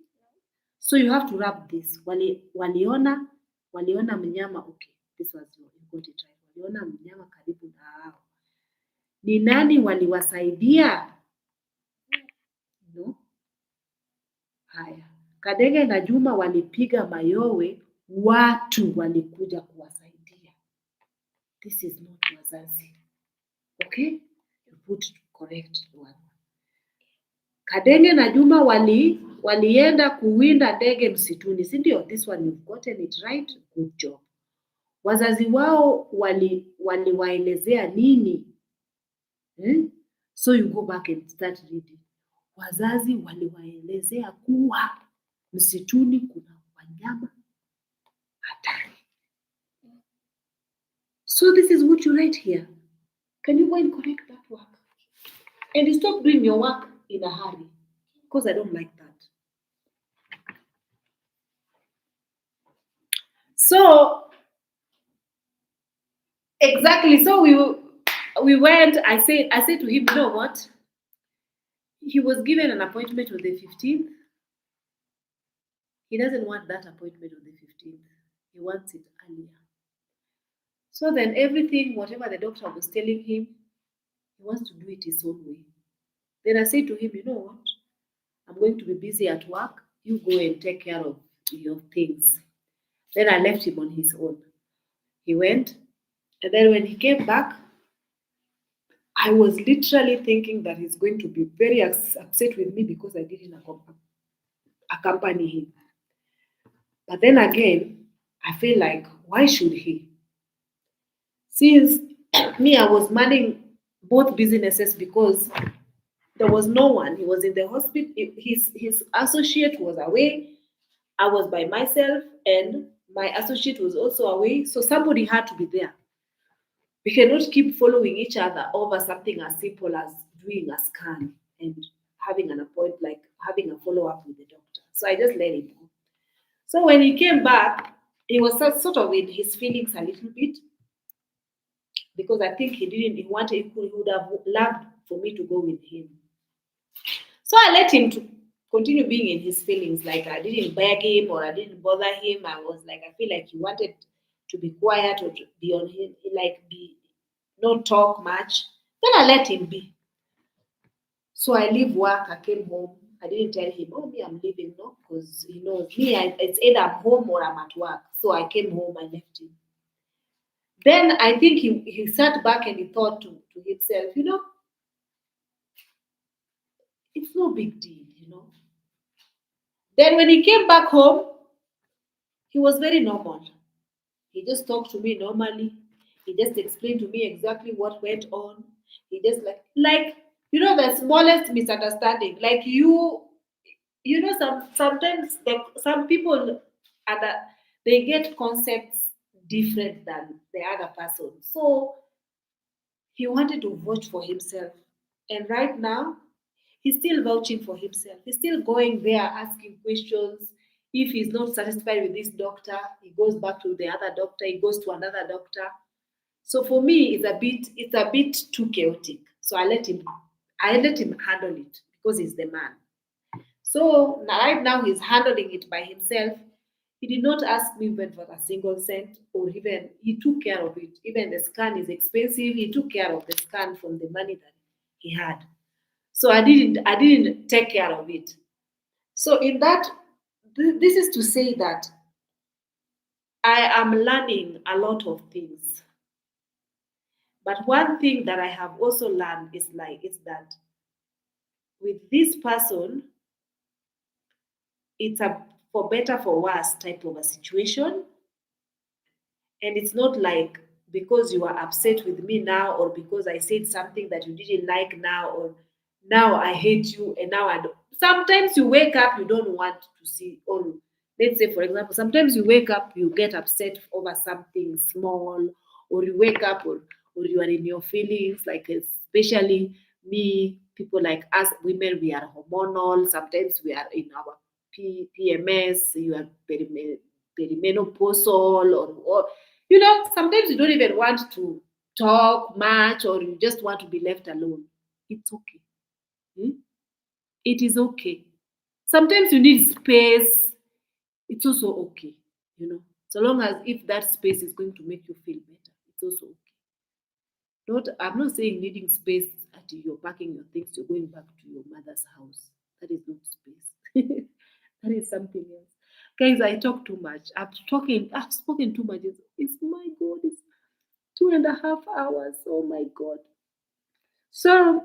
So you have to wrap this. Waliona mnyama. Okay, this was you got it right. Waliona mnyama karibu nao. Ni nani waliwasaidia? No. Haya. Kadenge na Juma walipiga mayowe, watu walikuja kuwasaidia. This is not wazazi. Okay? You put correct one. Kadenge na Juma walienda kuwinda ndege msituni, si ndio? This one you've gotten it right. Good job. Wazazi wao waliwaelezea nini? So you go back and start reading. Wazazi waliwaelezea kuwa msituni kuna wanyama hatari. So this is what you write here. Can you go and correct that work? And you stop doing your work in a hurry, because I don't like that. So exactly. So we went. I said to him, you know what? He was given an appointment on the 15th. He doesn't want that appointment on the 15th. He wants it earlier. So then everything, whatever the doctor was telling him, he wants to do it his own way. Then I said to him, you know what? I'm going to be busy at work. You go and take care of your things. Then I left him on his own. He went. And then when he came back, I was literally thinking that he's going to be very upset with me because I didn't accompany him. But then again, I feel like, why should he? Since me, I was manning both businesses because there was no one. He was in the hospital. His associate was away. I was by myself, and my associate was also away. So somebody had to be there. We cannot keep following each other over something as simple as doing a scan and having an appointment, like having a follow-up with the doctor. So I just let him go. So when he came back, he was sort of in his feelings a little bit, because I think he would have loved for me to go with him. So I let him to continue being in his feelings. Like I didn't beg him or I didn't bother him. I was like, I feel like he wanted to be quiet or to be on him, like not talk much. Then I let him be. So I leave work, I came home, I didn't tell him, oh, me, I'm leaving, no, because he knows me, it's either I'm home or I'm at work. So I came home and left him. Then I think he sat back and he thought to himself, it's no big deal. Then when he came back home, he was very normal. He just talked to me normally. He just explained to me exactly what went on. He just like the smallest misunderstanding. Like sometimes some people are they get concepts different than the other person. So he wanted to vouch for himself. And right now, he's still vouching for himself. He's still going there asking questions. If he's not satisfied with this doctor, he goes back to the other doctor, he goes to another doctor. So for me, it's a bit too chaotic. So I let him handle it because he's the man. So right now he's handling it by himself. He did not ask me even for a single cent, or even he took care of it. Even the scan is expensive. He took care of the scan from the money that he had. So I didn't take care of it. So in that, this is to say that I am learning a lot of things. But one thing that I have also learned is that with this person, it's a for better for worse type of a situation. And it's not like because you are upset with me now, or because I said something that you didn't like now, or now I hate you, and now I don't. Sometimes you wake up, you don't want to see, or let's say, for example, sometimes you wake up, you get upset over something small, or you wake up, or you are in your feelings, like especially me, people like us women, we are hormonal, sometimes we are in our PMS, you are perimenopausal, or sometimes you don't even want to talk much, or you just want to be left alone. It's okay. Hmm? It is okay. Sometimes you need space. It's also okay. So long as if that space is going to make you feel better, it's also okay. I'm not saying needing space until you're packing your things, you're going back to your mother's house. That is not space. That is something else. Guys, I talk too much. I've spoken too much. It's my God, it's 2.5 hours. Oh my God. So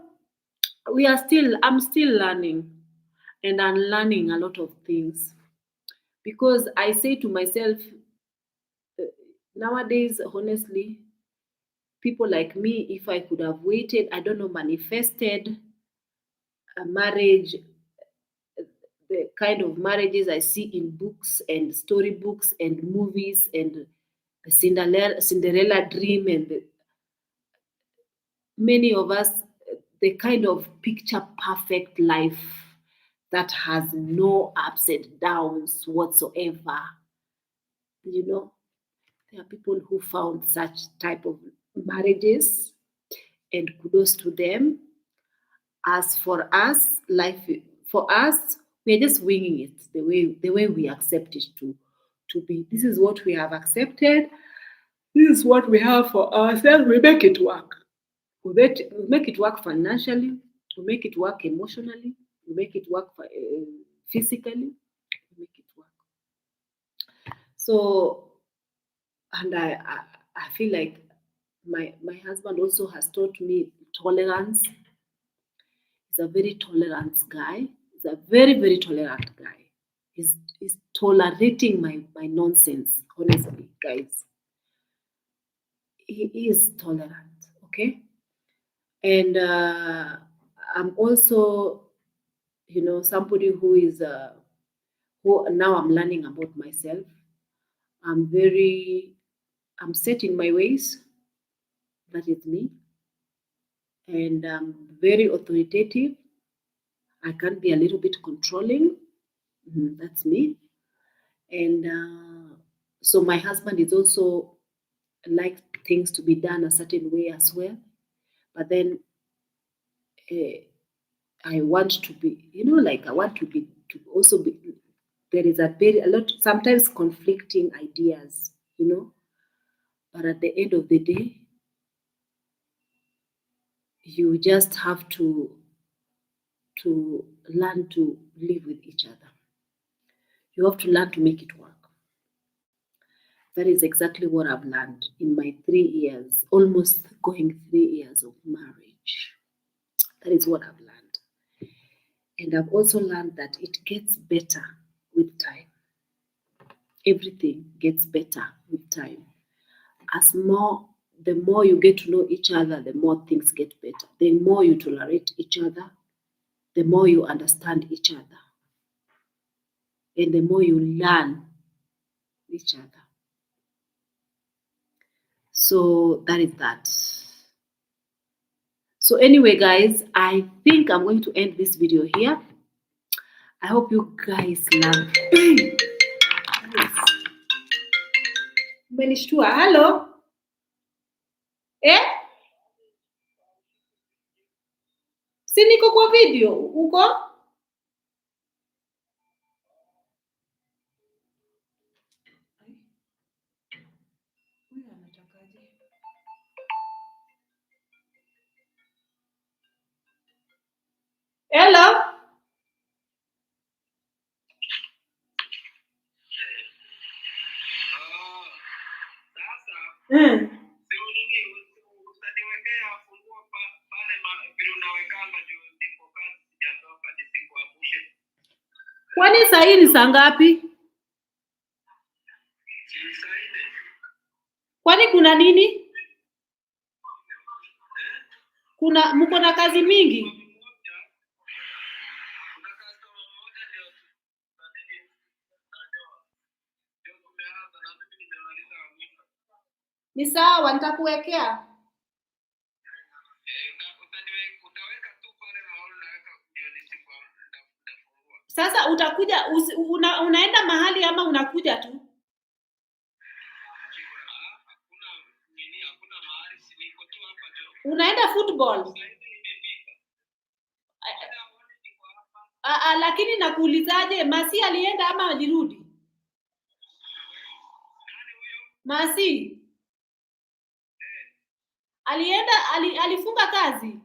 I'm still learning, and I'm learning a lot of things, because I say to myself, nowadays, honestly, people like me, if I could have waited, I don't know, manifested a marriage, the kind of marriages I see in books and storybooks and movies, and the Cinderella dream, and many of us, the kind of picture perfect life that has no ups and downs whatsoever. You know, there are people who found such type of marriages, and kudos to them. As for us, life for us, we're just winging it the way we accept it to be. This is what we have accepted. This is what we have for ourselves. We make it work. We make it work financially. We make it work emotionally. We make it work physically. We make it work. So, and I feel like my husband also has taught me tolerance. He's a very tolerant guy. He's a very, very tolerant guy. He's tolerating my nonsense, honestly, guys. He is tolerant, okay? And I'm also, somebody who now I'm learning about myself. I'm very, I'm set in my ways. That is me. And I'm very authoritative. I can be a little bit controlling. That's me. And so my husband is also like things to be done a certain way as well. But then uh, I want to be, like I want to also be. There is a lot sometimes conflicting ideas. But at the end of the day, you just have to to learn to live with each other. You have to learn to make it work. That is exactly what I've learned in my 3 years, almost going 3 years of marriage. That is what I've learned. And I've also learned that it gets better with time. Everything gets better with time. The more you get to know each other, the more things get better. The more you tolerate each other, the more you understand each other, and the more you learn each other. So that is that. So anyway, guys, I think I'm going to end this video here. I hope you guys love. Umenishtua. Hello? Si niko kwa video uko? Hello? Kwani saa hii ni saa ngapi? Kwani kuna nini? Mko na kazi mingi? Ni sawa, nitakuwekea. Sasa utakuja unaenda mahali ama unakuja tu? Unaenda football? Lakini nakuulizaje, Masi alienda ama alirudi? Masi alienda, alifunga kazi?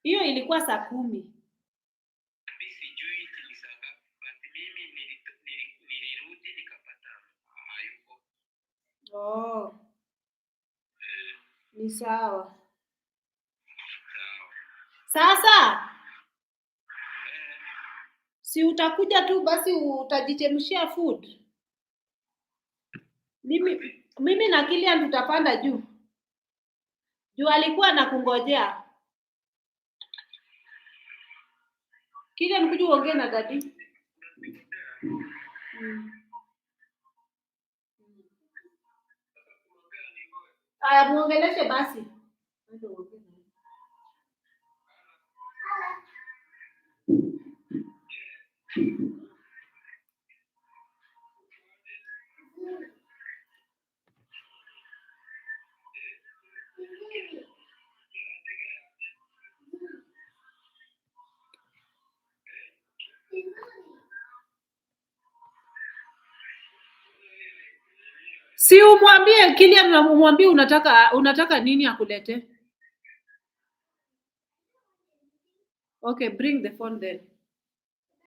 Hiyo ilikuwa saa 10. Oh. Ni sawa. Sasa si utakuja tu basi utajichemshia food. Mimi na Kilian tutapanda juu. Juu alikuwa anakungojea. Kilian kuja uongee na daddy. Aya, muongeleshe basi. Si umwambie Kilian, umwambie unataka nini akulete. Okay, bring the phone then.